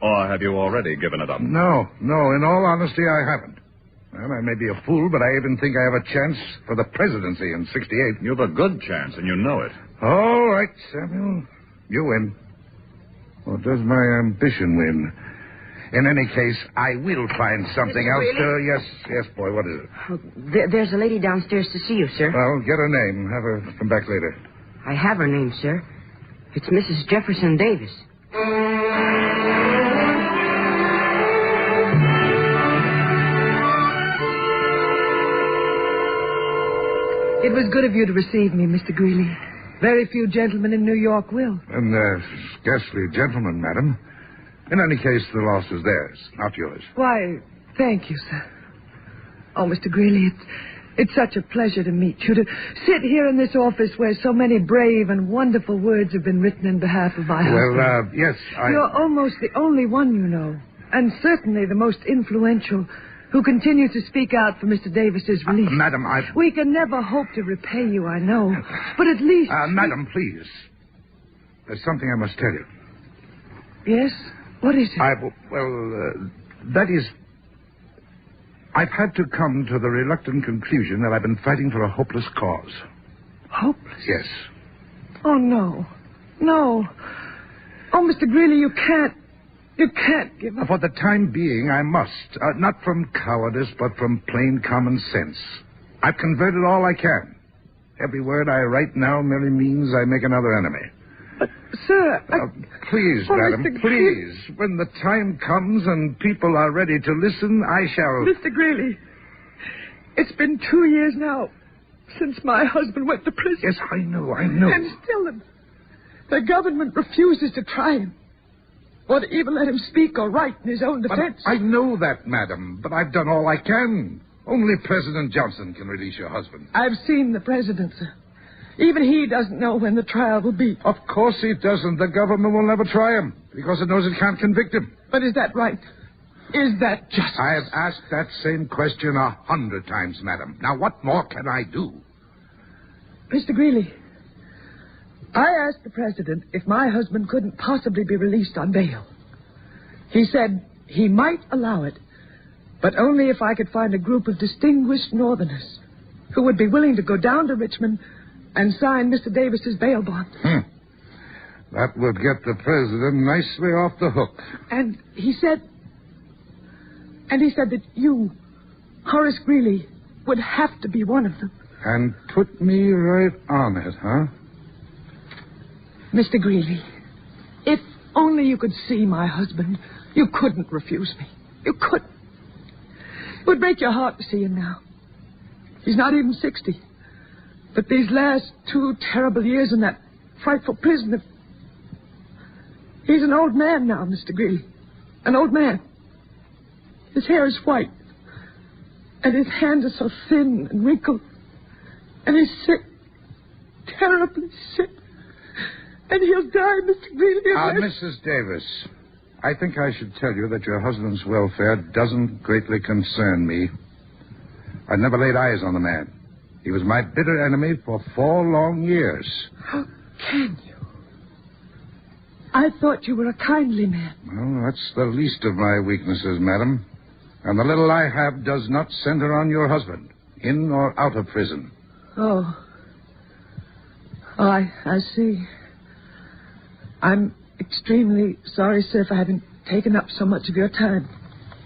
Or have you already given it up? No. In all honesty, I haven't. Well, I may be a fool, but I even think I have a chance for the presidency in 68. You've a good chance, and you know it. All right, Samuel. You win. Or does my ambition win? In any case, I will find something else to... Yes, boy, what is it? Oh, there's a lady downstairs to see you, sir. Well, get her name. Have her come back later. I have her name, sir. It's Mrs. Jefferson Davis. It was good of you to receive me, Mr. Greeley. Very few gentlemen in New York will. And scarcely gentlemen, madam. In any case, the loss is theirs, not yours. Why, thank you, sir. Oh, Mr. Greeley, it's such a pleasure to meet you, to sit here in this office where so many brave and wonderful words have been written in behalf of my husband. Well, yes, You're almost the only one, you know, and certainly the most influential, who continue to speak out for Mr. Davis's release. Madam, We can never hope to repay you, I know, but at least... Madam, please. There's something I must tell you. Yes? What is it? That is... I've had to come to the reluctant conclusion that I've been fighting for a hopeless cause. Hopeless? Yes. Oh, no. No. Oh, Mr. Greeley, you can't give up. For the time being, I must. Not from cowardice, but from plain common sense. I've converted all I can. Every word I write now merely means I make another enemy. But, sir... Please, madam, please. When the time comes and people are ready to listen, I shall... Mr. Greeley, it's been 2 years now since my husband went to prison. Yes, I know. And still the government refuses to try him. Or to even let him speak or write in his own defense. But I know that, madam, but I've done all I can. Only President Johnson can release your husband. I've seen the president, sir. Even he doesn't know when the trial will be. Of course he doesn't. The government will never try him because it knows it can't convict him. But is that right? Is that justice? I have asked that same question 100 times, madam. Now, what more can I do? Mr. Greeley, I asked the president if my husband couldn't possibly be released on bail. He said he might allow it, But only if I could find a group of distinguished Northerners who would be willing to go down to Richmond and sign Mr. Davis's bail bond. That would get the president nicely off the hook. And he said that you, Horace Greeley, would have to be one of them. And put me right on it, huh? Mr. Greeley, if only you could see my husband, you couldn't refuse me. You couldn't. It would break your heart to see him now. He's not even 60. But these last 2 terrible years in that frightful prison, he's an old man now, Mr. Greeley. An old man. His hair is white. And his hands are so thin and wrinkled. And he's sick. Terribly sick. And he'll die, Mr. Greeley. Mrs. Davis, I think I should tell you that your husband's welfare doesn't greatly concern me. I never laid eyes on the man. He was my bitter enemy for 4 long years. How can you? I thought you were a kindly man. Well, that's the least of my weaknesses, madam. And the little I have does not center on your husband, in or out of prison. Oh, I see. I'm extremely sorry, sir, if I haven't taken up so much of your time.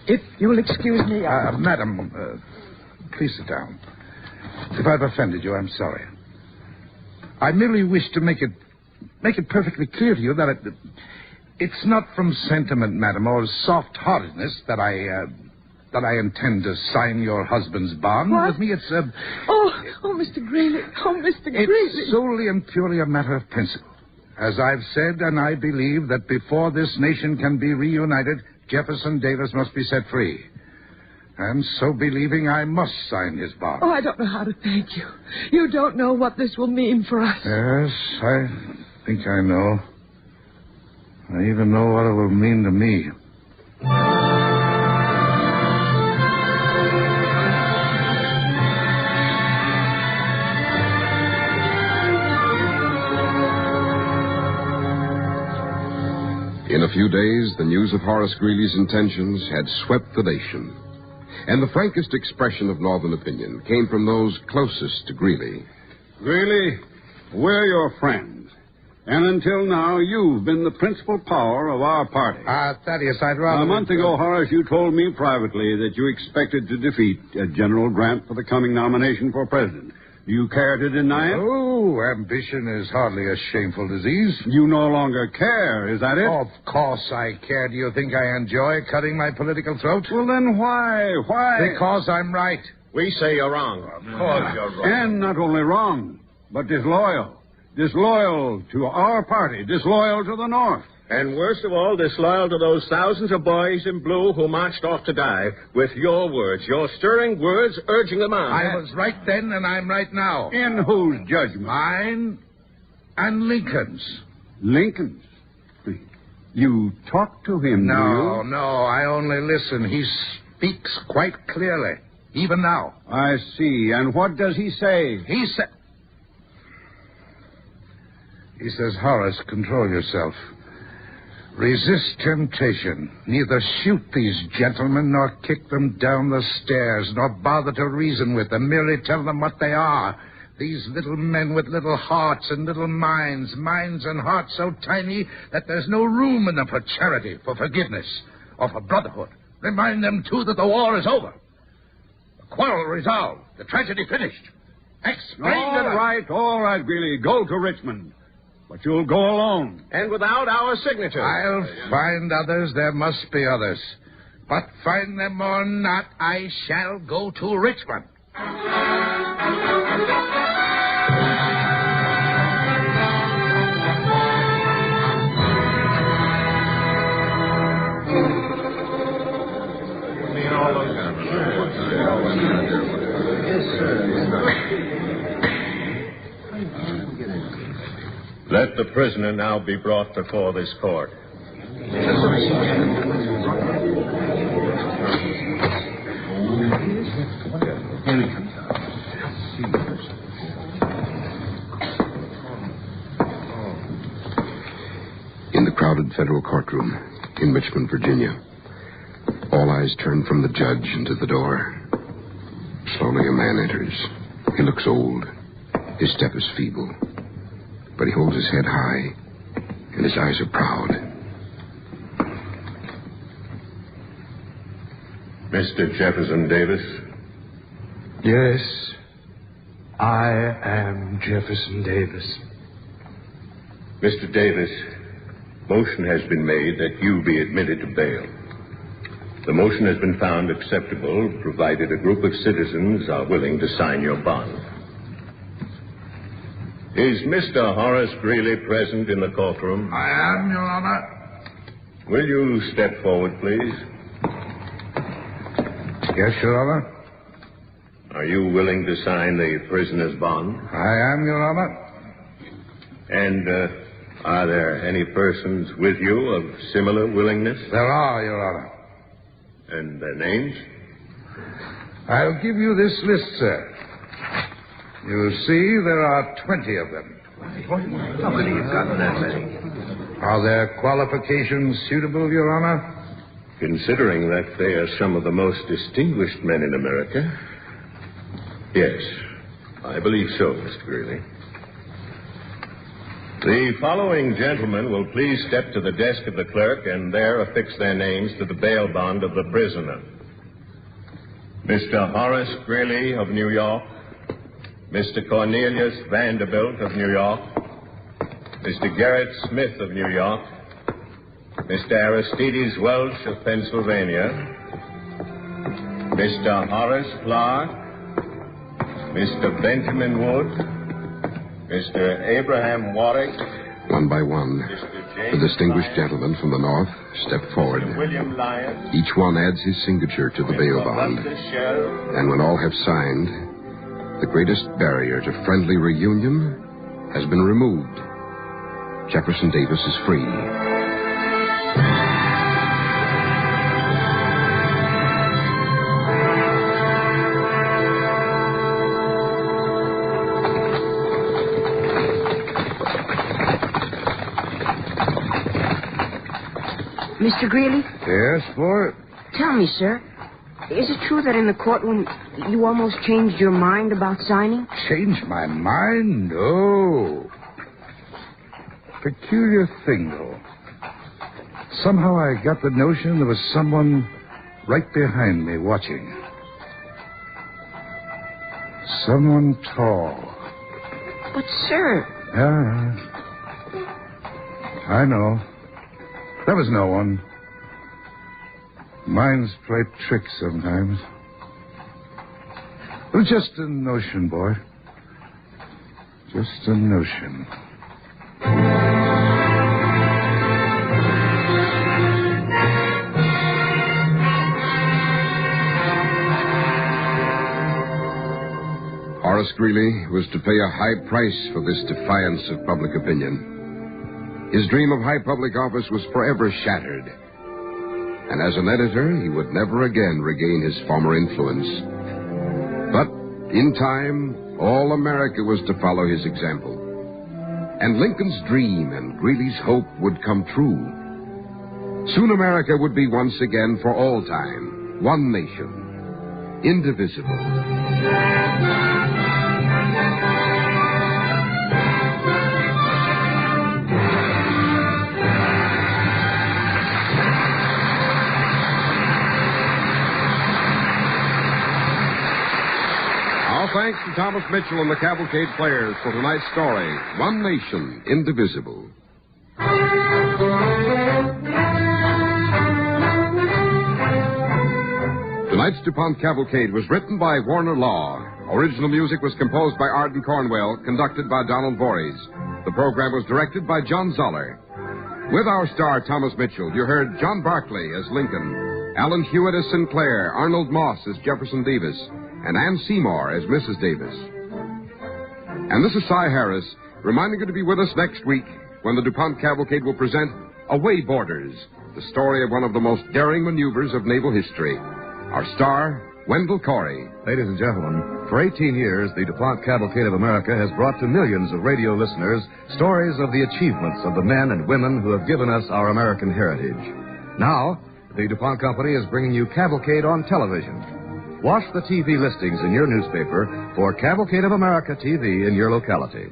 If you'll excuse me, Madam, please sit down. If I've offended you, I'm sorry. I merely wish to make it perfectly clear to you that it's not from sentiment, madam, or soft-heartedness that I intend to sign your husband's bond. What? With me, it's Oh, Mr. Greeley. Oh, Mr. Greeley. It's solely and purely a matter of principle. As I've said, and I believe that before this nation can be reunited, Jefferson Davis must be set free. And so believing, I must sign his bond. Oh, I don't know how to thank you. You don't know what this will mean for us. Yes, I think I know. I even know what it will mean to me. In a few days, the news of Horace Greeley's intentions had swept the nation. And the frankest expression of Northern opinion came from those closest to Greeley. Greeley, we're your friends. And until now, you've been the principal power of our party. Thaddeus, I'd rather... A month ago, Horace, you told me privately that you expected to defeat General Grant for the coming nomination for president. Do you care to deny it? Oh, ambition is hardly a shameful disease. You no longer care, is that it? Of course I care. Do you think I enjoy cutting my political throat? Well, then why? Why? Because I'm right. We say you're wrong. Of course you're wrong. And not only wrong, but disloyal. Disloyal to our party. Disloyal to the North. And worst of all, disloyal to those thousands of boys in blue who marched off to die with your words, your stirring words urging them on. I was right then and I'm right now. In whose judgment? Mine and Lincoln's. Lincoln's? You talk to him, do you? No, I only listen. He speaks quite clearly, even now. I see. And what does he say? He says, Horace, control yourself. Resist temptation. Neither shoot these gentlemen nor kick them down the stairs, nor bother to reason with them. Merely tell them what they are. These little men with little hearts and little minds and hearts so tiny that there's no room in them for charity, for forgiveness, or for brotherhood. Remind them, too, that the war is over. The quarrel resolved. The tragedy finished. Explain to them. All right, Greeley. Go to Richmond. But you'll go alone. And without our signature. I'll find others. There must be others. But find them or not, I shall go to Richmond. Let the prisoner now be brought before this court. In the crowded federal courtroom in Richmond, Virginia, All eyes turn from the judge into the door. Slowly a man enters. He looks old. His step is feeble. But he holds his head high, and his eyes are proud. Mr. Jefferson Davis? Yes, I am Jefferson Davis. Mr. Davis, motion has been made that you be admitted to bail. The motion has been found acceptable, provided a group of citizens are willing to sign your bond. Is Mr. Horace Greeley present in the courtroom? I am, Your Honor. Will you step forward, please? Yes, Your Honor. Are you willing to sign the prisoner's bond? I am, Your Honor. And are there any persons with you of similar willingness? There are, Your Honor. And their names? I'll give you this list, sir. You see, there are 20 of them. How many have gotten that many? Are their qualifications suitable, Your Honor? Considering that they are some of the most distinguished men in America, yes, I believe so, Mr. Greeley. The following gentlemen will please step to the desk of the clerk and there affix their names to the bail bond of the prisoner. Mr. Horace Greeley of New York, Mr. Cornelius Vanderbilt of New York, Mr. Garrett Smith of New York, Mr. Aristides Welch of Pennsylvania, Mr. Horace Clark, Mr. Benjamin Wood, Mr. Abraham Warwick. One by one, the distinguished gentlemen from the North step forward. William Lyon. Each one adds his signature to the bail bond. And when all have signed, the greatest barrier to friendly reunion has been removed. Jefferson Davis is free. Mr. Greeley? Yes, boy? Tell me, sir, is it true that in the courtroom you almost changed your mind about signing? Changed my mind? No. Peculiar thing, though. Somehow I got the notion there was someone right behind me watching. Someone tall. But, sir... Yeah. I know. There was no one. Minds play tricks sometimes. It was just a notion, boy. Just a notion. Horace Greeley was to pay a high price for this defiance of public opinion. His dream of high public office was forever shattered. And as an editor, he would never again regain his former influence. But in time, all America was to follow his example. And Lincoln's dream and Greeley's hope would come true. Soon America would be once again, for all time, one nation, indivisible. Thanks to Thomas Mitchell and the Cavalcade Players for tonight's story, One Nation, Indivisible. Tonight's DuPont Cavalcade was written by Warner Law. Original music was composed by Arden Cornwell, conducted by Donald Voorhees. The program was directed by John Zoller. With our star, Thomas Mitchell, you heard John Barclay as Lincoln, Alan Hewitt as Sinclair, Arnold Moss as Jefferson Davis, and Ann Seymour as Mrs. Davis. And this is Cy Harris, reminding you to be with us next week when the DuPont Cavalcade will present Away Borders, the story of one of the most daring maneuvers of naval history. Our star, Wendell Corey. Ladies and gentlemen, for 18 years, the DuPont Cavalcade of America has brought to millions of radio listeners stories of the achievements of the men and women who have given us our American heritage. Now, the DuPont Company is bringing you Cavalcade on television. Watch the TV listings in your newspaper for Cavalcade of America TV in your locality.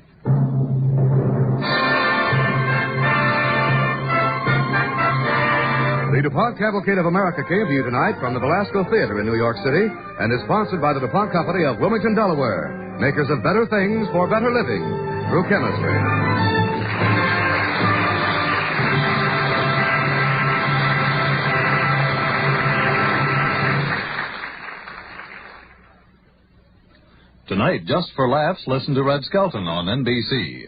The DuPont Cavalcade of America came to you tonight from the Velasco Theater in New York City and is sponsored by the DuPont Company of Wilmington, Delaware, makers of better things for better living through chemistry. Tonight, just for laughs, listen to Red Skelton on NBC.